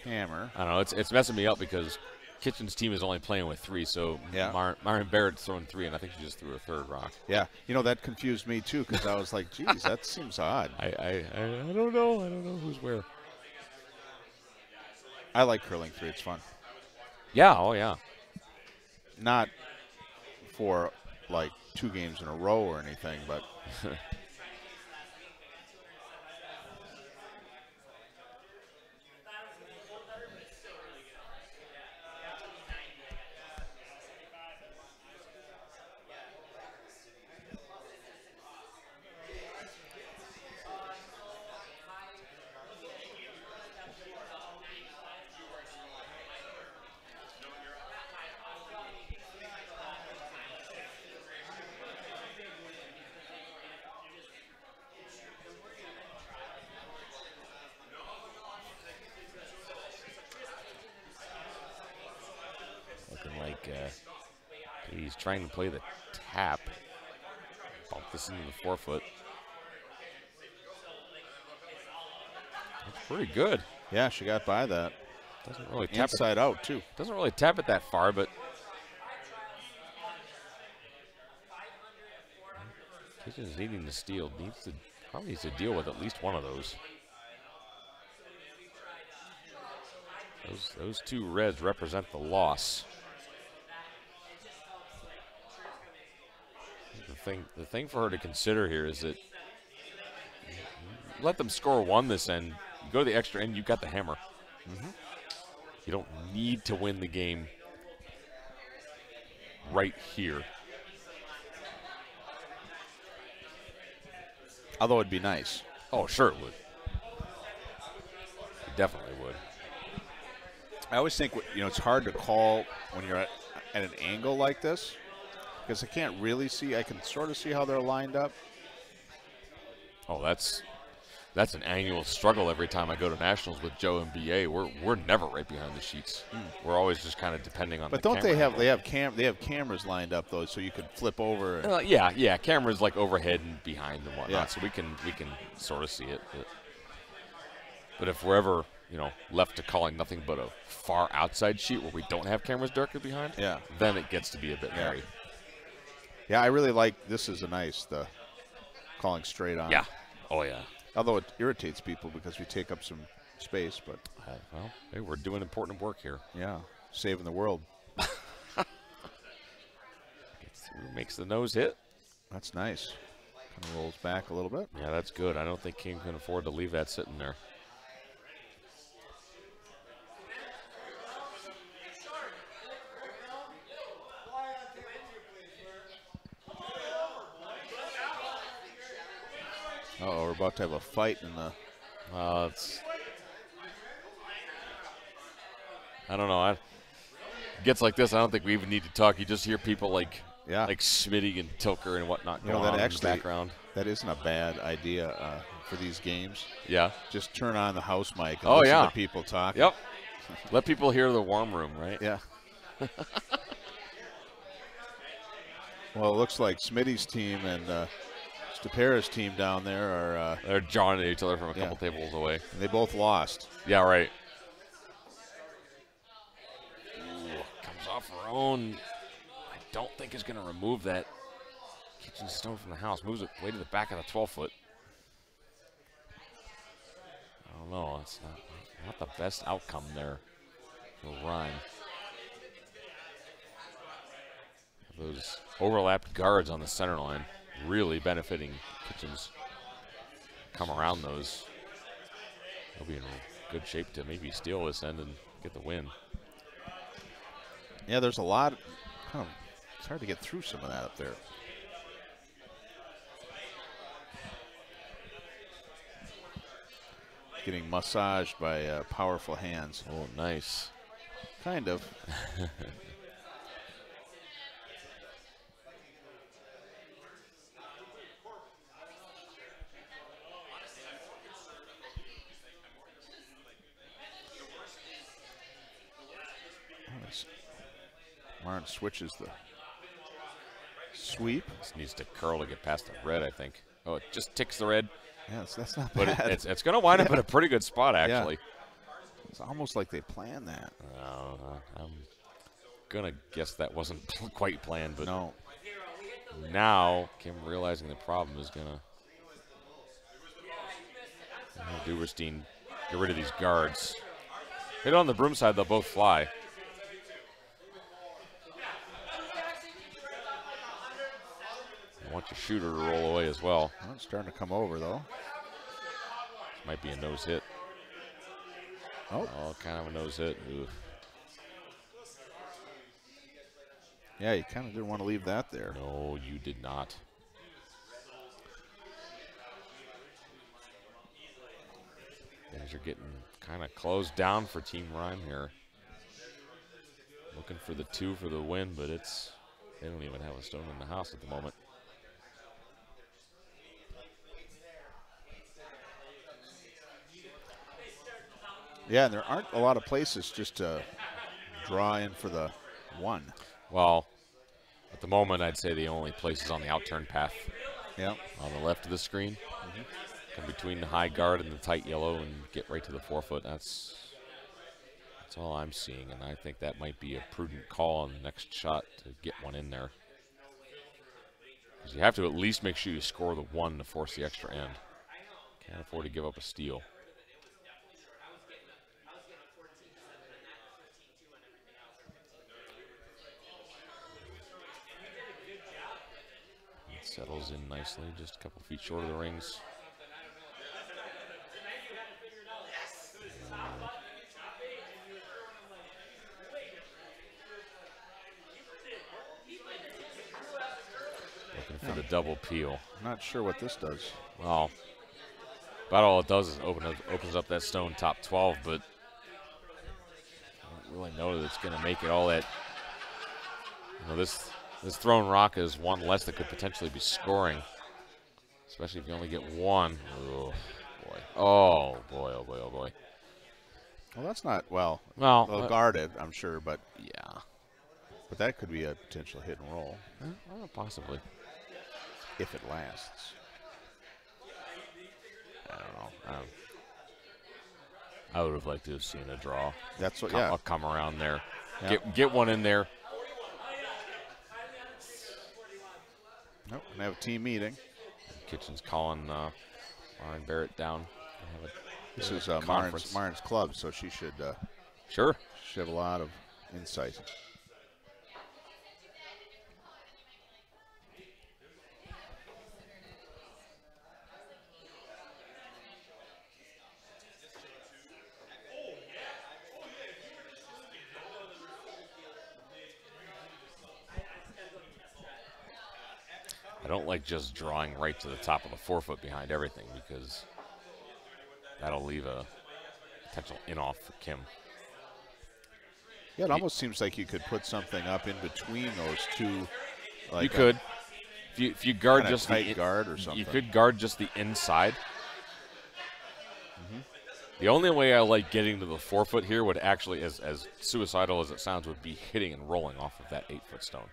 hammer. I don't know. It's messing me up because Kitchen's team is only playing with 3, so Yeah. Myron Barrett's throwing 3, and I think she just threw a 3rd rock. Yeah, you know, that confused me too because I was like, geez, that seems odd. I don't know. I don't know who's where. I like curling 3. It's fun. Yeah. Oh, yeah. Not for like 2 games in a row or anything, but Looking like he's trying to play the tap. Bump this into the forefoot. That's pretty good. yeah, she got by that. Doesn't really tap Inside out too. Doesn't really tap it that far, but Kitchen's needing to steal. Probably needs to deal with at least one of those. Those 2 reds represent the loss. The thing for her to consider here is that let them score 1 this end. You go to the extra end, you've got the hammer. You don't need to win the game right here. Although it'd be nice. Oh, sure it would. It definitely would. I always think, you know, it's hard to call when you're at an angle like this because I can't really see. I can sort of see how they're lined up. Oh, that's an annual struggle every time I go to nationals with Joe and BA. We're never right behind the sheets. We're always just kind of depending on. But the don't camera they angle. they have cameras lined up though, so you could flip over. And Yeah. Cameras like overhead and behind and whatnot, Yeah. so we can sort of see it. But if we're ever left to calling nothing but a far outside sheet where we don't have cameras directly behind, Yeah. then it gets to be a bit hairy. Yeah, I really like this. Is the calling straight on. Yeah. Oh yeah. Although it irritates people because we take up some space, but Well, hey, we're doing important work here. yeah, saving the world. Makes the nose hit. That's nice. Kind of rolls back a little bit. Yeah, that's good. I don't think King can afford to leave that sitting there. Uh-oh, we're about to have a fight in the. I don't know. It gets like this, I don't think we even need to talk. You just hear people like Smitty and Tilker and whatnot going on in the background. That isn't a bad idea for these games. Yeah. Just turn on the house mic and listen to people talking. Yep. Let people hear the warm room, right? Yeah. Well, it looks like Smitty's team and Stapera's team down there are they're jawing at each other from a couple tables away. And they both lost. Yeah, right. Ooh, comes off her own. I don't think is going to remove that kitchen stone from the house. Moves it way to the back of the 12-foot. I don't know. It's not the best outcome there for Ryan. Those overlapped guards on the center line really benefiting Kitchens. Come around those. They'll be in good shape to maybe steal this end and get the win. Yeah, there's a lot. It's hard to get through some of that up there. Getting massaged by powerful hands. Oh, nice. Kind of. Martin switches the sweep. This needs to curl to get past the red, I think. Oh, it just ticks the red. Yes, that's not But bad. it's going to wind up in a pretty good spot, actually. It's almost like they planned that. I'm going to guess that wasn't quite planned, but no. Now Kim, realizing the problem, is going to Duberstein get rid of these guards. Hit on the broom side, they'll both fly. You want your shooter to roll away as well. Well, it's starting to come over, though. This might be a nose hit. Oh, kind of a nose hit. Ooh. Yeah, you kind of didn't want to leave that there. No, you did not. Things are getting kind of closed down for Team Rhyme here. Looking for the 2 for the win, but they don't even have a stone in the house at the moment. Yeah, and there aren't a lot of places just to draw in for the 1. Well, at the moment, I'd say the only place is on the outturn path. Yeah. On the left of the screen. Come between the high guard and the tight yellow and get right to the 4-foot. That's all I'm seeing, and I think that might be a prudent call on the next shot to get one in there. Because you have to at least make sure you score the 1 to force the extra end. Can't afford to give up a steal. Settles in nicely, just a couple feet short of the rings. Looking for the double peel. Not sure what this does. Well, about all it does is opens up that stone top 12, but I don't really know that it's going to make it all that. You know, this thrown rock is one less that could potentially be scoring, especially if you only get 1. Oh boy! Oh boy! Oh boy! Oh boy! Well, that's not well guarded, I'm sure, but yeah. But that could be a potential hit and roll. Well, possibly. If it lasts. I don't know. I would have liked to have seen a draw. That's what. I'll come around there. Yeah. Get one in there. Nope. We have a team meeting. Kitchen's calling Lauren Barrett down. This is Marin's club, so she should sure. She should have a lot of insight. I don't like just drawing right to the top of the 4-foot behind everything, because that'll leave a potential in-off for Kim. Yeah, it almost seems like you could put something up in between those two. Like you could. If you guard just the guard or something. You could guard just the inside. The only way I like getting to the 4-foot here would actually, as suicidal as it sounds, would be hitting and rolling off of that 8-foot stone.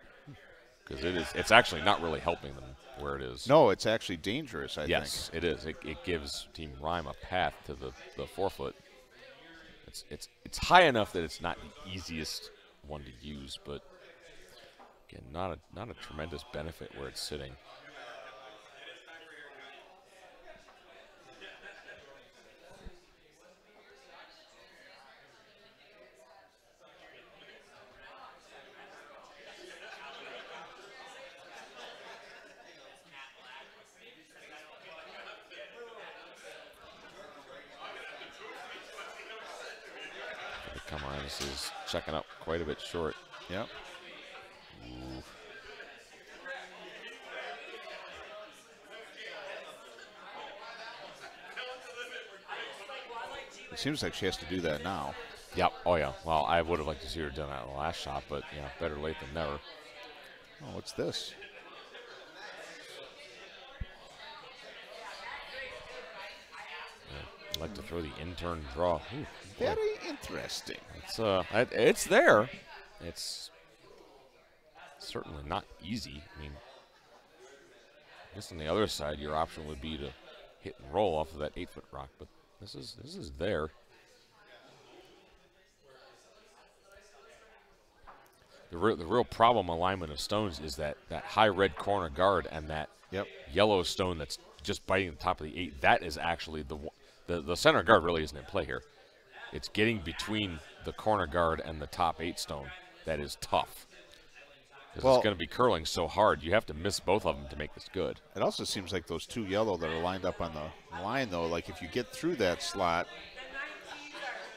Because it's actually not really helping them where it is. No, it's actually dangerous, I think. Yes, it is. It gives Team Rhyme a path to the 4-foot. It's high enough that it's not the easiest one to use, but again, not a tremendous benefit where it's sitting. This is checking up quite a bit short. Yep. Ooh. It seems like she has to do that now. Yep. Oh, yeah. Well, I would have liked to see her done that in the last shot, but, yeah, better late than never. Oh, what's this? I'd like to throw the in-turn draw. Ooh, very interesting. It's there. It's certainly not easy. I mean, I guess on the other side, your option would be to hit and roll off of that 8-foot rock, but this is there. The real problem alignment of stones is that high red corner guard and that yellow stone that's just biting the top of the 8. That is actually the center guard really isn't in play here. It's getting between the corner guard and the top 8 stone that is tough. Because it's going to be curling so hard. You have to miss both of them to make this good. It also seems like those 2 yellow that are lined up on the line, though, like if you get through that slot,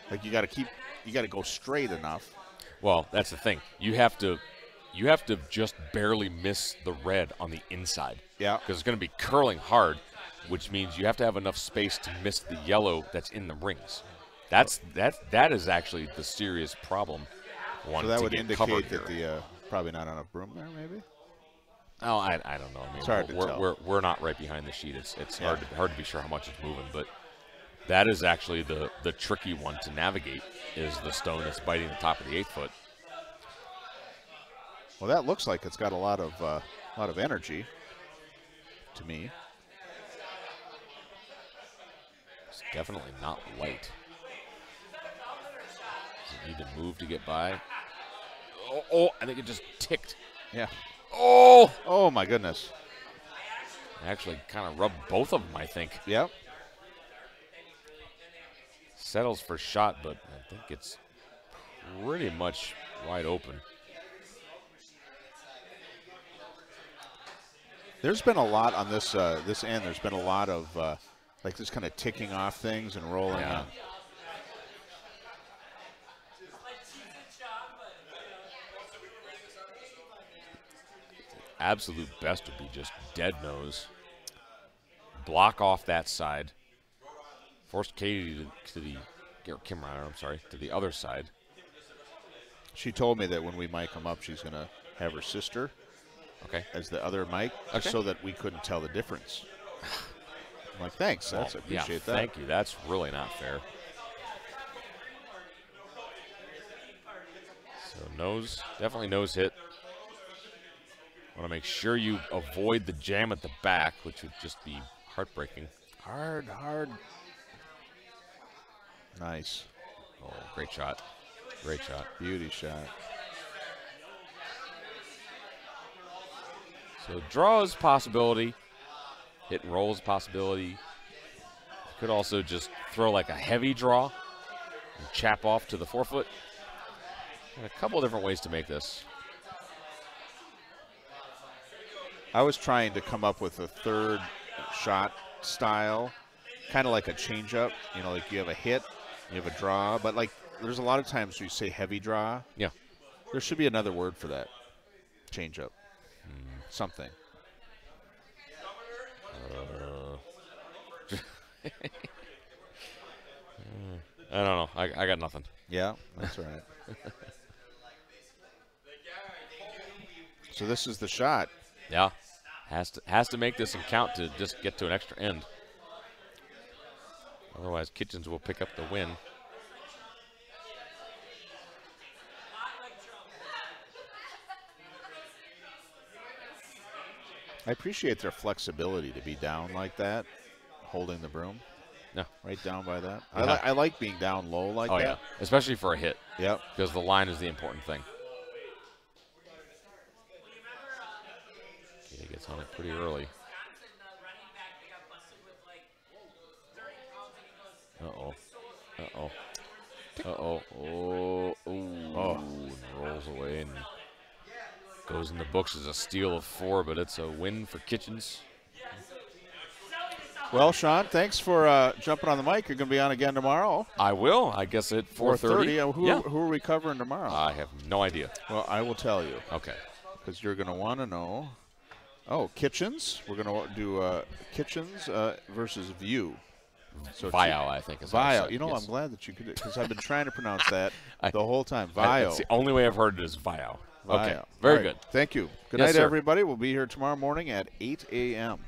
like you got to go straight enough. Well, that's the thing. You have to just barely miss the red on the inside. Yeah. Because it's going to be curling hard, which means you have to have enough space to miss the yellow that's in the rings. That is actually the serious problem. So that would indicate that the probably not enough broom there, maybe. Oh, I don't know. I mean, it's hard to tell. We're not right behind the sheet. It's hard to be sure how much it's moving, but that is actually the tricky one to navigate, is the stone that's biting the top of the 8-foot. Well, that looks like it's got a lot of energy to me. It's definitely not light. Does it need to move to get by? Oh, I think it just ticked. Yeah. Oh, my goodness. Actually kind of rubbed both of them, I think. Yep. Settles for shot, but I think it's pretty much wide open. There's been a lot on this this end. There's been a lot of like this kind of ticking off things and rolling on. Absolute best would be just dead nose. Block off that side. Force Katie to the other side. She told me that when we mic them up, she's going to have her sister as the other mic, just so that we couldn't tell the difference. I'm like, thanks. I appreciate that. Thank you. That's really not fair. So definitely nose hit. Want to make sure you avoid the jam at the back, which would just be heartbreaking. Hard. Nice. Oh, great shot. Great shot. Beauty shot. So draw is a possibility. Hit and roll is a possibility. You could also just throw like a heavy draw and chap off to the 4-foot. And a couple of different ways to make this. I was trying to come up with a third shot style, kind of like a changeup. You know, like you have a hit, you have a draw, but like there's a lot of times where you say heavy draw. Yeah. There should be another word for that. Changeup. Something. I don't know. I got nothing. Yeah, that's right. So this is the shot. Yeah. Has to make this and count to just get to an extra end. Otherwise, Kitchens will pick up the win. I appreciate their flexibility to be down like that, holding the broom. No. Right down by that. Yeah. I like being down low like that. Oh, yeah. Especially for a hit. Yep. Because the line is the important thing. He gets on it pretty early. Uh-oh. Uh-oh. Uh-oh. Oh. And rolls away and goes in the books as a steal of 4, but it's a win for Kitchens. Well, Sean, thanks for jumping on the mic. You're going to be on again tomorrow. I will. I guess at 4:30. Who are we covering tomorrow? I have no idea. Well, I will tell you. Okay. Because you're going to want to know. Oh, Kitchens. We're going to do Kitchens versus View. So Viao, I think. Viao. You know, yes. I'm glad that you could, because I've been trying to pronounce that the whole time. Viao. That's the only way I've heard it is Viao. Okay. Viao. Very right. good. Thank you. Good Yes, night, sir. everybody. We'll be here tomorrow morning at 8 a.m.